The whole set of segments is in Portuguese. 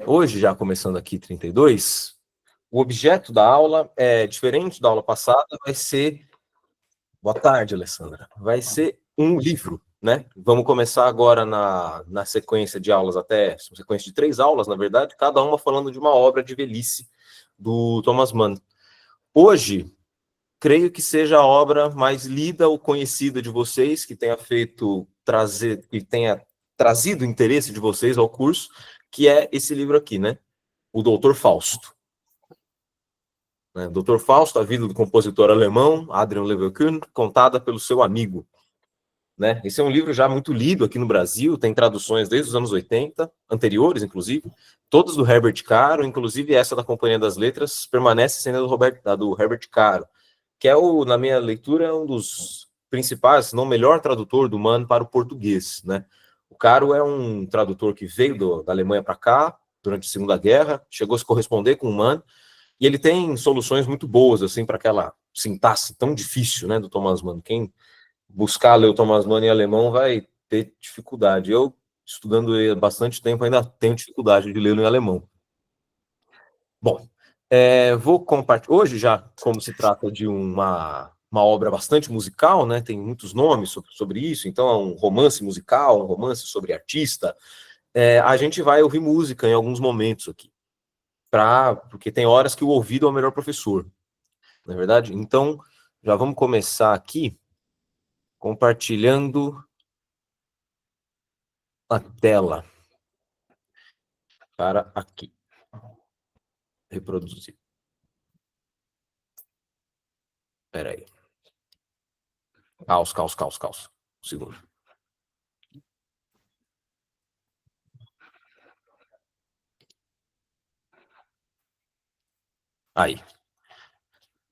Hoje, já começando aqui 32, o objeto da aula é diferente da aula passada, vai ser... Boa tarde, Alessandra. Vai ser um livro, né? Vamos começar agora na sequência de aulas, sequência de 3 aulas, na verdade, cada uma falando de uma obra de velhice do Thomas Mann. Hoje, creio que seja a obra mais lida ou conhecida de vocês, que tenha trazido interesse de vocês ao curso, que é esse livro aqui, né? O Doutor Fausto. Doutor Fausto, a vida do compositor alemão, Adrian Leverkühn, contada pelo seu amigo. Esse é um livro já muito lido aqui no Brasil, tem traduções desde os anos 80, anteriores, inclusive, todas do Herbert Caro, inclusive essa da Companhia das Letras, permanece sendo do Herbert Caro, que é, na minha leitura, um dos principais, se não o melhor tradutor do Mann para o português. O Caro é um tradutor que veio da Alemanha para cá, durante a Segunda Guerra, chegou a se corresponder com o Mann, e ele tem soluções muito boas, assim, para aquela sintaxe tão difícil, do Thomas Mann. Quem buscar ler o Thomas Mann em alemão vai ter dificuldade. Eu, estudando ele há bastante tempo, ainda tenho dificuldade de lê-lo em alemão. Bom, vou compartilhar... Hoje, já, como se trata de uma obra bastante musical, tem muitos nomes sobre isso, então é um romance musical, um romance sobre artista, a gente vai ouvir música em alguns momentos aqui. Porque tem horas que o ouvido é o melhor professor, não é verdade? Então, já vamos começar aqui compartilhando a tela para aqui. Reproduzir. Espera aí. Caos. Um segundo. Aí.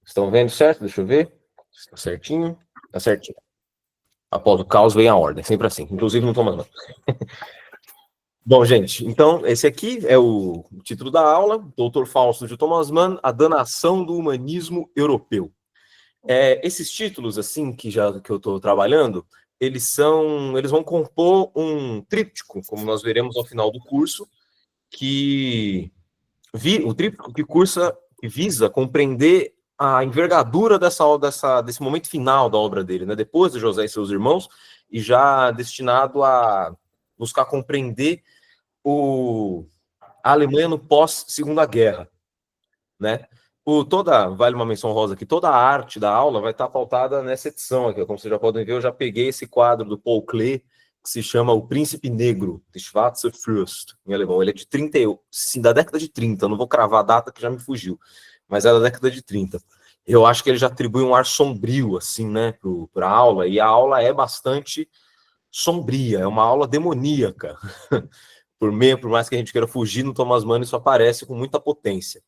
Estão vendo certo? Deixa eu ver. Está certinho? Está certinho. Após o caos vem a ordem, sempre assim. Inclusive no Thomas Mann. Bom, gente, então esse aqui é o título da aula, Doutor Fausto de Thomas Mann, a danação do humanismo europeu. Esses títulos, assim, que eu estou trabalhando, eles vão compor um tríptico, como nós veremos ao final do curso, o tríptico que visa compreender a envergadura desse momento final da obra dele, depois de José e seus irmãos, e já destinado a buscar compreender a Alemanha no pós-Segunda Guerra, Vale uma menção rosa aqui, toda a arte da aula vai estar pautada nessa edição aqui. Como vocês já podem ver, eu já peguei esse quadro do Paul Klee, que se chama O Príncipe Negro, de Schwarze Fürst, em alemão. Ele é de 30, sim, da década de 30, eu não vou cravar a data que já me fugiu, mas é da década de 30. Eu acho que ele já atribui um ar sombrio, assim, para a aula, e a aula é bastante sombria, é uma aula demoníaca. Por mais que a gente queira fugir no Thomas Mann, isso aparece com muita potência,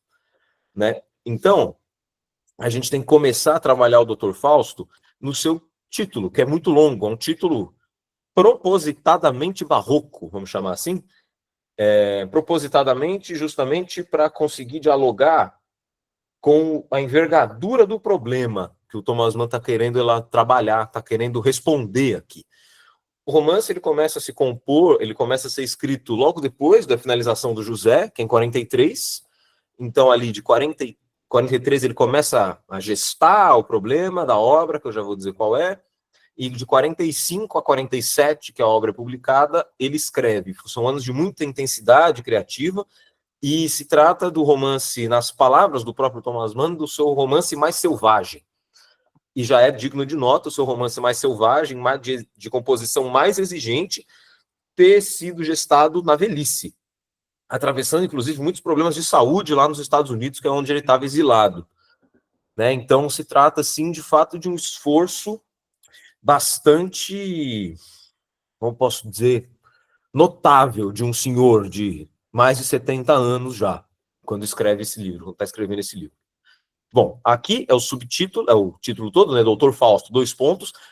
Então, a gente tem que começar a trabalhar o Dr. Fausto no seu título, que é muito longo, é um título propositadamente barroco, vamos chamar assim, propositadamente, justamente para conseguir dialogar com a envergadura do problema que o Thomas Mann está querendo trabalhar, está querendo responder aqui. O romance ele começa a se compor, ele começa a ser escrito logo depois da finalização do José, que é em 43, então ali de 43 ele começa a gestar o problema da obra, que eu já vou dizer qual é, e de 45 a 47, que a obra é publicada, ele escreve. São anos de muita intensidade criativa, e se trata do romance, nas palavras do próprio Thomas Mann, do seu romance mais selvagem. E já é digno de nota o seu romance mais selvagem, de composição mais exigente, ter sido gestado na velhice, atravessando, inclusive, muitos problemas de saúde lá nos Estados Unidos, que é onde ele estava exilado. Então, se trata, sim, de fato, de um esforço bastante, como posso dizer, notável de um senhor de mais de 70 anos já, quando escreve esse livro, quando está escrevendo esse livro. Bom, aqui é o subtítulo, é o título todo, Doutor Fausto, :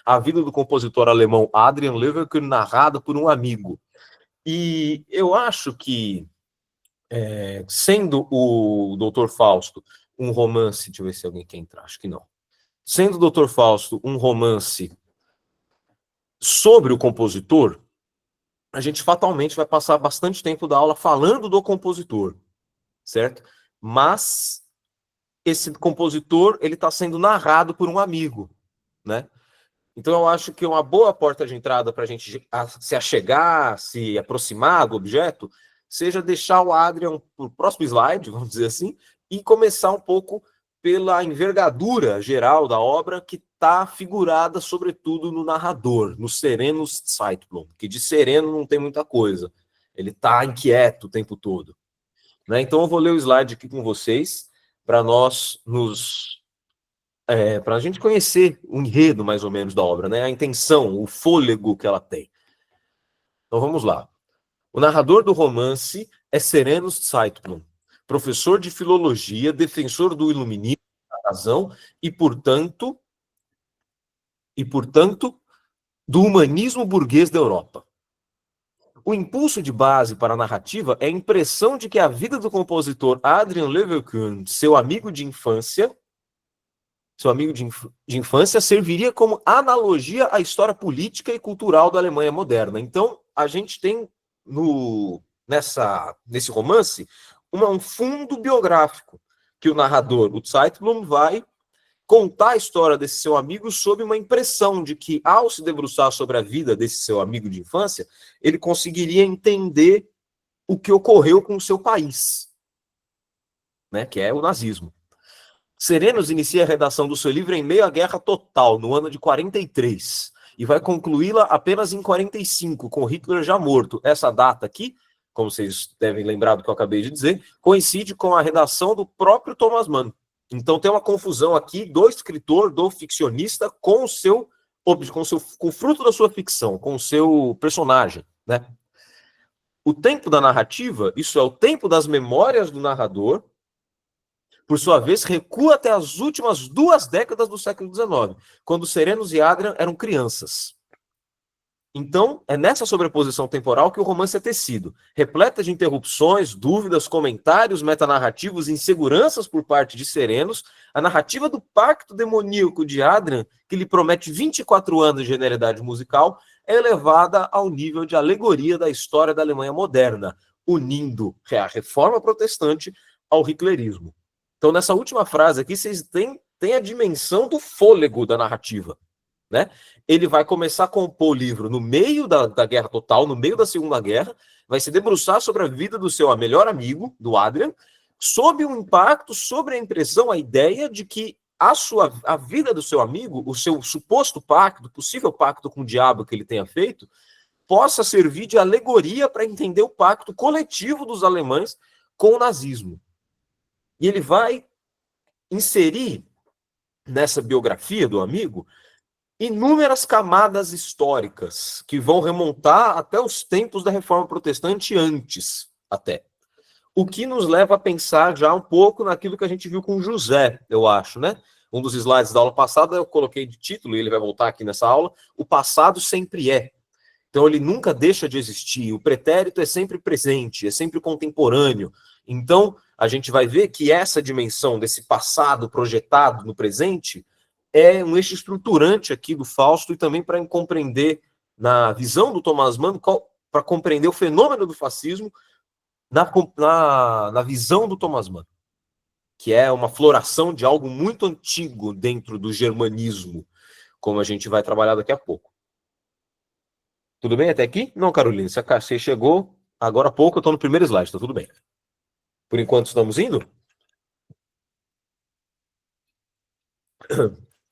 a vida do compositor alemão Adrian Leverkühn, narrada por um amigo. E eu acho que, sendo o Doutor Fausto um romance, deixa eu ver se alguém quer entrar, acho que não. Sendo o Doutor Fausto um romance sobre o compositor, a gente fatalmente vai passar bastante tempo da aula falando do compositor, certo? Mas esse compositor, ele está sendo narrado por um amigo, né? Então eu acho que uma boa porta de entrada para a gente se achegar, se aproximar do objeto, seja deixar o Adrian para o próximo slide, vamos dizer assim, e começar um pouco pela envergadura geral da obra que está figurada, sobretudo, no narrador, no Serenus Zeitblom, que de sereno não tem muita coisa. Ele está inquieto o tempo todo, né? Então eu vou ler o slide aqui com vocês para nós para a gente conhecer o enredo, mais ou menos, da obra, né? A intenção, o fôlego que ela tem. Então vamos lá. O narrador do romance é Serenus Zeitblom, professor de filologia, defensor do iluminismo, da razão e portanto, do humanismo burguês da Europa. O impulso de base para a narrativa é a impressão de que a vida do compositor Adrian Leverkühn, seu amigo de infância, serviria como analogia à história política e cultural da Alemanha moderna. Então, a gente tem nesse romance um fundo biográfico que o narrador, o Zeitblom, vai contar a história desse seu amigo sob uma impressão de que, ao se debruçar sobre a vida desse seu amigo de infância, ele conseguiria entender o que ocorreu com o seu país, né, que é o nazismo. Serenus inicia a redação do seu livro em meio à guerra total, no ano de 43, e vai concluí-la apenas em 45, com Hitler já morto. Essa data aqui, como vocês devem lembrar do que eu acabei de dizer, coincide com a redação do próprio Thomas Mann. Então tem uma confusão aqui do escritor, do ficcionista, com o fruto da sua ficção, com o seu personagem, né? O tempo da narrativa, isso é o tempo das memórias do narrador, por sua vez, recua até as últimas 2 décadas do século XIX, quando Serenus e Adrian eram crianças. Então, é nessa sobreposição temporal que o romance é tecido, repleta de interrupções, dúvidas, comentários metanarrativos, inseguranças por parte de Serenus. A narrativa do pacto demoníaco de Adrian, que lhe promete 24 anos de genialidade musical, é elevada ao nível de alegoria da história da Alemanha moderna, unindo a reforma protestante ao hitlerismo. Então, nessa última frase aqui, vocês têm a dimensão do fôlego da narrativa, né? Ele vai começar a compor o livro no meio da Guerra Total, no meio da Segunda Guerra, vai se debruçar sobre a vida do seu melhor amigo, do Adrian, sob o impacto, sobre a impressão, a ideia de que a vida do seu amigo, o seu suposto pacto, possível pacto com o diabo que ele tenha feito, possa servir de alegoria para entender o pacto coletivo dos alemães com o nazismo. E ele vai inserir nessa biografia do amigo inúmeras camadas históricas que vão remontar até os tempos da Reforma Protestante antes, até. O que nos leva a pensar já um pouco naquilo que a gente viu com José, eu acho, né? Um dos slides da aula passada eu coloquei de título, e ele vai voltar aqui nessa aula, o passado sempre é. Então ele nunca deixa de existir, o pretérito é sempre presente, é sempre contemporâneo. Então a gente vai ver que essa dimensão desse passado projetado no presente é um eixo estruturante aqui do Fausto e também para compreender, na visão do Thomas Mann, para compreender o fenômeno do fascismo na visão do Thomas Mann, que é uma floração de algo muito antigo dentro do germanismo, como a gente vai trabalhar daqui a pouco. Tudo bem até aqui? Não, Carolina, você chegou agora há pouco, eu estou no primeiro slide, está tudo bem. Por enquanto estamos indo?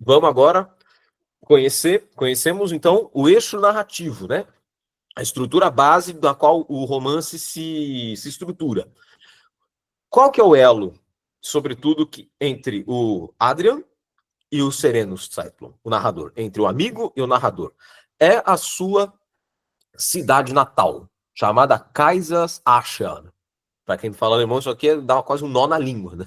Vamos agora conhecemos então o eixo narrativo, né? A estrutura base da qual o romance se estrutura. Qual que é o elo, sobretudo, entre o Adrian e o Serenus Zeitblom, o narrador, entre o amigo e o narrador? É a sua cidade natal, chamada Kaiserslautern. Para quem fala alemão, isso aqui dá quase um nó na língua, né?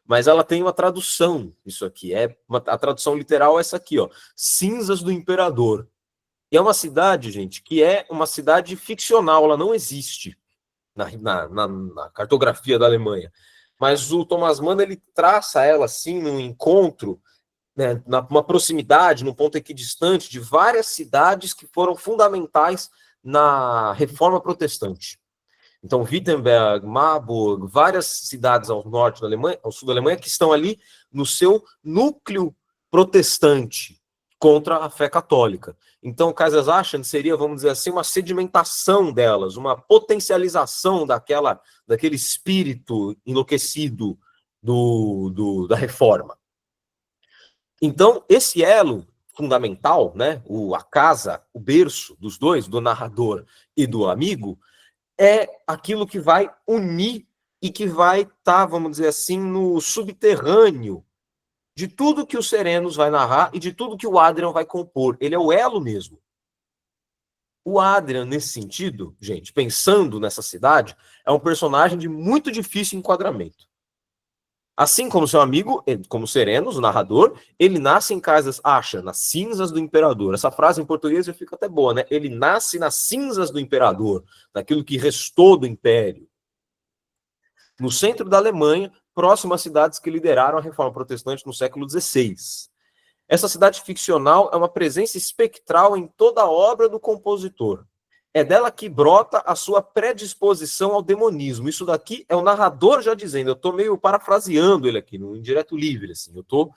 Mas ela tem uma tradução, isso aqui. A tradução literal é essa aqui, ó. Cinzas do Imperador. E é uma cidade, gente, que é uma cidade ficcional, ela não existe na cartografia da Alemanha. Mas o Thomas Mann, ele traça ela assim, num encontro, né, numa proximidade, num ponto equidistante, de várias cidades que foram fundamentais na Reforma Protestante. Então, Wittenberg, Marburg, várias cidades ao norte da Alemanha, ao sul da Alemanha, que estão ali no seu núcleo protestante contra a fé católica. Então, Kaiserslautern seria, vamos dizer assim, uma sedimentação delas, uma potencialização daquele espírito enlouquecido da reforma. Então, esse elo fundamental, né, a casa, o berço dos dois, do narrador e do amigo, é aquilo que vai unir e que vai estar, vamos dizer assim, no subterrâneo de tudo que o Serenus vai narrar e de tudo que o Adrian vai compor. Ele é o elo mesmo. O Adrian, nesse sentido, gente, pensando nessa cidade, é um personagem de muito difícil enquadramento. Assim como seu amigo, como Serenus, o narrador, ele nasce em Kaiserslautern, nas cinzas do imperador. Essa frase em português já fica até boa, né? Ele nasce nas cinzas do imperador, daquilo que restou do império. No centro da Alemanha, próximo às cidades que lideraram a reforma protestante no século XVI. Essa cidade ficcional é uma presença espectral em toda a obra do compositor. É dela que brota a sua predisposição ao demonismo. Isso daqui é o narrador já dizendo. Eu estou meio parafraseando ele aqui, no indireto livre. Assim. Eu estou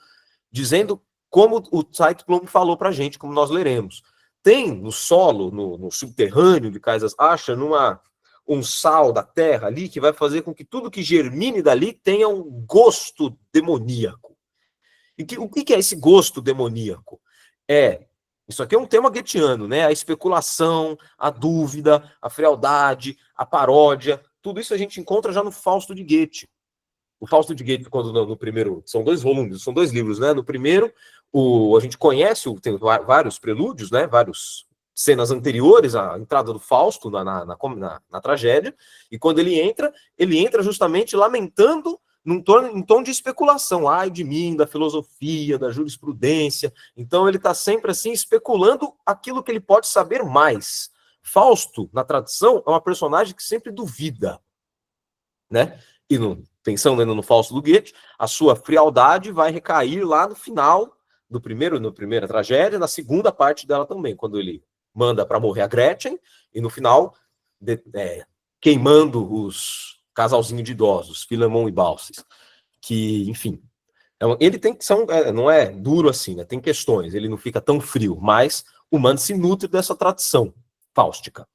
dizendo como o Zeitblom falou para a gente, como nós leremos. Tem no solo, no subterrâneo de Kaiserslautern, um sal da terra ali que vai fazer com que tudo que germine dali tenha um gosto demoníaco. E o que é esse gosto demoníaco? Isso aqui é um tema goetheano, né? A especulação, a dúvida, a frialdade, a paródia, tudo isso a gente encontra já no Fausto de Goethe. O Fausto de Goethe, quando no primeiro, são 2 volumes, são 2 livros, né? No primeiro, a gente conhece, tem vários prelúdios, né? Várias cenas anteriores à entrada do Fausto na tragédia, e quando ele entra justamente lamentando em tom de especulação, ai de mim, da filosofia, da jurisprudência. Então ele está sempre assim especulando aquilo que ele pode saber mais. Fausto, na tradição, é uma personagem que sempre duvida, né? E pensando ainda no Fausto do Goethe, a sua frialdade vai recair lá no final na primeira tragédia, na segunda parte dela também, quando ele manda para morrer a Gretchen, e no final, queimando os casalzinho de idosos, Filemon e Baucis, que, enfim, ele tem que não é duro assim, né? Tem questões, ele não fica tão frio, mas o Mann se nutre dessa tradição fáustica.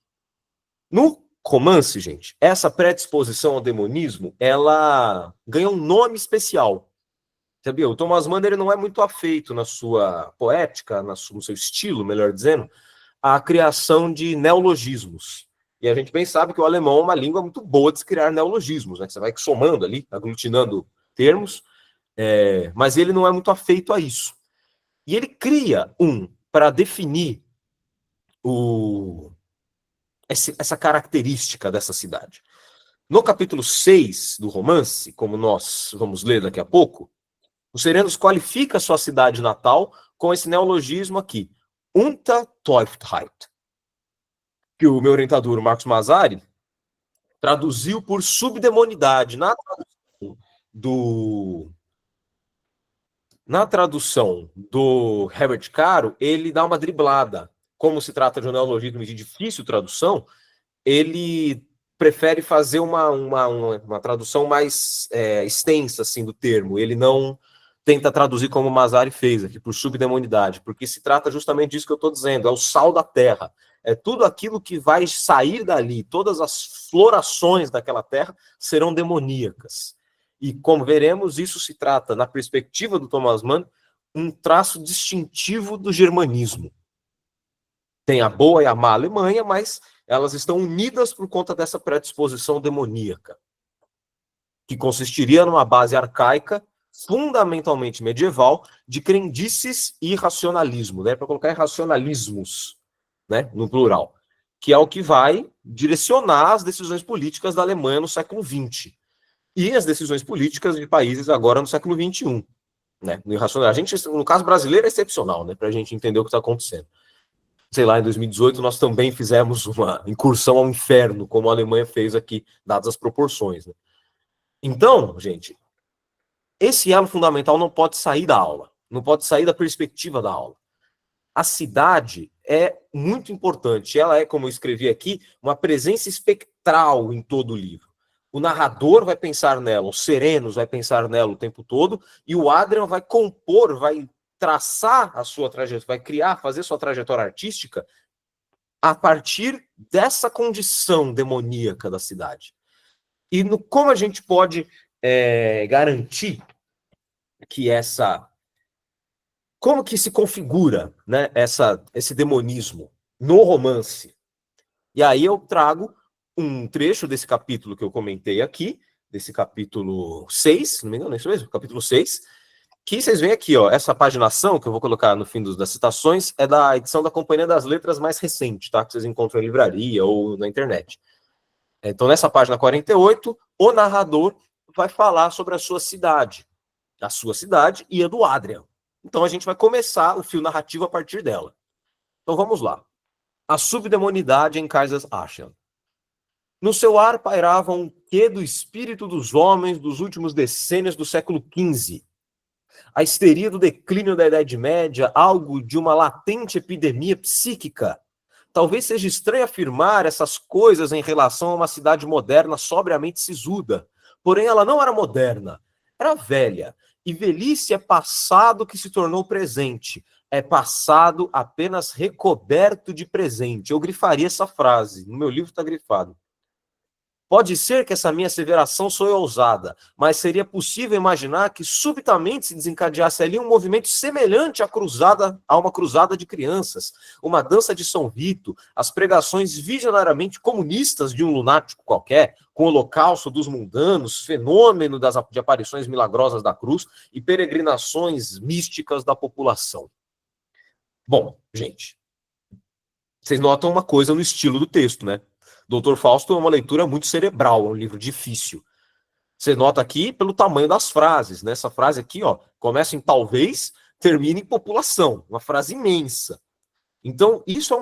No romance, gente, essa predisposição ao demonismo, ela ganha um nome especial. Sabia? O Thomas Mann, ele não é muito afeito na sua poética, no seu estilo, melhor dizendo, à criação de neologismos. E a gente bem sabe que o alemão é uma língua muito boa de se criar neologismos, né? Você vai somando ali, aglutinando termos, mas ele não é muito afeito a isso. E ele cria para definir essa característica dessa cidade. No capítulo 6 do romance, como nós vamos ler daqui a pouco, o Serenus qualifica a sua cidade natal com esse neologismo aqui, Untertäuftheit, que o meu orientador, o Marcos Mazzari, traduziu por subdemonidade. Na tradução do Herbert Caro, ele dá uma driblada. Como se trata de um neologismo de difícil tradução, ele prefere fazer uma tradução mais extensa assim, do termo. Ele não tenta traduzir como o Mazzari fez aqui, por subdemonidade, porque se trata justamente disso que eu estou dizendo, é o sal da terra. É tudo aquilo que vai sair dali, todas as florações daquela terra serão demoníacas. E, como veremos, isso se trata, na perspectiva do Thomas Mann, um traço distintivo do germanismo. Tem a boa e a má Alemanha, mas elas estão unidas por conta dessa predisposição demoníaca, que consistiria numa base arcaica, fundamentalmente medieval, de crendices e racionalismo, né? Para colocar racionalismos, né? No plural, que é o que vai direcionar as decisões políticas da Alemanha no século XX e as decisões políticas de países agora no século XXI. Né? No irracional. A gente, no caso brasileiro, é excepcional, né? Para a gente entender o que está acontecendo. Sei lá, em 2018 nós também fizemos uma incursão ao inferno, como a Alemanha fez aqui, dadas as proporções. Né? Então, gente, esse elo fundamental não pode sair da aula, não pode sair da perspectiva da aula. A cidade é muito importante. Ela é, como eu escrevi aqui, uma presença espectral em todo o livro. O narrador vai pensar nela, o Serenos vai pensar nela o tempo todo, e o Adrian vai compor, vai traçar a sua trajetória, vai criar, fazer sua trajetória artística a partir dessa condição demoníaca da cidade. E como a gente pode garantir que como que se configura, né, esse demonismo no romance? E aí eu trago um trecho desse capítulo que eu comentei aqui, desse capítulo 6, não me engano, é isso mesmo? Capítulo 6, que vocês veem aqui, ó, essa paginação que eu vou colocar no fim das citações é da edição da Companhia das Letras mais recente, tá? Que vocês encontram em livraria ou na internet. Então, nessa página 48, o narrador vai falar sobre a sua cidade e a do Adrian. Então, a gente vai começar o fio narrativo a partir dela. Então, vamos lá. A subdemonidade em Kaiserslautern. No seu ar pairava um quê do espírito dos homens dos últimos decênios do século XV. A histeria do declínio da Idade Média, algo de uma latente epidemia psíquica. Talvez seja estranho afirmar essas coisas em relação a uma cidade moderna sobriamente sisuda. Porém, ela não era moderna, era velha. E velhice é passado que se tornou presente. É passado apenas recoberto de presente. Eu grifaria essa frase, no meu livro está grifado. Pode ser que essa minha asseveração soe ousada, mas seria possível imaginar que subitamente se desencadeasse ali um movimento semelhante a uma cruzada de crianças, uma dança de São Vito, as pregações visionariamente comunistas de um lunático qualquer, com o holocausto dos mundanos, fenômeno de aparições milagrosas da cruz e peregrinações místicas da população. Bom, gente, vocês notam uma coisa no estilo do texto, né? Doutor Fausto é uma leitura muito cerebral, é um livro difícil. Você nota aqui pelo tamanho das frases, né? Essa frase aqui, ó, começa em talvez, termina em população, uma frase imensa. Então, isso é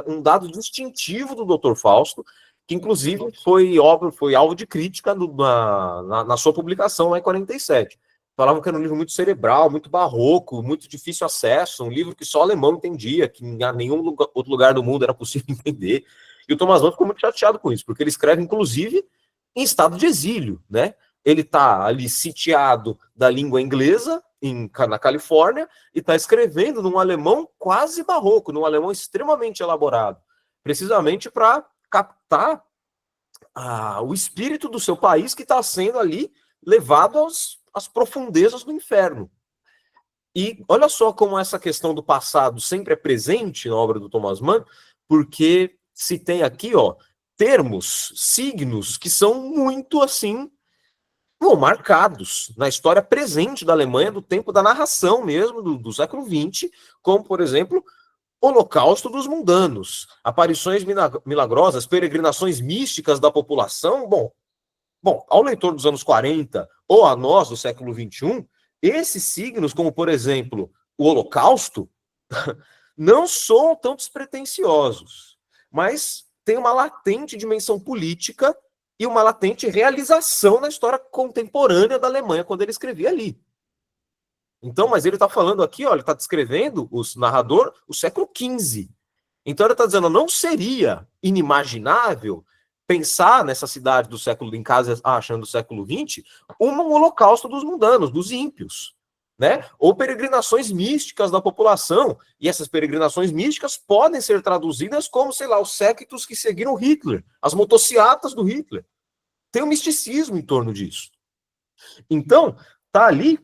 um dado distintivo do Doutor Fausto, que inclusive foi alvo de crítica na sua publicação lá em 47. Falavam que era um livro muito cerebral, muito barroco, muito difícil acesso, um livro que só alemão entendia, que em nenhum outro lugar do mundo era possível entender. E o Thomas Mann ficou muito chateado com isso, porque ele escreve, inclusive, em estado de exílio, né? Ele está ali sitiado da língua inglesa, na Califórnia, e está escrevendo num alemão quase barroco, num alemão extremamente elaborado, precisamente para captar o espírito do seu país que está sendo ali levado às profundezas do inferno. E olha só como essa questão do passado sempre é presente na obra do Thomas Mann, porque se tem aqui, ó, termos, signos que são muito assim, marcados na história presente da Alemanha, do tempo da narração mesmo, do século XX, como, por exemplo, Holocausto dos mundanos, aparições milagrosas, peregrinações místicas da população. Bom, ao leitor dos anos 40 ou a nós do século XXI, esses signos, como, por exemplo, o Holocausto, não são tão despretensiosos, mas tem uma latente dimensão política e uma latente realização na história contemporânea da Alemanha quando ele escrevia ali. Então, mas ele está falando aqui, ó, ele está descrevendo, o narrador, o século XV. Então ele está dizendo, não seria inimaginável pensar nessa cidade do século, em casa achando do século XX, um holocausto dos mundanos, dos ímpios, né? Ou peregrinações místicas da população. E essas peregrinações místicas podem ser traduzidas como, sei lá, os séquitos que seguiram Hitler, as motociatas do Hitler. Tem um misticismo em torno disso. Então, tá ali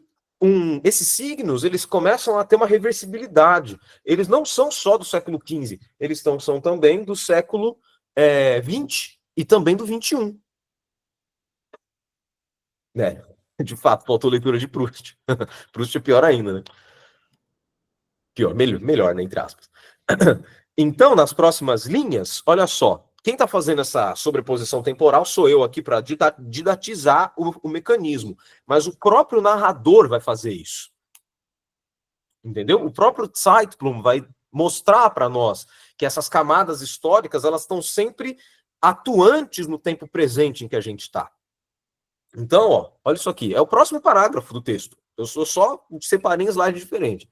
esses signos, eles começam a ter uma reversibilidade. Eles não são só do século XV, eles são também do século XX e também do XXI. Né? De fato, faltou leitura de Proust. Proust é pior ainda, né? Pior, melhor, né, entre aspas. Então, nas próximas linhas, olha só, quem está fazendo essa sobreposição temporal sou eu aqui para didatizar o mecanismo, mas o próprio narrador vai fazer isso. Entendeu? O próprio Zeitblum vai mostrar para nós que essas camadas históricas elas estão sempre atuantes no tempo presente em que a gente está. Então, ó, olha isso aqui, é o próximo parágrafo do texto. Eu só separei em slide diferente.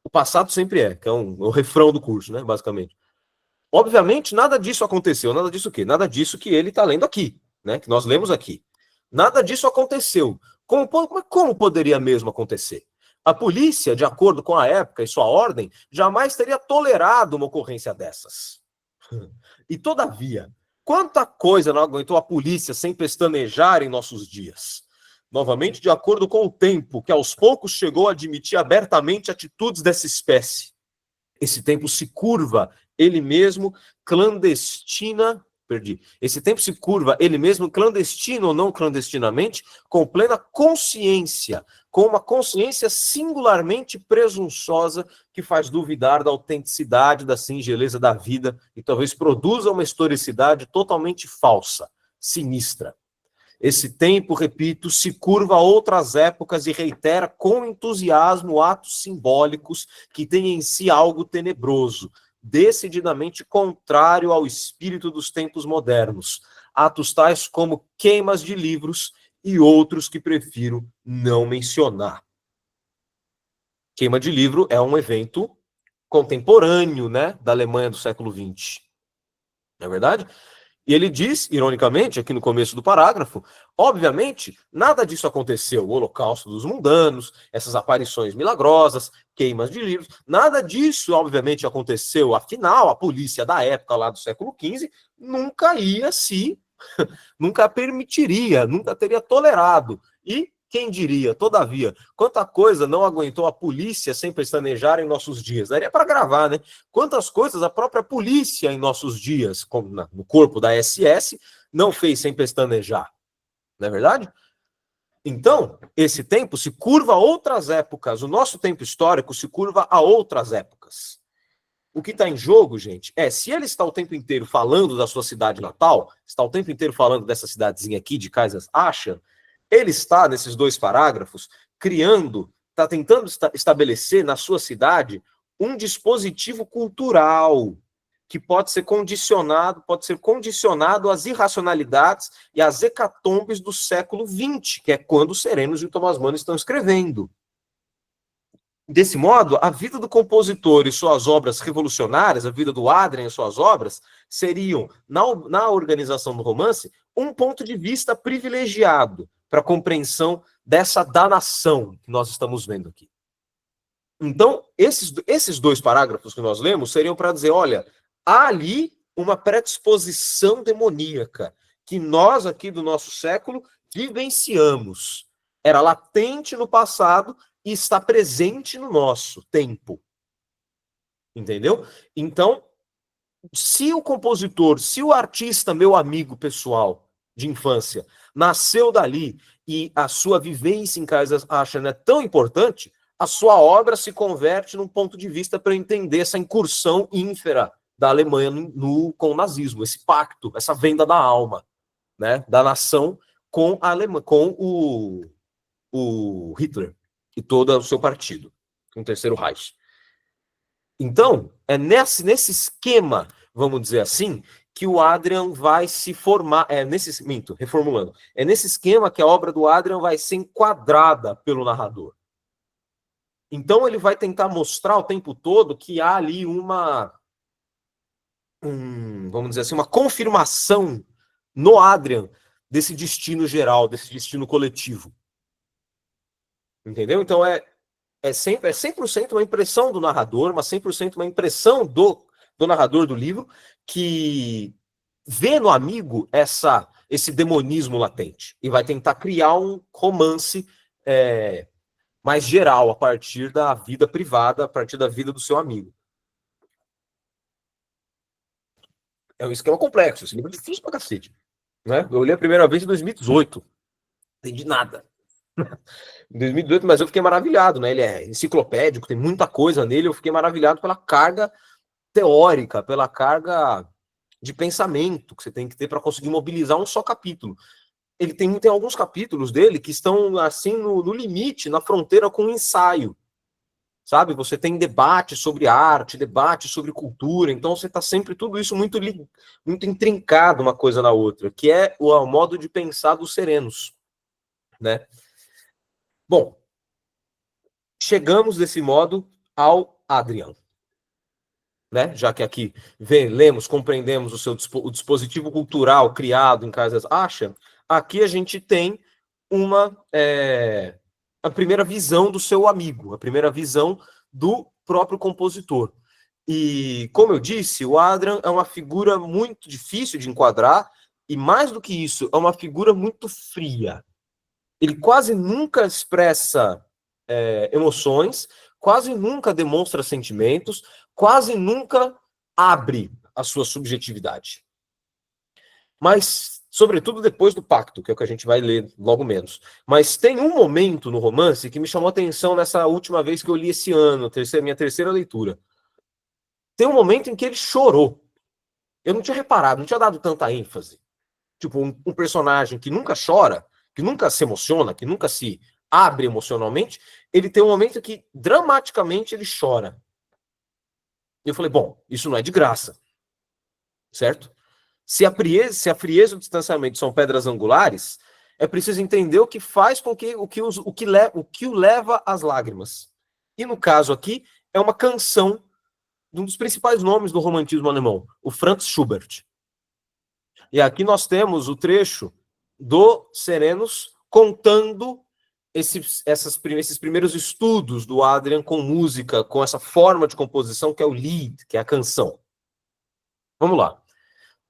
O passado sempre é, que é o refrão do curso, né, basicamente. Obviamente, nada disso aconteceu. Nada disso o quê? Nada disso que ele está lendo aqui, né? Que nós lemos aqui. Nada disso aconteceu. Como poderia mesmo acontecer? A polícia, de acordo com a época e sua ordem, jamais teria tolerado uma ocorrência dessas. E, todavia, quanta coisa não aguentou a polícia sem pestanejar em nossos dias? Novamente, de acordo com o tempo, que aos poucos chegou a admitir abertamente atitudes dessa espécie. Esse tempo se curva ele mesmo Esse tempo se curva ele mesmo clandestino ou não clandestinamente, com plena consciência, com uma consciência singularmente presunçosa que faz duvidar da autenticidade, da singeleza da vida e talvez produza uma historicidade totalmente falsa, sinistra. Esse tempo, repito, se curva a outras épocas e reitera com entusiasmo atos simbólicos que têm em si algo tenebroso, decididamente contrário ao espírito dos tempos modernos. Atos tais como queimas de livros e outros que prefiro não mencionar. Queima de livro é um evento contemporâneo, né, da Alemanha do século XX. Não é verdade? E ele diz, ironicamente, aqui no começo do parágrafo, obviamente, nada disso aconteceu. O holocausto dos mundanos, essas aparições milagrosas, queimas de livros, nada disso, obviamente, aconteceu. Afinal, a polícia da época, lá do século XV, nunca ia nunca permitiria, nunca teria tolerado. E quem diria, todavia, quanta coisa não aguentou a polícia sem pestanejar em nossos dias? Daria para gravar, né? Quantas coisas a própria polícia em nossos dias, como no corpo da SS, não fez sem pestanejar. Não é verdade? Então, esse tempo se curva a outras épocas. O nosso tempo histórico se curva a outras épocas. O que está em jogo, gente, é se ele está o tempo inteiro falando da sua cidade natal, está o tempo inteiro falando dessa cidadezinha aqui de Kaiserslautern, ele está, nesses dois parágrafos, está tentando estabelecer na sua cidade um dispositivo cultural que pode ser condicionado às irracionalidades e às hecatombes do século XX, que é quando os Serenos e o Thomas Mann estão escrevendo. Desse modo, a vida do compositor e suas obras revolucionárias, a vida do Adrian e suas obras, seriam, na organização do romance, um ponto de vista privilegiado para a compreensão dessa danação que nós estamos vendo aqui. Então, esses dois parágrafos que nós lemos seriam para dizer, olha, há ali uma predisposição demoníaca que nós aqui do nosso século vivenciamos. Era latente no passado e está presente no nosso tempo. Entendeu? Então, se o compositor, se o artista, meu amigo pessoal de infância, nasceu dali e a sua vivência em Kaiserslautern é tão importante, a sua obra se converte num ponto de vista para entender essa incursão ínfera da Alemanha com o nazismo, esse pacto, essa venda da alma, né, da nação com a Alemanha, com o Hitler e todo o seu partido, com o Terceiro Reich. Então, é nesse esquema, vamos dizer assim, que o Adrian vai se formar, reformulando, é nesse esquema que a obra do Adrian vai ser enquadrada pelo narrador. Então, ele vai tentar mostrar o tempo todo que há ali vamos dizer assim, uma confirmação no Adrian desse destino geral, desse destino coletivo. Entendeu? Então, é 100% uma impressão do narrador, mas 100% uma impressão do narrador do livro, que vê no amigo esse demonismo latente e vai tentar criar um romance mais geral a partir da vida privada, a partir da vida do seu amigo. É um esquema complexo, esse livro é difícil pra cacete. Né? Eu li a primeira vez em 2018, não entendi nada. Em 2018, mas eu fiquei maravilhado, né? Ele é enciclopédico, tem muita coisa nele, eu fiquei maravilhado pela carga teórica, pela carga de pensamento que você tem que ter para conseguir mobilizar um só capítulo. Ele tem alguns capítulos dele que estão assim no limite, na fronteira com o ensaio. Sabe? Você tem debate sobre arte, debate sobre cultura, então você está sempre tudo isso muito intrincado uma coisa na outra, que é o modo de pensar dos Serenos, né? Bom, chegamos desse modo ao Adrian. Né? Já que aqui lemos, compreendemos o dispositivo cultural criado em Casas Acha, aqui a gente tem a primeira visão do seu amigo, a primeira visão do próprio compositor. E, como eu disse, o Adrian é uma figura muito difícil de enquadrar, e mais do que isso, é uma figura muito fria. Ele quase nunca expressa emoções, quase nunca demonstra sentimentos, quase nunca abre a sua subjetividade. Mas, sobretudo depois do pacto, que é o que a gente vai ler logo menos. Mas tem um momento no romance que me chamou a atenção nessa última vez que eu li esse ano, minha terceira leitura. Tem um momento em que ele chorou. Eu não tinha reparado, não tinha dado tanta ênfase. Tipo, um personagem que nunca chora, que nunca se emociona, que nunca se abre emocionalmente, ele tem um momento que dramaticamente ele chora. E eu falei, bom, isso não é de graça. Certo? Se a frieza e o distanciamento são pedras angulares, é preciso entender o que faz com que o que o leva às lágrimas. E no caso aqui, é uma canção de um dos principais nomes do romantismo alemão, o Franz Schubert. E aqui nós temos o trecho do Serenos contando esses primeiros estudos do Adrian com música, com essa forma de composição que é o Lied, que é a canção. Vamos lá.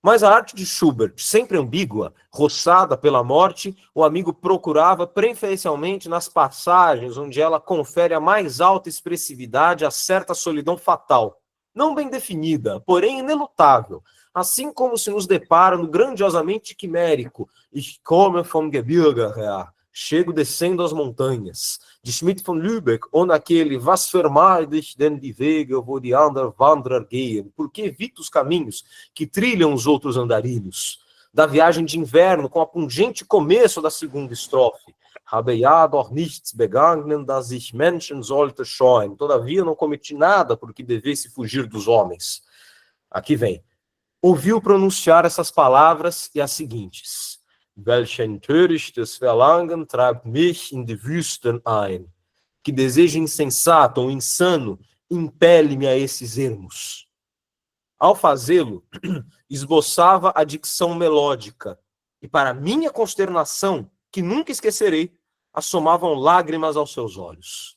Mas a arte de Schubert, sempre ambígua, roçada pela morte, o amigo procurava preferencialmente nas passagens onde ela confere a mais alta expressividade a certa solidão fatal, não bem definida, porém inelutável, assim como se nos depara no grandiosamente quimérico Ich komme vom Gebirge her, chego descendo as montanhas, de Schmidt von Lübeck, ou naquele Was vermeidet denn die Wege, wo die anderen Wanderer gehen, por que evita os caminhos que trilham os outros andarilhos, da viagem de inverno, com a pungente começo da segunda estrofe, habe ja doch nichts begangen, das ich Menschen sollte scheuen, todavia não cometi nada porque devesse fugir dos homens. Aqui vem. Ouviu pronunciar essas palavras e as seguintes. Welch ein törichtes Verlangen treibt mich in die Wüsten ein. Que desejo insensato ou insano impele-me a esses ermos. Ao fazê-lo, esboçava a dicção melódica, e para minha consternação, que nunca esquecerei, assomavam lágrimas aos seus olhos.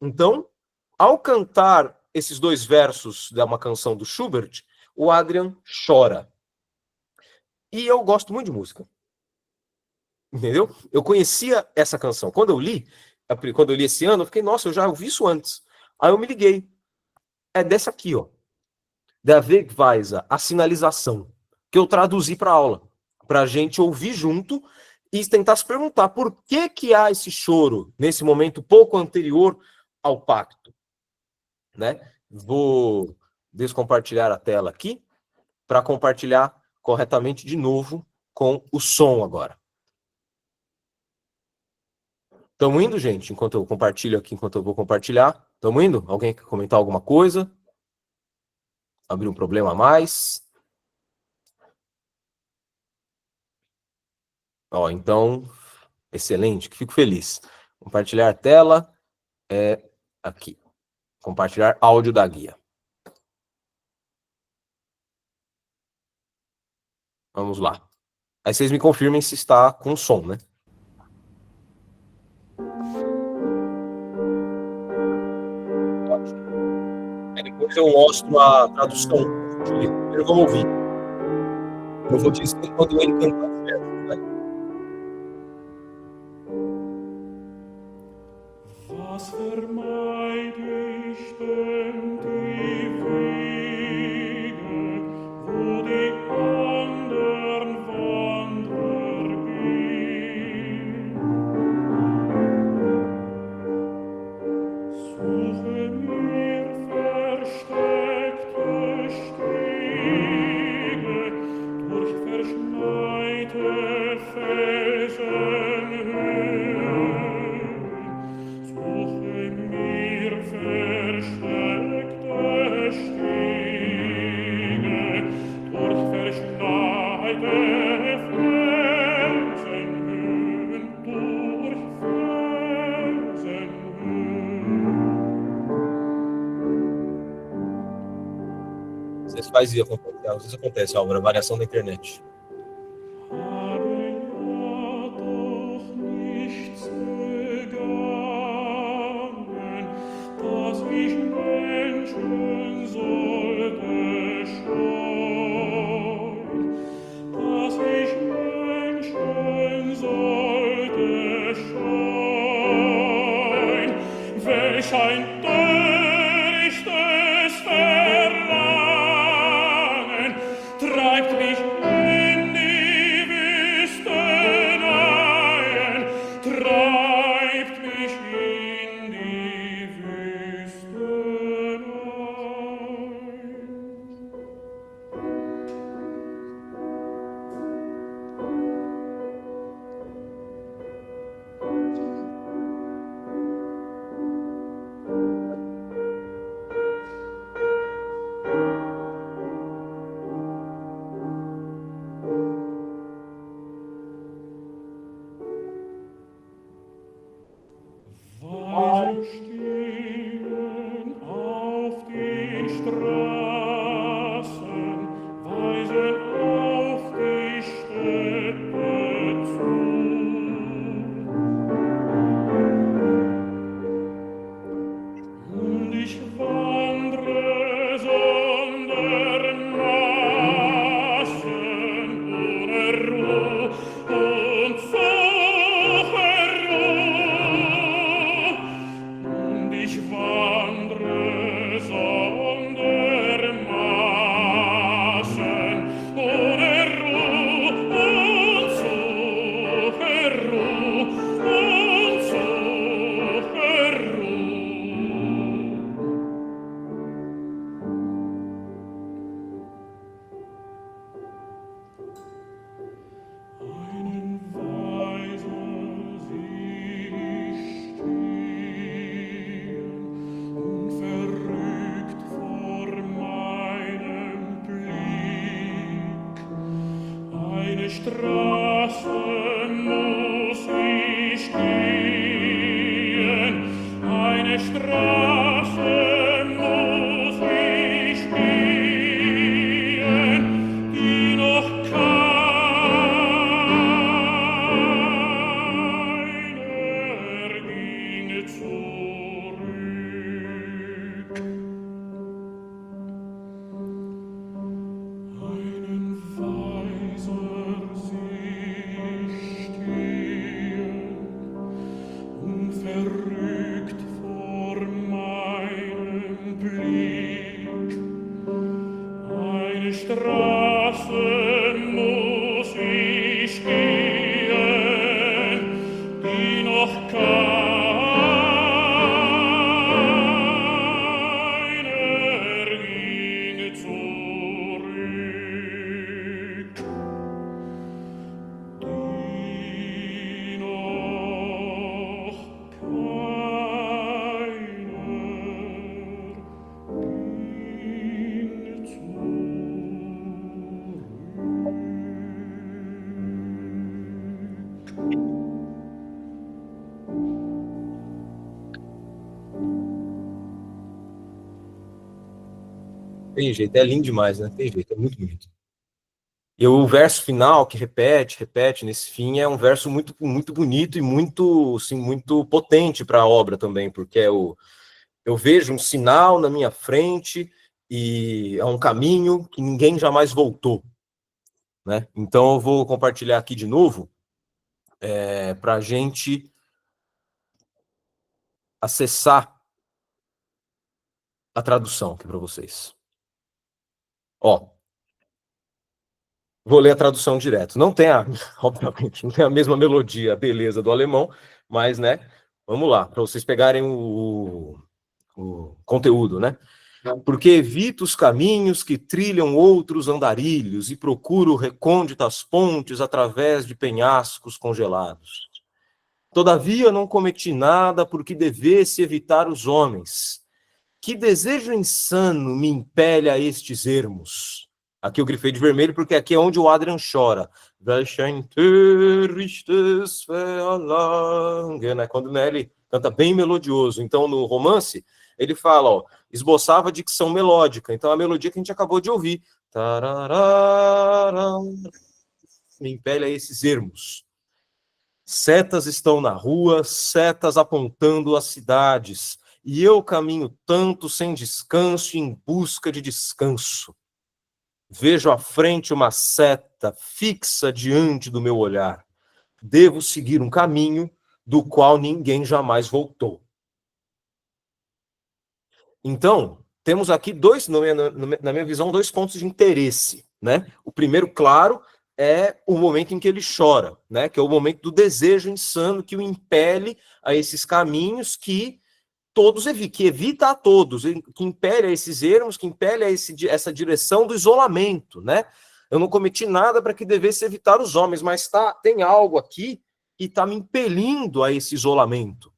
Então, ao cantar esses dois versos de uma canção do Schubert, o Adrian chora. E eu gosto muito de música. Entendeu? Eu conhecia essa canção. Quando eu li esse ano, eu fiquei, nossa, eu já ouvi isso antes. Aí eu me liguei. É dessa aqui, ó. Der Wegweiser, a sinalização, que eu traduzi para aula, para a gente ouvir junto e tentar se perguntar por que há esse choro nesse momento pouco anterior ao pacto. Né? Vou descompartilhar a tela aqui para compartilhar corretamente de novo com o som agora. Estamos indo, gente? Enquanto eu compartilho aqui, enquanto eu vou compartilhar. Estamos indo? Alguém quer comentar alguma coisa? Abrir um problema a mais? Ó, então, excelente, fico feliz. Compartilhar a tela é aqui. Compartilhar áudio da guia. Vamos lá. Aí vocês me confirmem se está com som, né? Aí depois eu mostro a tradução. Primeiro vamos ouvir. Eu vou te dizer quando ele cantar certo, né? Was vermeide ich denn die Wege, wo die andern Wanderer gehen? Suche mir versteckte Stege durch verschneite Felsenhöhen. Suche mir versteckte Stege durch verschneite Felsenhöhen, durch Felsenhöhen. Faz isso, às vezes acontece, Álvaro, a variação da internet. Ein törichtes Verlangen treibt mich in die Wüsten ein, treibt mich in die Wüsten ein. Weise stehen auf den Straßen, weisen auf die Städte zu. Und ich wandre sondermaßen ohne Ruhe und suche Ruhe. Und ich wandre sondermaßen ohne Ruhe und suche Ruhe und suche Ruhe. Einen Weisen sieh ich stehen, unverrückt vor meinem Blick. Eine Straße muss ich gehen, eine Straße muss ich gehen, die noch keiner ging zurück. Einen Weiser sieh ich stehen, unverrückt vor meinem Blick. Eine Straße muss ich gehen, die noch keiner ging zurück. Die noch keiner ging zurück. Tem jeito, é lindo demais, né? Tem jeito, é muito bonito. E o verso final, que repete nesse fim, é um verso muito, muito bonito e muito, assim, muito potente para a obra também, porque eu vejo um sinal na minha frente e é um caminho que ninguém jamais voltou, né? Então eu vou compartilhar aqui de novo para a gente acessar a tradução aqui para vocês. Ó, vou ler a tradução direto. Não tem obviamente, não tem a mesma melodia, a beleza do alemão, mas, né, vamos lá, para vocês pegarem o conteúdo, né? Porque evito os caminhos que trilham outros andarilhos e procuro recônditas pontes através de penhascos congelados. Todavia não cometi nada porque devesse evitar os homens. Que desejo insano me impele a estes ermos? Aqui eu grifei de vermelho porque aqui é onde o Adrian chora. Welch ein törichtes Verlangen, né? Quando, né, ele canta bem melodioso. Então, no romance, Ele fala, ó, esboçava a dicção melódica. Então, a melodia que a gente acabou de ouvir. Tararara, me impele a esses ermos. Setas estão na rua, setas apontando as cidades, e eu caminho tanto sem descanso em busca de descanso. Vejo à frente uma seta fixa diante do meu olhar. Devo seguir um caminho do qual ninguém jamais voltou. Então, temos aqui na minha visão, dois pontos de interesse, né? O primeiro, claro, é o momento em que ele chora, né? Que é o momento do desejo insano que o impele a esses caminhos que evita a todos, que impele a esses ermos, que impele a essa direção do isolamento, né? Eu não cometi nada para que devesse evitar os homens, mas tem algo aqui que está me impelindo a esse isolamento,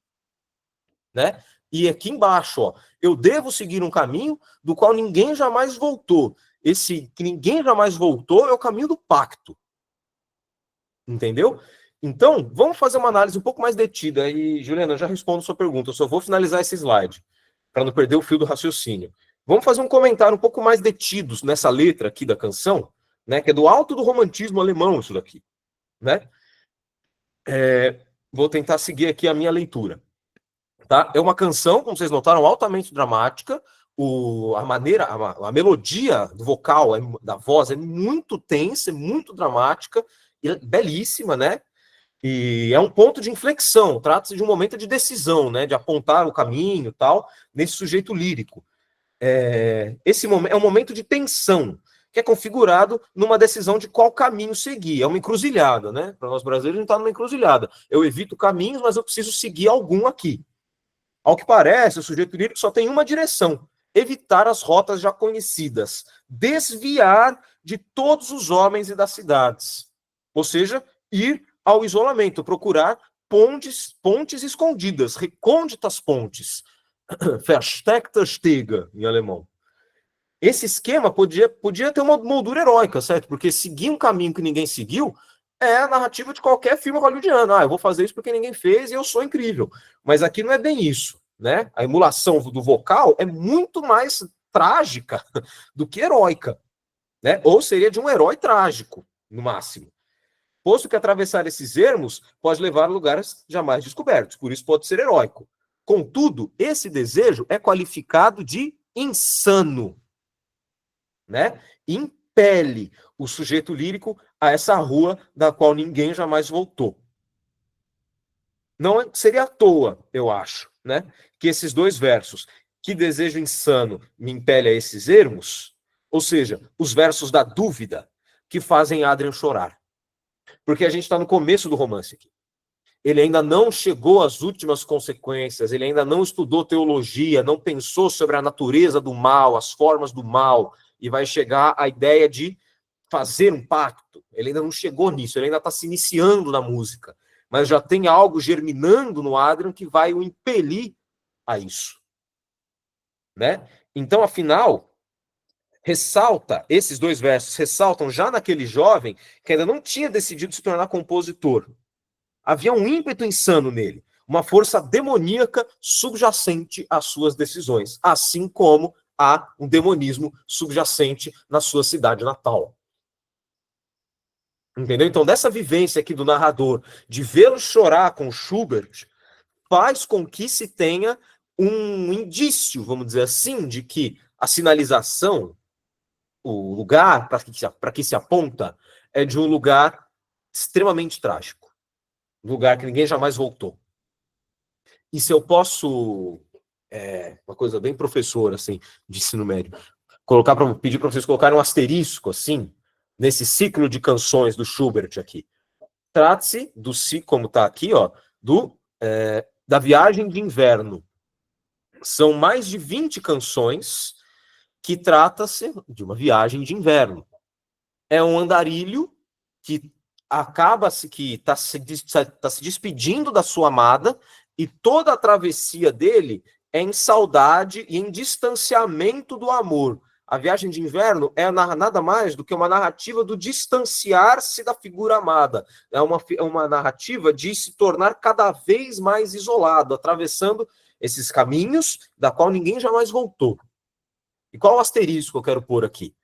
né? E aqui embaixo, ó, eu devo seguir um caminho do qual ninguém jamais voltou. Esse que ninguém jamais voltou é o caminho do pacto. Entendeu? Então, vamos fazer uma análise um pouco mais detida. E, Juliana, eu já respondo a sua pergunta. Eu só vou finalizar esse slide, para não perder o fio do raciocínio. Vamos fazer um comentário um pouco mais detidos nessa letra aqui da canção, né, que é do alto do romantismo alemão, isso daqui. Né? Vou tentar seguir aqui a minha leitura. Tá? É uma canção, como vocês notaram, altamente dramática. A melodia do vocal, da voz, é muito tensa, é muito dramática, e belíssima, né? E é um ponto de inflexão, trata-se de um momento de decisão, né? De apontar o caminho e tal, nesse sujeito lírico. Esse momento é um momento de tensão, que é configurado numa decisão de qual caminho seguir. É uma encruzilhada, né? Para nós brasileiros, a gente está numa encruzilhada. Eu evito caminhos, mas eu preciso seguir algum aqui. Ao que parece, o sujeito lírico só tem uma direção: evitar as rotas já conhecidas, desviar de todos os homens e das cidades. Ou seja, ir ao isolamento, procurar pontes escondidas, recônditas pontes. Versteckte Stege, em alemão. Esse esquema podia ter uma moldura heróica, certo? Porque seguir um caminho que ninguém seguiu é a narrativa de qualquer filme hollywoodiano. Eu vou fazer isso porque ninguém fez e eu sou incrível. Mas aqui não é bem isso, né? A emulação do vocal é muito mais trágica do que heróica, né? Ou seria de um herói trágico, no máximo. Posto que atravessar esses ermos pode levar a lugares jamais descobertos, por isso pode ser heróico. Contudo, esse desejo é qualificado de insano, né? Impele o sujeito lírico a essa rua da qual ninguém jamais voltou. Não seria à toa, eu acho, né? Que esses dois versos, que desejo insano me impele a esses ermos, ou seja, os versos da dúvida, que fazem Adrian chorar. Porque a gente está no começo do romance aqui. Ele ainda não chegou às últimas consequências, ele ainda não estudou teologia, não pensou sobre a natureza do mal, as formas do mal, e vai chegar à ideia de fazer um pacto. Ele ainda não chegou nisso, ele ainda está se iniciando na música, mas já tem algo germinando no Adrian que vai o impelir a isso. Né? Então, afinal, esses dois versos ressaltam já naquele jovem que ainda não tinha decidido se tornar compositor. Havia um ímpeto insano nele, uma força demoníaca subjacente às suas decisões, assim como há um demonismo subjacente na sua cidade natal. Entendeu? Então, dessa vivência aqui do narrador, de vê-lo chorar com Schubert, faz com que se tenha um indício, vamos dizer assim, de que a sinalização, o lugar para que se aponta, é de um lugar extremamente trágico. Lugar que ninguém jamais voltou. E se eu posso, uma coisa bem professora, assim, de ensino médio, pedir para vocês colocarem um asterisco, assim, nesse ciclo de canções do Schubert aqui. Trata-se do ciclo, como está aqui, ó, da Viagem de Inverno. São mais de 20 canções que trata-se de uma viagem de inverno. É um andarilho que está se despedindo da sua amada, e toda a travessia dele é em saudade e em distanciamento do amor. A Viagem de Inverno é nada mais do que uma narrativa do distanciar-se da figura amada. É uma narrativa de se tornar cada vez mais isolado, atravessando esses caminhos da qual ninguém jamais voltou. E qual o asterisco que eu quero pôr aqui?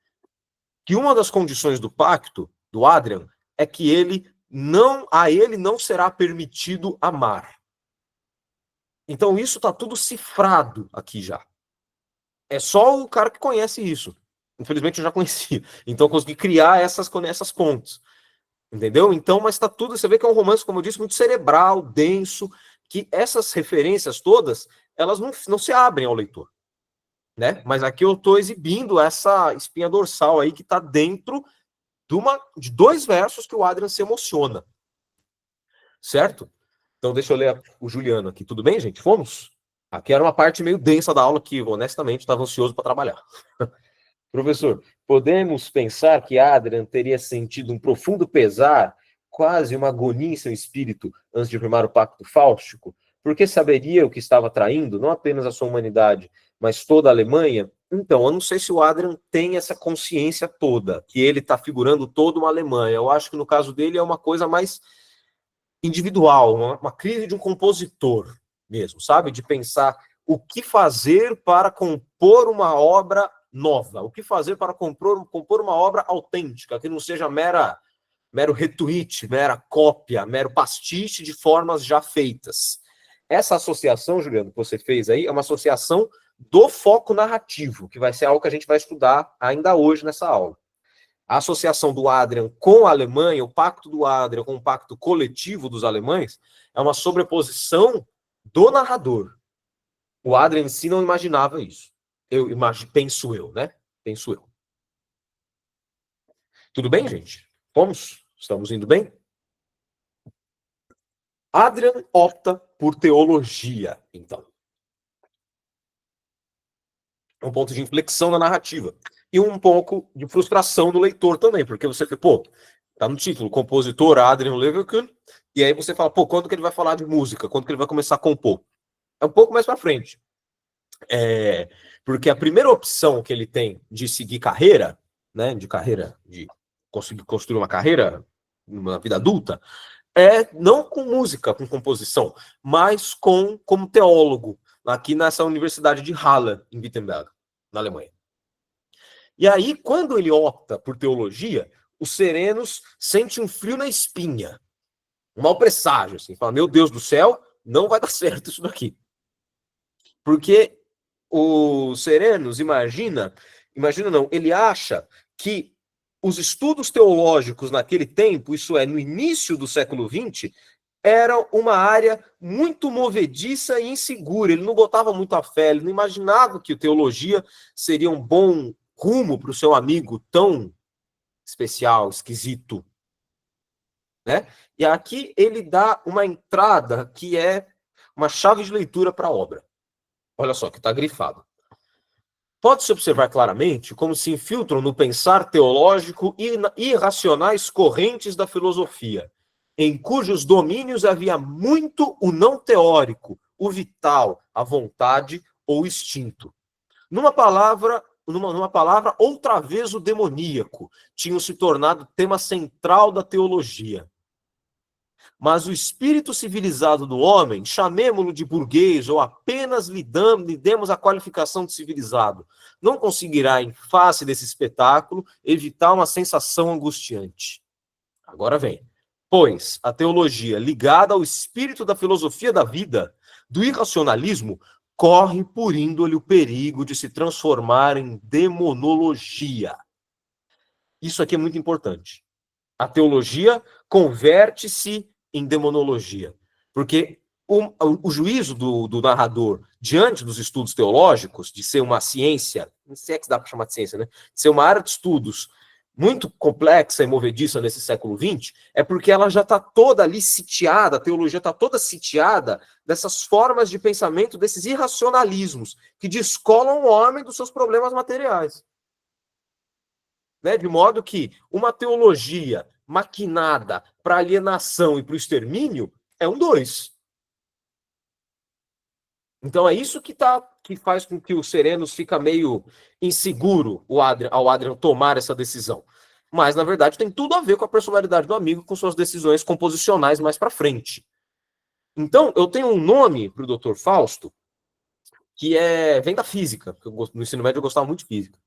Que uma das condições do pacto do Adrian é que a ele não será permitido amar. Então isso está tudo cifrado aqui já. É só o cara que conhece isso. Infelizmente eu já conhecia. Então eu consegui criar essas pontes. Entendeu? Então, mas está tudo... Você vê que é um romance, como eu disse, muito cerebral, denso, que essas referências todas, elas não se abrem ao leitor. Né? Mas aqui eu estou exibindo essa espinha dorsal aí que está dentro de 2 versos que o Adrian se emociona. Certo? Então deixa eu ler o Juliano aqui. Tudo bem, gente? Fomos? Aqui era uma parte meio densa da aula que, honestamente, estava ansioso para trabalhar. Professor, podemos pensar que Adrian teria sentido um profundo pesar, quase uma agonia em seu espírito, antes de firmar o pacto fáustico, porque saberia o que estava traindo, não apenas a sua humanidade, mas toda a Alemanha? Então, eu não sei se o Adrian tem essa consciência toda, que ele está figurando toda uma Alemanha. Eu acho que no caso dele é uma coisa mais individual, uma crise de um compositor mesmo, sabe? De pensar o que fazer para compor uma obra nova, o que fazer para compor uma obra autêntica, que não seja mero retweet, mera cópia, mero pastiche de formas já feitas. Essa associação, Juliano, que você fez aí, é uma associação do foco narrativo, que vai ser algo que a gente vai estudar ainda hoje nessa aula. A associação do Adrian com a Alemanha, o pacto do Adrian com o pacto coletivo dos alemães, é uma sobreposição do narrador. O Adrian em si não imaginava isso. Penso eu, né? Penso eu. Tudo bem, gente? Vamos? Estamos indo bem? Adrian opta por teologia, então. Um ponto de inflexão na narrativa. E um pouco de frustração do leitor também, porque você vê, tá no título, compositor Adrian Leverkuhn, e aí você fala, quando que ele vai falar de música? Quando que ele vai começar a compor? É um pouco mais para frente. Porque a primeira opção que ele tem de seguir carreira, né, de conseguir construir uma carreira na vida adulta, é não com música, com composição, mas como teólogo, aqui nessa Universidade de Halle, em Wittenberg, na Alemanha. E aí, quando ele opta por teologia, os serenos sentem um frio na espinha, um mau presságio, assim, fala, meu Deus do céu, não vai dar certo isso daqui. Porque os serenos, ele acha que os estudos teológicos naquele tempo, isso é, no início do século XX, era uma área muito movediça e insegura. Ele não botava muito a fé, ele não imaginava que a teologia seria um bom rumo para o seu amigo tão especial, esquisito. Né? E aqui ele dá uma entrada que é uma chave de leitura para a obra. Olha só, que está grifado. Pode-se observar claramente como se infiltram no pensar teológico irracionais correntes da filosofia, em cujos domínios havia muito o não teórico, o vital, a vontade ou o instinto. Numa palavra, outra vez o demoníaco tinha se tornado tema central da teologia. Mas o espírito civilizado do homem, chamemo-lo de burguês ou apenas lhe demos a qualificação de civilizado, não conseguirá, em face desse espetáculo, evitar uma sensação angustiante. Agora vem. Pois a teologia, ligada ao espírito da filosofia da vida, do irracionalismo, corre por índole o perigo de se transformar em demonologia. Isso aqui é muito importante. A teologia converte-se em demonologia. Porque o juízo do narrador diante dos estudos teológicos, de ser uma ciência, não sei se dá para chamar de ciência, né? De ser uma área de estudos muito complexa e movediça nesse século XX, é porque ela já está toda ali sitiada, a teologia está toda sitiada dessas formas de pensamento, desses irracionalismos, que descolam o homem dos seus problemas materiais. Né? De modo que uma teologia maquinada para alienação e para o extermínio é um 2. Então é isso que faz com que o Serenos fica meio inseguro ao Adrian tomar essa decisão. Mas, na verdade, tem tudo a ver com a personalidade do amigo, com suas decisões composicionais mais para frente. Então, eu tenho um nome para o Dr. Fausto, que vem da física, porque no ensino médio eu gostava muito de física.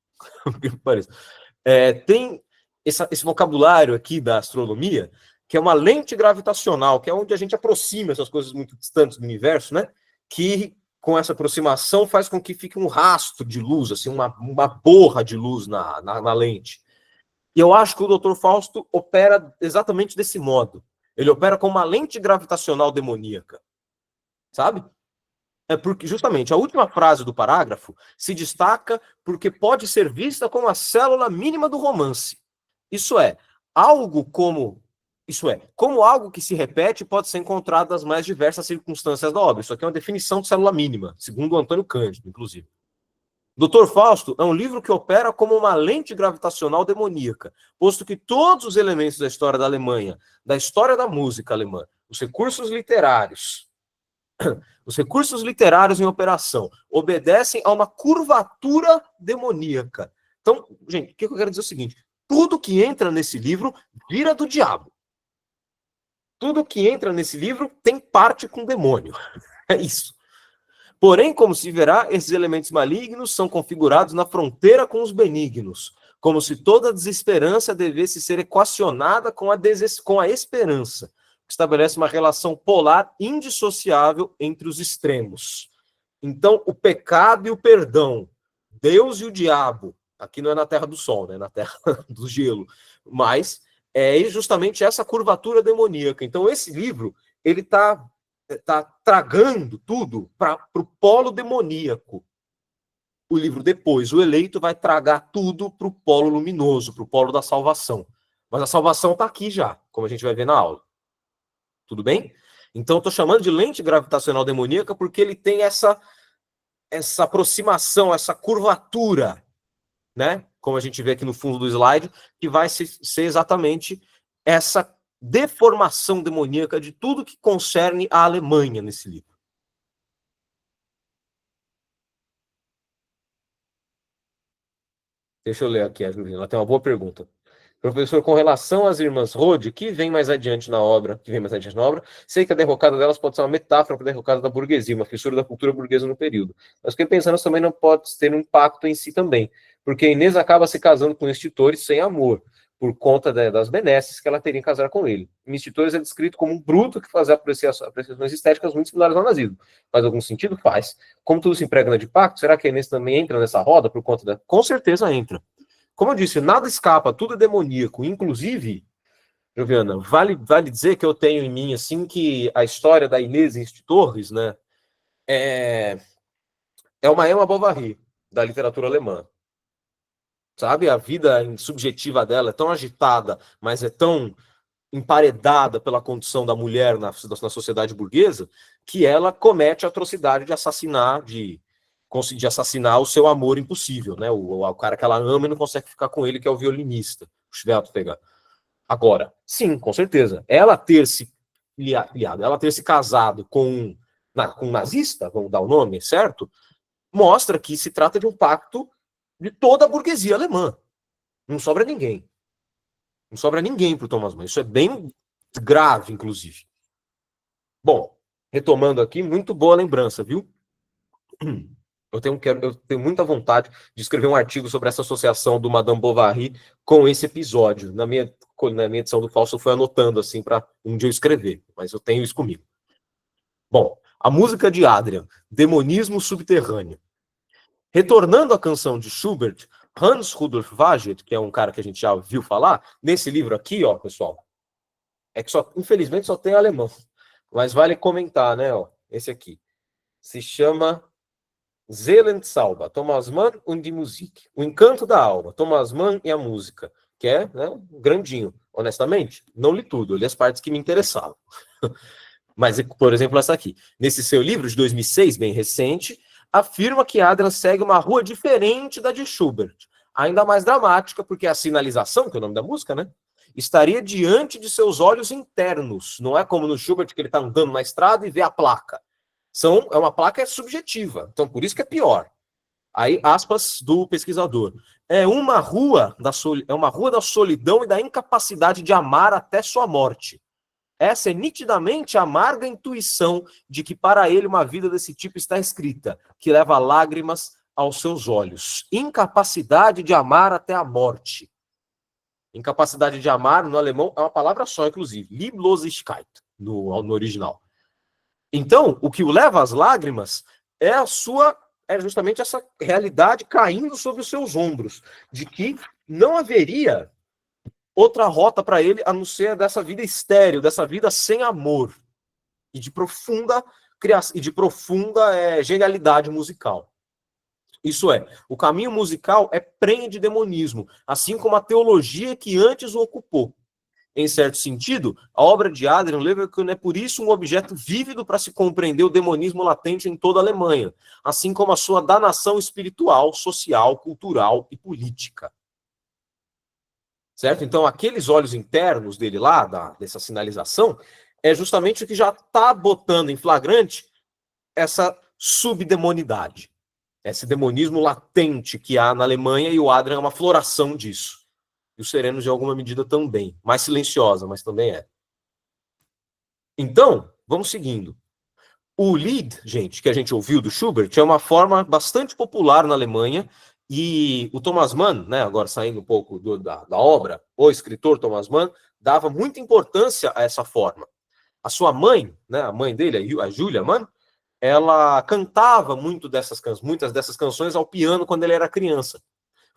Tem esse vocabulário aqui da astronomia, que é uma lente gravitacional, que é onde a gente aproxima essas coisas muito distantes do universo, né? Que com essa aproximação faz com que fique um rastro de luz, assim, uma borra de luz na lente. E eu acho que o Dr. Fausto opera exatamente desse modo. Ele opera com uma lente gravitacional demoníaca, sabe? É porque, justamente, a última frase do parágrafo se destaca porque pode ser vista como a célula mínima do romance. Isso é, como algo que se repete pode ser encontrado nas mais diversas circunstâncias da obra. Isso aqui é uma definição de célula mínima, segundo o Antônio Cândido, inclusive. Dr. Fausto é um livro que opera como uma lente gravitacional demoníaca, posto que todos os elementos da história da Alemanha, da história da música alemã, os recursos literários em operação obedecem a uma curvatura demoníaca. Então, gente, o que eu quero dizer é o seguinte: tudo que entra nesse livro vira do diabo. Tudo que entra nesse livro tem parte com o demônio. É isso. Porém, como se verá, esses elementos malignos são configurados na fronteira com os benignos, como se toda desesperança devesse ser equacionada com a esperança, que estabelece uma relação polar indissociável entre os extremos. Então, o pecado e o perdão, Deus e o diabo, aqui não é na terra do sol, né? Na terra do gelo, mas é justamente essa curvatura demoníaca. Então, esse livro, ele está tragando tudo para o polo demoníaco. O livro depois, o Eleito, vai tragar tudo para o polo luminoso, para o polo da salvação. Mas a salvação está aqui já, como a gente vai ver na aula. Tudo bem? Então, eu estou chamando de lente gravitacional demoníaca porque ele tem essa aproximação, essa curvatura, né? Como a gente vê aqui no fundo do slide, que vai ser exatamente essa deformação demoníaca de tudo que concerne a Alemanha nesse livro. Deixa eu ler aqui, a Juliana. Ela tem uma boa pergunta. Professor, com relação às irmãs Rode, que vem mais adiante na obra, sei que a derrocada delas pode ser uma metáfora para a derrocada da burguesia, uma fissura da cultura burguesa no período. Mas fiquei pensando, isso também não pode ter um impacto em si também, porque a Inês acaba se casando com este Torres sem amor, por conta das benesses que ela teria em casar com ele. Este Torres é descrito como um bruto que fazia apreciações estéticas muito similares ao nazismo. Faz algum sentido? Faz. Como tudo se impregna de pacto, será que a Inês também entra nessa roda por conta da... Com certeza entra. Como eu disse, nada escapa, tudo é demoníaco. Inclusive, Joviana, vale dizer que eu tenho em mim, assim, que a história da Inês Torres, né, é uma Emma Bovary da literatura alemã. Sabe? A vida subjetiva dela é tão agitada, mas é tão emparedada pela condição da mulher na sociedade burguesa, que ela comete a atrocidade de assassinar, de assassinar o seu amor impossível, né? O cara que ela ama e não consegue ficar com ele, que é o violinista, o Schwertfeger. Agora, sim, com certeza, ela ter se casado com um nazista, vamos dar o nome, certo? Mostra que se trata de um pacto de toda a burguesia alemã. Não sobra ninguém. Não sobra ninguém para o Thomas Mann. Isso é bem grave, inclusive. Bom, retomando aqui, muito boa lembrança, viu? Eu tenho muita vontade de escrever um artigo sobre essa associação do Madame Bovary com esse episódio. Na minha edição do Fausto, eu fui anotando assim para um dia eu escrever, mas eu tenho isso comigo. Bom, a música de Adrian, Demonismo Subterrâneo. Retornando à canção de Schubert, Hans Rudolf Waget, que é um cara que a gente já ouviu falar, nesse livro aqui, ó, pessoal, é que infelizmente só tem alemão, mas vale comentar, né, ó, esse aqui, se chama Seelenzauber, Thomas Mann und die Musik, o encanto da alma, Thomas Mann e a música, que é, né, um grandinho, honestamente, não li tudo, eu li as partes que me interessavam, mas, por exemplo, essa aqui, nesse seu livro de 2006, bem recente, afirma que Adrian segue uma rua diferente da de Schubert, ainda mais dramática, porque a sinalização, que é o nome da música, né, estaria diante de seus olhos internos. Não é como no Schubert, que ele está andando na estrada e vê a placa. É uma placa subjetiva, então por isso que é pior. Aí, aspas do pesquisador. É uma rua da solidão e da incapacidade de amar até sua morte. Essa é nitidamente a amarga intuição de que para ele uma vida desse tipo está escrita, que leva lágrimas aos seus olhos. Incapacidade de amar até a morte. Incapacidade de amar, no alemão, é uma palavra só, inclusive. Lieblosigkeit, no original. Então, o que o leva às lágrimas é justamente essa realidade caindo sobre os seus ombros, de que não haveria outra rota para ele a não ser dessa vida estéril, dessa vida sem amor e de profunda criação e de profunda genialidade musical. Isso é, o caminho musical é prenhe de demonismo, assim como a teologia que antes o ocupou. Em certo sentido, a obra de Adrian Leverkühn é por isso um objeto vívido para se compreender o demonismo latente em toda a Alemanha, assim como a sua danação espiritual, social, cultural e política. Certo? Então, aqueles olhos internos dele lá, dessa sinalização, é justamente o que já está botando em flagrante essa subdemonidade, esse demonismo latente que há na Alemanha, e o Adrian é uma floração disso. E os serenos, de alguma medida, também. Mais silenciosa, mas também é. Então, vamos seguindo. O Lied, gente, que a gente ouviu do Schubert, é uma forma bastante popular na Alemanha, e o Thomas Mann, né, agora saindo um pouco da obra, o escritor Thomas Mann, dava muita importância a essa forma. A sua mãe, né, a mãe dele, a Julia Mann, ela cantava muitas dessas canções ao piano quando ele era criança.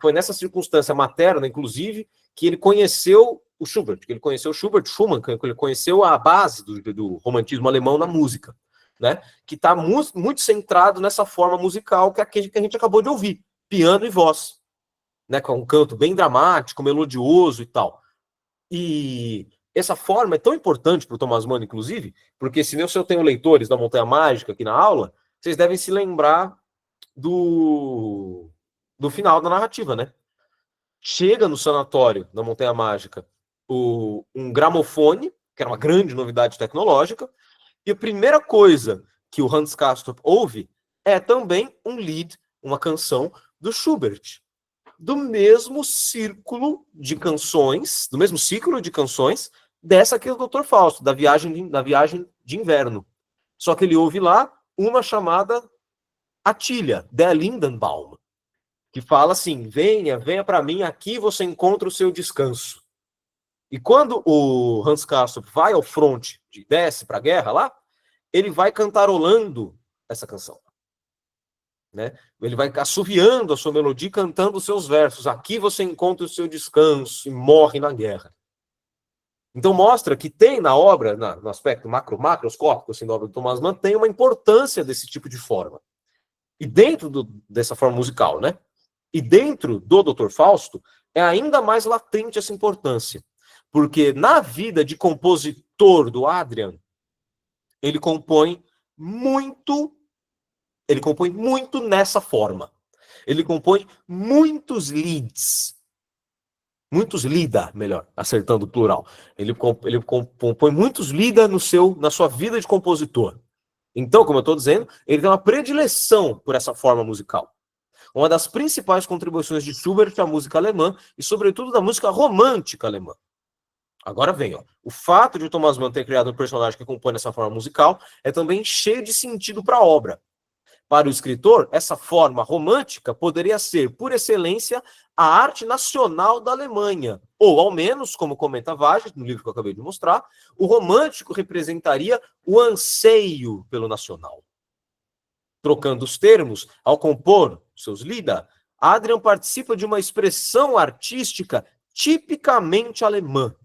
Foi nessa circunstância materna, inclusive, que ele conheceu o Schubert, que ele conheceu Schumann, que ele conheceu a base do romantismo alemão na música, né? Que está muito centrado nessa forma musical que a gente acabou de ouvir, piano e voz, né? Com um canto bem dramático, melodioso e tal. E essa forma é tão importante para o Thomas Mann, inclusive, porque se eu tenho leitores da Montanha Mágica aqui na aula, vocês devem se lembrar do final da narrativa, né? Chega no sanatório da Montanha Mágica um gramofone, que era uma grande novidade tecnológica, e a primeira coisa que o Hans Castorp ouve é também um Lied, uma canção do Schubert, do mesmo círculo de canções, do mesmo ciclo de canções dessa aqui do Dr. Fausto, da viagem de inverno. Só que ele ouve lá uma chamada Atilha, Der Lindenbaum, que fala assim: venha para mim, aqui você encontra o seu descanso. E quando o Hans Castorp vai ao fronte, desce para a guerra lá, ele vai cantarolando essa canção. Né? Ele vai assoviando a sua melodia, cantando os seus versos. Aqui você encontra o seu descanso e morre na guerra. Então mostra que tem na obra, no aspecto macroscópico assim, da obra do Thomas Mann, tem uma importância desse tipo de forma. E dentro dessa forma musical, né? E dentro do Dr. Fausto, é ainda mais latente essa importância. Porque na vida de compositor do Adrian, ele compõe muito nessa forma. Ele compõe muitos leads. Muitos lida, melhor, acertando o plural. Ele compõe muitos lida na sua vida de compositor. Então, como eu estou dizendo, ele tem uma predileção por essa forma musical. Uma das principais contribuições de Schubert à música alemã e, sobretudo, da música romântica alemã. Agora vem, ó. O fato de o Thomas Mann ter criado um personagem que compõe essa forma musical é também cheio de sentido para a obra. Para o escritor, essa forma romântica poderia ser, por excelência, a arte nacional da Alemanha. Ou, ao menos, como comenta Vage, no livro que eu acabei de mostrar, o romântico representaria o anseio pelo nacional. Trocando os termos, ao compor seus Lieder, Adrian participa de uma expressão artística tipicamente alemã,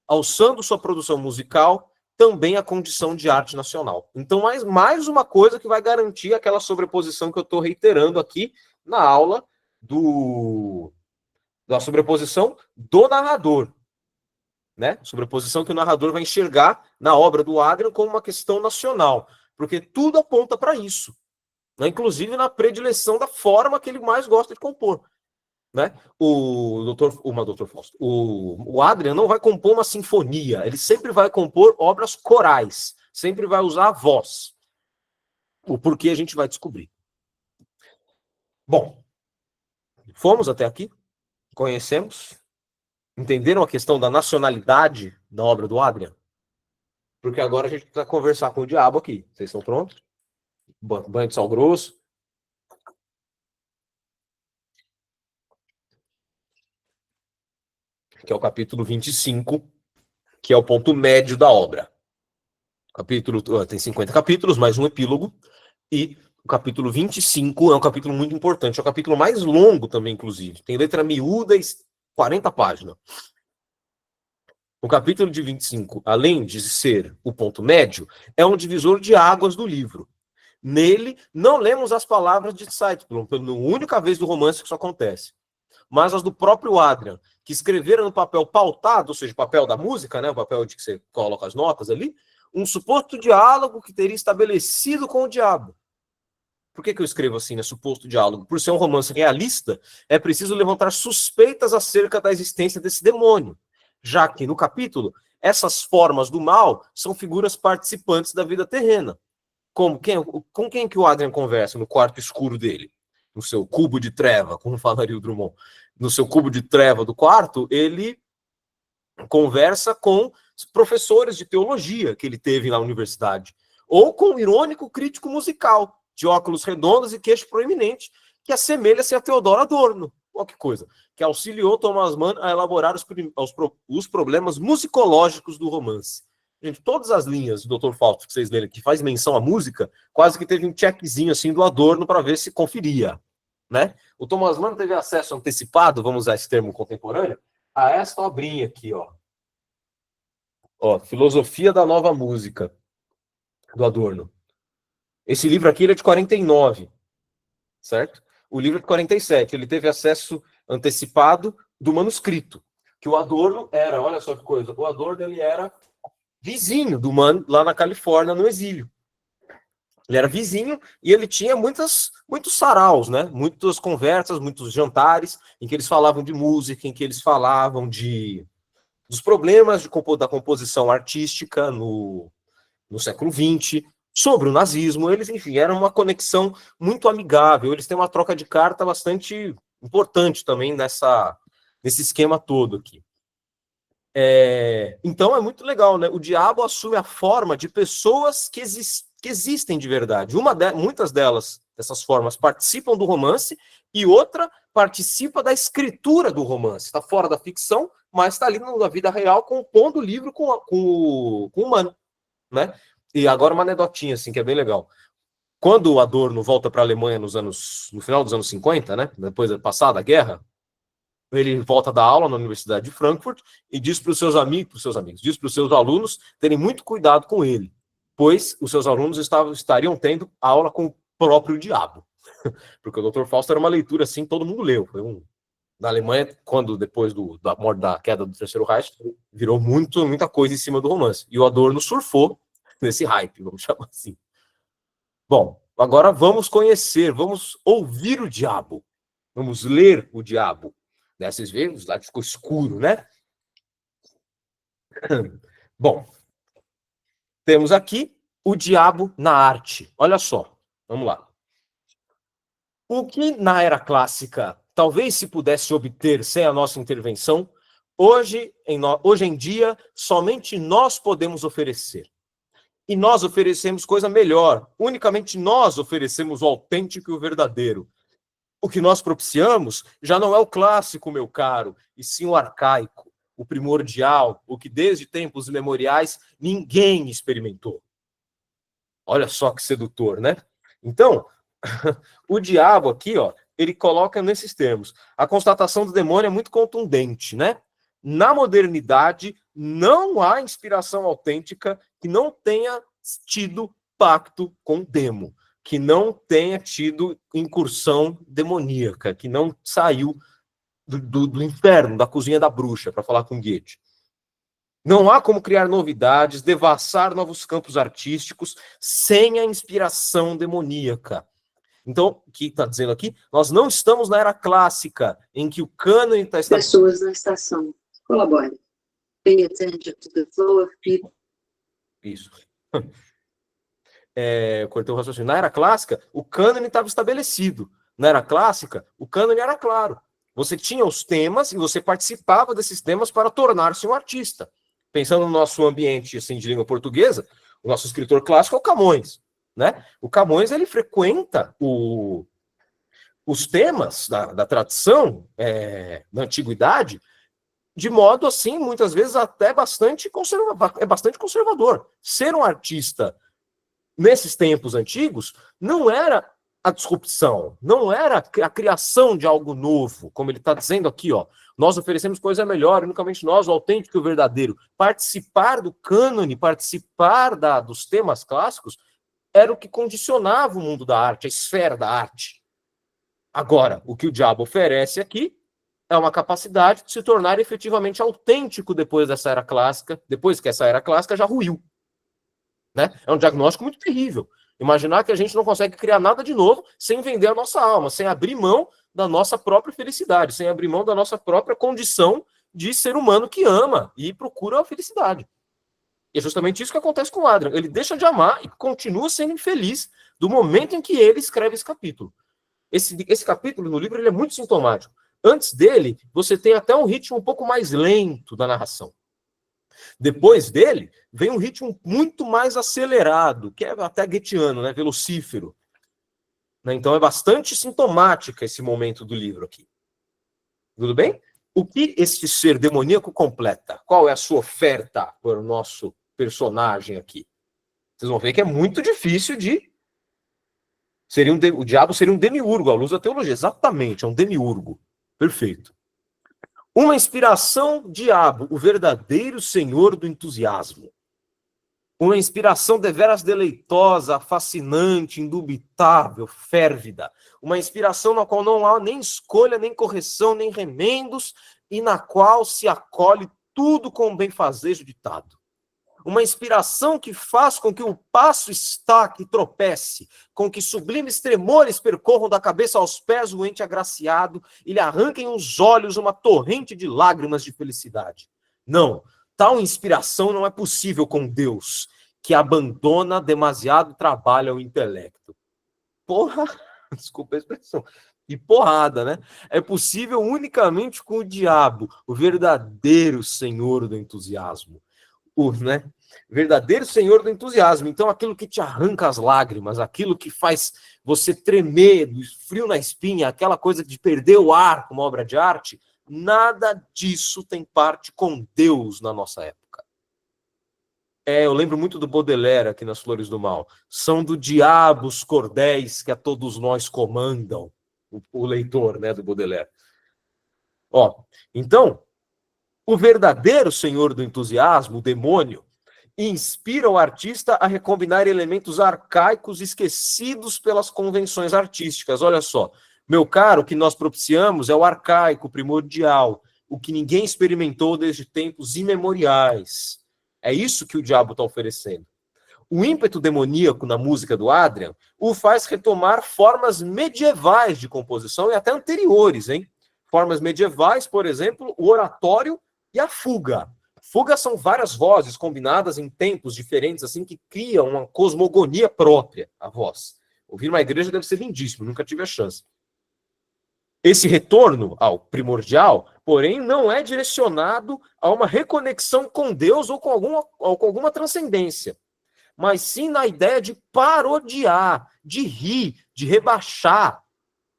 alçando sua produção musical também a condição de arte nacional. Então, mais uma coisa que vai garantir aquela sobreposição que eu estou reiterando aqui na aula da sobreposição do narrador. Né? Sobreposição que o narrador vai enxergar na obra do Adrian como uma questão nacional, porque tudo aponta para isso. Né? Inclusive na predileção da forma que ele mais gosta de compor. Né? O Adrian não vai compor uma sinfonia, ele sempre vai compor obras corais, sempre vai usar a voz. O porquê a gente vai descobrir. Bom, fomos até aqui, conhecemos, entenderam a questão da nacionalidade da obra do Adrian? porque agora a gente precisa conversar com o diabo aqui. Vocês estão prontos? Banho de sal grosso. Que é o capítulo 25, que é o ponto médio da obra. Capítulo tem 50 capítulos, mais um epílogo, e o capítulo 25 é um capítulo muito importante, é o capítulo mais longo também, inclusive. Tem letra miúda e 40 páginas. O capítulo de 25, além de ser o ponto médio, é um divisor de águas do livro. Nele, não lemos as palavras de Saitblum, pela única vez do romance que isso acontece, mas as do próprio Adrian, que escreveram no papel pautado, ou seja, o papel da música, né, o papel de que você coloca as notas ali, um suposto diálogo que teria estabelecido com o diabo. Por que eu escrevo assim, né, suposto diálogo? Por ser um romance realista, é preciso levantar suspeitas acerca da existência desse demônio, já que, no capítulo, essas formas do mal são figuras participantes da vida terrena. Com quem que o Adrian conversa no quarto escuro dele? No seu cubo de treva, como falaria o Drummond. No seu cubo de treva do quarto, ele conversa com professores de teologia que ele teve na universidade, ou com um irônico crítico musical, de óculos redondos e queixo proeminente, que assemelha-se a Theodor Adorno. Olha que coisa. Que auxiliou Thomas Mann a elaborar os problemas musicológicos do romance. Gente, todas as linhas do Dr. Fausto que vocês leram que faz menção à música, quase que teve um checkzinho assim do Adorno para ver se conferia, né? O Thomas Mann teve acesso antecipado, vamos usar esse termo contemporâneo, a esta obrinha aqui, ó. Ó, Filosofia da Nova Música, do Adorno. Esse livro aqui ele é de 49, certo? O livro é de 47, ele teve acesso antecipado do manuscrito, que o Adorno era, olha só que coisa, o Adorno ele era vizinho do Mann lá na Califórnia, no exílio. Ele era vizinho e ele tinha muitos saraus, né? Muitas conversas, muitos jantares em que eles falavam de música, em que eles falavam dos problemas da composição artística no século XX, sobre o nazismo. Eles, enfim, eram uma conexão muito amigável. Eles têm uma troca de carta bastante importante também nesse esquema todo aqui. Então é muito legal, né? O diabo assume a forma de pessoas que existem de verdade. Muitas dessas formas participam do romance e outra participa da escritura do romance. Está fora da ficção, mas está ali na vida real, compondo o livro com o humano, né? E agora uma anedotinha, assim, que é bem legal. Quando o Adorno volta para a Alemanha no final dos anos 50, né? Depois da passada a guerra, ele volta da aula na Universidade de Frankfurt e diz para os seus amigos, diz para os seus alunos terem muito cuidado com ele, pois os seus alunos estariam tendo aula com o próprio diabo. Porque o Dr. Fausto era uma leitura assim, todo mundo leu. Na Alemanha, quando depois da queda do Terceiro Reich, virou muita coisa em cima do romance. E o Adorno surfou nesse hype, vamos chamar assim. Bom, agora vamos ouvir o diabo. Vamos ler o diabo. Vocês veem, os lados ficou escuro, né? Bom, temos aqui o diabo na arte. Olha só, vamos lá. O que na era clássica talvez se pudesse obter sem a nossa intervenção, hoje em dia, somente nós podemos oferecer. E nós oferecemos coisa melhor. Unicamente nós oferecemos o autêntico e o verdadeiro. O que nós propiciamos já não é o clássico, meu caro, e sim o arcaico, o primordial, o que desde tempos imemoriais ninguém experimentou. Olha só que sedutor, né? Então, o diabo aqui, ó, ele coloca nesses termos. A constatação do demônio é muito contundente, né? Na modernidade, não há inspiração autêntica que não tenha tido pacto com o demo, que não tenha tido incursão demoníaca, que não saiu do inferno, da cozinha da bruxa, para falar com Goethe. Não há como criar novidades, devassar novos campos artísticos sem a inspiração demoníaca. Então, o que está dizendo aqui? Nós não estamos na era clássica, em que o cânone está... Pessoas na estação. Colabore. Pay attention to the flow of people. Isso. Cortei o raciocínio. Na era clássica, o cânone estava estabelecido. Na era clássica, o cânone era claro. Você tinha os temas e você participava desses temas para tornar-se um artista. Pensando no nosso ambiente assim, de língua portuguesa, o nosso escritor clássico é o Camões, né? O Camões, ele frequenta os temas da tradição da antiguidade de modo, assim, muitas vezes até bastante conservador. Ser um artista nesses tempos antigos não era a disrupção, não era a criação de algo novo, como ele está dizendo aqui, ó. Nós oferecemos coisa melhor, unicamente nós, o autêntico e o verdadeiro. Participar do cânone, participar dos temas clássicos, era o que condicionava o mundo da arte, a esfera da arte. Agora, o que o diabo oferece aqui é uma capacidade de se tornar efetivamente autêntico depois dessa era clássica, depois que essa era clássica já ruiu. Né? É um diagnóstico muito terrível. Imaginar que a gente não consegue criar nada de novo sem vender a nossa alma, sem abrir mão da nossa própria felicidade, sem abrir mão da nossa própria condição de ser humano que ama e procura a felicidade. E é justamente isso que acontece com o Adrian. Ele deixa de amar e continua sendo infeliz do momento em que ele escreve esse capítulo. Esse capítulo no livro ele é muito sintomático. Antes dele, você tem até um ritmo um pouco mais lento da narração. Depois dele, vem um ritmo muito mais acelerado, que é até goetheano, né? Velocífero. Né? Então é bastante sintomática esse momento do livro aqui. Tudo bem? O que este ser demoníaco completa? Qual é a sua oferta para o nosso personagem aqui? Vocês vão ver que é muito difícil de... O diabo seria um demiurgo, à luz da teologia. Exatamente, é um demiurgo. Perfeito. Uma inspiração, diabo, o verdadeiro senhor do entusiasmo. Uma inspiração deveras deleitosa, fascinante, indubitável, férvida. Uma inspiração na qual não há nem escolha, nem correção, nem remendos, e na qual se acolhe tudo com o benfazejo ditado. Uma inspiração que faz com que o passo estaque e tropece, com que sublimes tremores percorram da cabeça aos pés o ente agraciado e lhe arranquem os olhos uma torrente de lágrimas de felicidade. Não, tal inspiração não é possível com Deus, que abandona demasiado trabalho ao intelecto. Porra, desculpa a expressão, que porrada, né? É possível unicamente com o diabo, o verdadeiro senhor do entusiasmo. Né? Verdadeiro senhor do entusiasmo. Então, aquilo que te arranca as lágrimas, aquilo que faz você tremer, do frio na espinha, aquela coisa de perder o ar como obra de arte, nada disso tem parte com Deus na nossa época. Eu lembro muito do Baudelaire aqui nas Flores do Mal. São do diabo os cordéis que a todos nós comandam. O leitor, né, do Baudelaire. Então, o verdadeiro senhor do entusiasmo, o demônio, inspira o artista a recombinar elementos arcaicos esquecidos pelas convenções artísticas. Olha só, meu caro, o que nós propiciamos é o arcaico, primordial, o que ninguém experimentou desde tempos imemoriais. É isso que o diabo está oferecendo. O ímpeto demoníaco na música do Adrian o faz retomar formas medievais de composição e até anteriores, hein? Formas medievais, por exemplo, o oratório e a fuga. Fuga são várias vozes combinadas em tempos diferentes, assim, que criam uma cosmogonia própria, a voz. Ouvir uma igreja deve ser lindíssimo, nunca tive a chance. Esse retorno ao primordial, porém, não é direcionado a uma reconexão com Deus ou com alguma transcendência, mas sim na ideia de parodiar, de rir, de rebaixar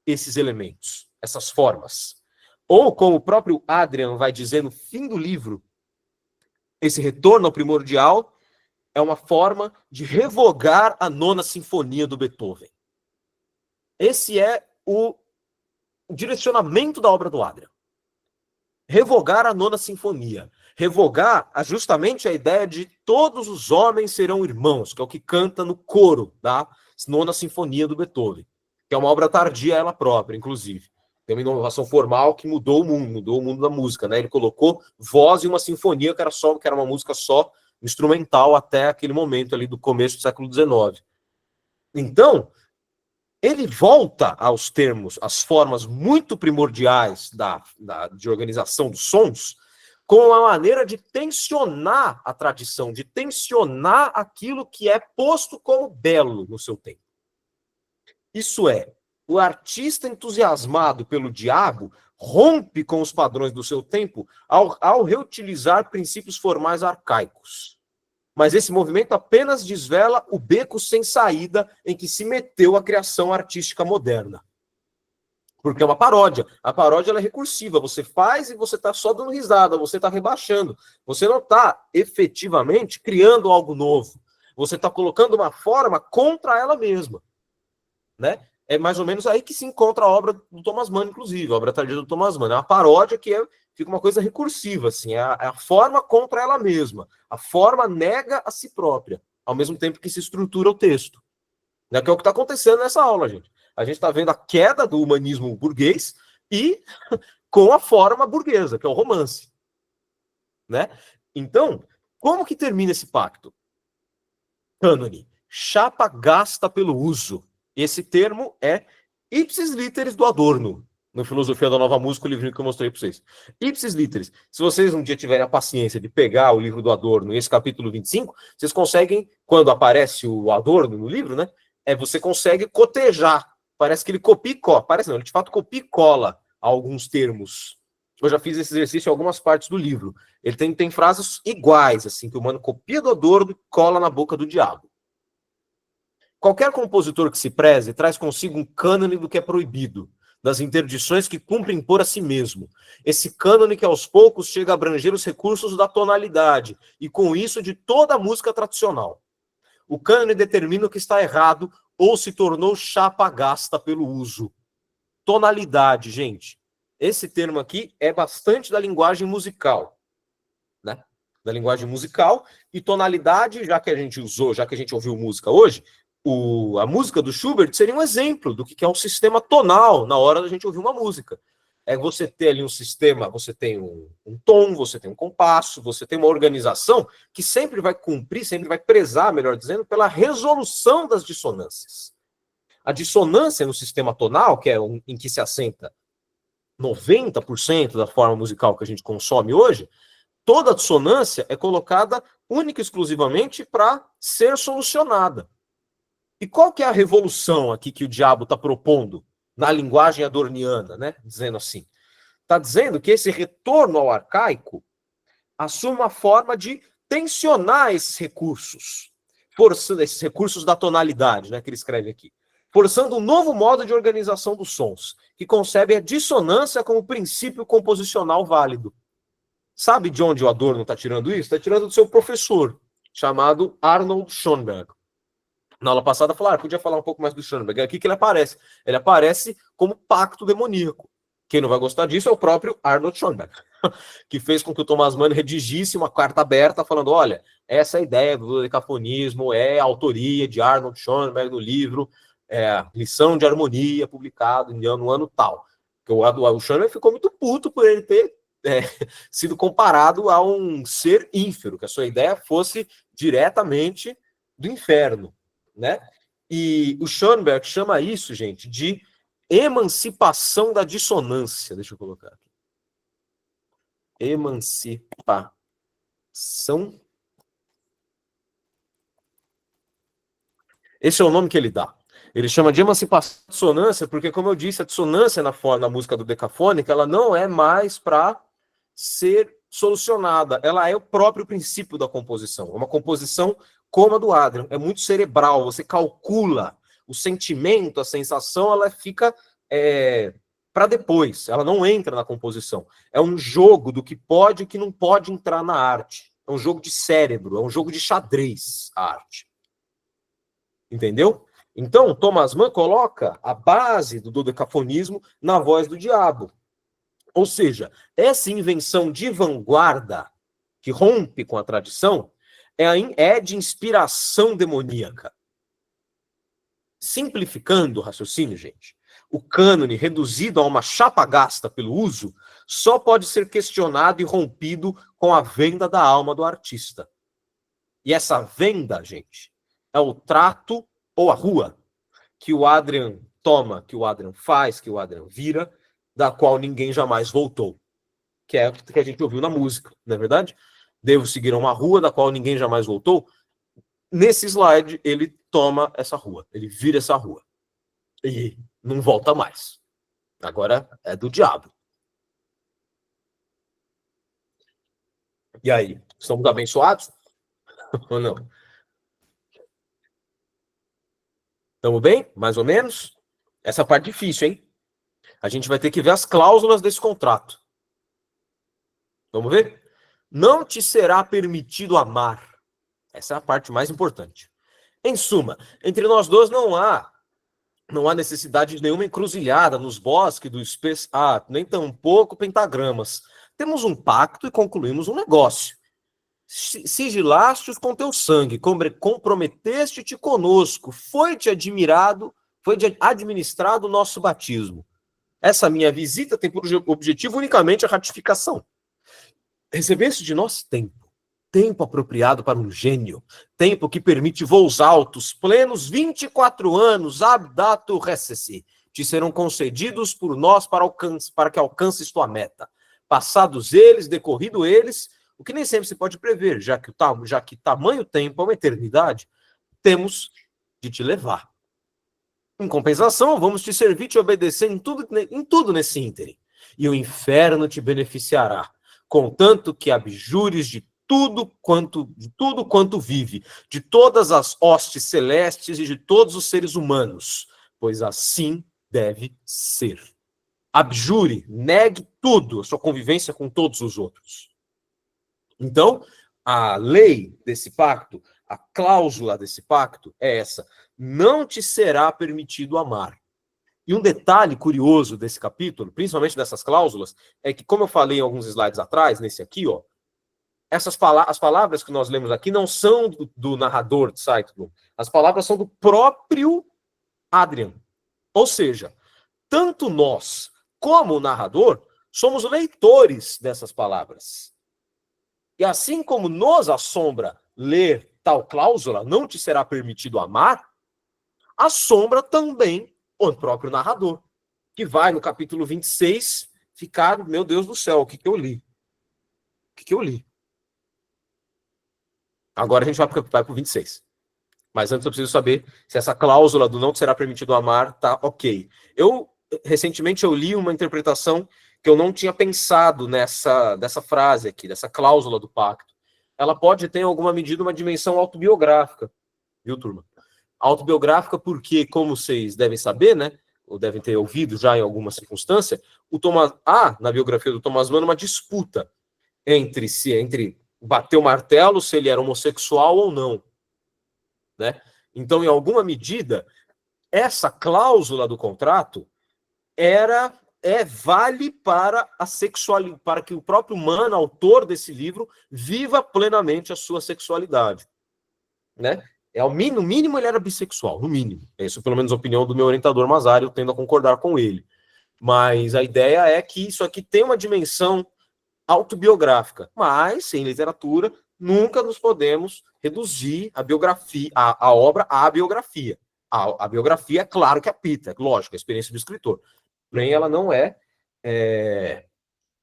esses elementos, essas formas. Ou, como o próprio Adrian vai dizer no fim do livro, esse retorno ao primordial é uma forma de revogar a nona sinfonia do Beethoven. Esse é o direcionamento da obra do Adrian. Revogar a nona sinfonia. Revogar justamente a ideia de todos os homens serão irmãos, que é o que canta no coro da nona sinfonia do Beethoven, que é uma obra tardia ela própria, inclusive. Tem uma inovação formal que mudou o mundo da música, né? Ele colocou voz e uma sinfonia que era uma música só instrumental até aquele momento ali do começo do século XIX. Então, ele volta aos termos, às formas muito primordiais de organização dos sons, com uma maneira de tensionar a tradição, de tensionar aquilo que é posto como belo no seu tempo. Isso é, o artista entusiasmado pelo diabo rompe com os padrões do seu tempo ao reutilizar princípios formais arcaicos. Mas esse movimento apenas desvela o beco sem saída em que se meteu a criação artística moderna. Porque é uma paródia. A paródia ela é recursiva. Você faz e você está só dando risada, você está rebaixando. Você não está efetivamente criando algo novo. Você está colocando uma forma contra ela mesma. Né? É mais ou menos aí que se encontra a obra do Thomas Mann, inclusive, a obra tardia do Thomas Mann. É uma paródia que fica uma coisa recursiva, assim, é a forma contra ela mesma. A forma nega a si própria, ao mesmo tempo que se estrutura o texto. Né? Que é o que está acontecendo nessa aula, gente. A gente está vendo a queda do humanismo burguês e com a forma burguesa, que é o romance. Né? Então, como que termina esse pacto? Cânone. Chapa gasta pelo uso. Esse termo é ipsis literis do Adorno, no Filosofia da Nova Música, o livrinho que eu mostrei para vocês. Ipsis literis. Se vocês um dia tiverem a paciência de pegar o livro do Adorno, esse capítulo 25, vocês conseguem, quando aparece o Adorno no livro, né, você consegue cotejar. Parece que ele copia e cola. Parece não, ele de fato copia e cola alguns termos. Eu já fiz esse exercício em algumas partes do livro. Ele tem frases iguais, assim, que o mano copia do Adorno e cola na boca do diabo. Qualquer compositor que se preze traz consigo um cânone do que é proibido, das interdições que cumpre impor a si mesmo. Esse cânone que aos poucos chega a abranger os recursos da tonalidade, e com isso de toda a música tradicional. O cânone determina o que está errado ou se tornou chapa gasta pelo uso. Tonalidade, gente. Esse termo aqui é bastante da linguagem musical, né? Da linguagem musical, e tonalidade, já que a gente ouviu música hoje, a música do Schubert seria um exemplo do que é um sistema tonal na hora da gente ouvir uma música. É você ter ali um sistema, você tem um tom, você tem um compasso, você tem uma organização que sempre vai cumprir, sempre vai prezar, melhor dizendo, pela resolução das dissonâncias. A dissonância no sistema tonal, que é em que se assenta 90% da forma musical que a gente consome hoje, toda a dissonância é colocada única e exclusivamente para ser solucionada. E qual que é a revolução aqui que o diabo está propondo na linguagem adorniana, né? Dizendo assim. Está dizendo que esse retorno ao arcaico assume uma forma de tensionar esses recursos, forçando esses recursos da tonalidade, né, que ele escreve aqui, forçando um novo modo de organização dos sons, que concebe a dissonância como princípio composicional válido. Sabe de onde o Adorno está tirando isso? Está tirando do seu professor, chamado Arnold Schoenberg. Na aula passada, falaram, podia falar um pouco mais do Schoenberg. É aqui que ele aparece. Ele aparece como pacto demoníaco. Quem não vai gostar disso é o próprio Arnold Schoenberg, que fez com que o Thomas Mann redigisse uma carta aberta falando, olha, essa ideia do decafonismo é a autoria de Arnold Schoenberg no livro Lição de Harmonia, publicado no ano tal. O Schoenberg ficou muito puto por ele ter sido comparado a um ser ínfero, que a sua ideia fosse diretamente do inferno. Né? E o Schoenberg chama isso, gente, de emancipação da dissonância. Deixa eu colocar aqui. Emancipação. Esse é o nome que ele dá. Ele chama de emancipação da dissonância porque, como eu disse, a dissonância na música do decafônica, ela não é mais para ser solucionada. Ela é o próprio princípio da composição. É uma composição como a do Adrian, é muito cerebral, você calcula o sentimento, a sensação, ela fica para depois, ela não entra na composição. É um jogo do que pode e o que não pode entrar na arte. É um jogo de cérebro, é um jogo de xadrez, a arte. Entendeu? Então, Thomas Mann coloca a base do dodecafonismo na voz do diabo. Ou seja, essa invenção de vanguarda, que rompe com a tradição, é de inspiração demoníaca. Simplificando o raciocínio, gente, o cânone reduzido a uma chapa gasta pelo uso só pode ser questionado e rompido com a venda da alma do artista. E essa venda, gente, é o trato ou a rua que o Adrian toma, que o Adrian faz, que o Adrian vira, da qual ninguém jamais voltou. Que é o que a gente ouviu na música, não é verdade? Devo seguir uma rua da qual ninguém jamais voltou. Nesse slide, ele toma essa rua, ele vira essa rua. e não volta mais. Agora é do diabo. E aí, estamos abençoados ou não? Estamos bem? Mais ou menos? Essa parte difícil, hein? A gente vai ter que ver as cláusulas desse contrato. Vamos ver? Não te será permitido amar. Essa é a parte mais importante. Em suma, entre nós dois não há necessidade de nenhuma encruzilhada nos bosques do Space Art, nem tampouco pentagramas. Temos um pacto e concluímos um negócio. Sigilaste-os com teu sangue, comprometeste-te conosco, foi-te administrado o nosso batismo. Essa minha visita tem por objetivo unicamente a ratificação. Recebeste de nós tempo apropriado para um gênio, tempo que permite voos altos, plenos 24 anos, abdato recessi, te serão concedidos por nós para que alcances tua meta. Passados eles, decorrido eles, o que nem sempre se pode prever, já que tamanho tempo é uma eternidade, temos de te levar. Em compensação, vamos te servir e te obedecer em tudo nesse ínterim. E o inferno te beneficiará, contanto que abjures de tudo quanto vive, de todas as hostes celestes e de todos os seres humanos, pois assim deve ser. Abjure, negue tudo, a sua convivência com todos os outros. Então, a lei desse pacto, a cláusula desse pacto é essa: não te será permitido amar. E um detalhe curioso desse capítulo, principalmente dessas cláusulas, é que, como eu falei em alguns slides atrás, nesse aqui, ó, as palavras que nós lemos aqui não são do narrador de Zeitblum. As palavras são do próprio Adrian. Ou seja, tanto nós como o narrador somos leitores dessas palavras. E assim como nos assombra ler tal cláusula, não te será permitido amar, assombra também o próprio narrador, que vai no capítulo 26 ficar, meu Deus do céu, o que eu li? O que eu li? Agora a gente vai para o 26. Mas antes eu preciso saber se essa cláusula do não te será permitido amar tá ok. Recentemente eu li uma interpretação que eu não tinha pensado dessa frase aqui, dessa cláusula do pacto. Ela pode ter, em alguma medida, uma dimensão autobiográfica, viu, turma? Autobiográfica porque, como vocês devem saber, né, ou devem ter ouvido já em alguma circunstância, na biografia do Thomas Mann, uma disputa entre bater o martelo se ele era homossexual ou não, né? Então, em alguma medida, essa cláusula do contrato vale para a sexualidade, para que o próprio Mann, autor desse livro, viva plenamente a sua sexualidade, né? No mínimo ele era bissexual, no mínimo. Isso, pelo menos, a opinião do meu orientador Mazari, eu tendo a concordar com ele. Mas a ideia é que isso aqui tem uma dimensão autobiográfica, mas em literatura nunca nos podemos reduzir a obra à biografia. A biografia, é claro que apita, lógico, a experiência do escritor. Porém, ela não é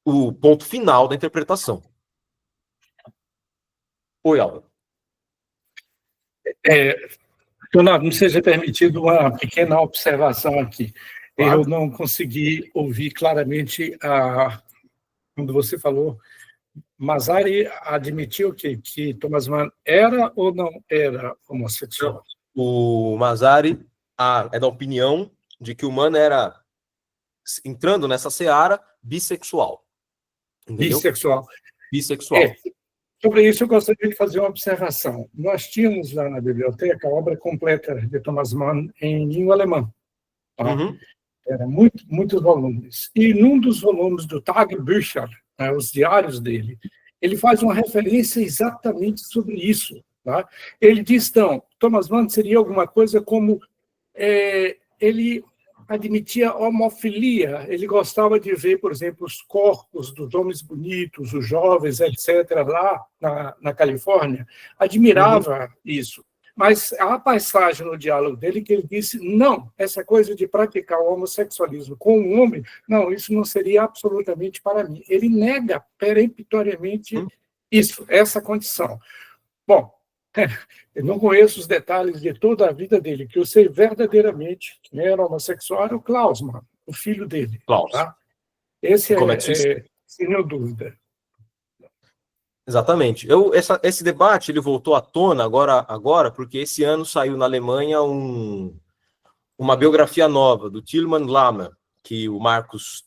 o ponto final da interpretação. Oi, Alba. Leonardo, não seja permitido uma pequena observação aqui. Claro. Eu não consegui ouvir claramente quando você falou. Mazari admitiu que Thomas Mann era ou não era homossexual? O Mazari é da opinião de que o Mann era, entrando nessa seara, bissexual. Entendeu? Bissexual. Sobre isso, eu gostaria de fazer uma observação. Nós tínhamos lá na biblioteca a obra completa de Thomas Mann em língua alemã. Tá? Uhum. Eram muitos volumes. E num dos volumes do Tagebücher, os diários dele, ele faz uma referência exatamente sobre isso. Tá? Ele diz, então, Thomas Mann seria alguma coisa como ele admitia homofilia, ele gostava de ver, por exemplo, os corpos dos homens bonitos, os jovens, etc., lá na Califórnia, admirava isso. Mas há passagem no diálogo dele que ele disse, não, essa coisa de praticar o homossexualismo com um homem, não, isso não seria absolutamente para mim. Ele nega peremptoriamente essa condição. Bom, Eu não conheço os detalhes de toda a vida dele, que eu sei verdadeiramente que era homossexual era o Klausmann, o filho dele. Klaus. Tá? Esse Como é que isso... sem nenhuma dúvida. Exatamente. Esse debate ele voltou à tona agora, porque esse ano saiu na Alemanha uma biografia nova do Tilman Lammer, que o Marcos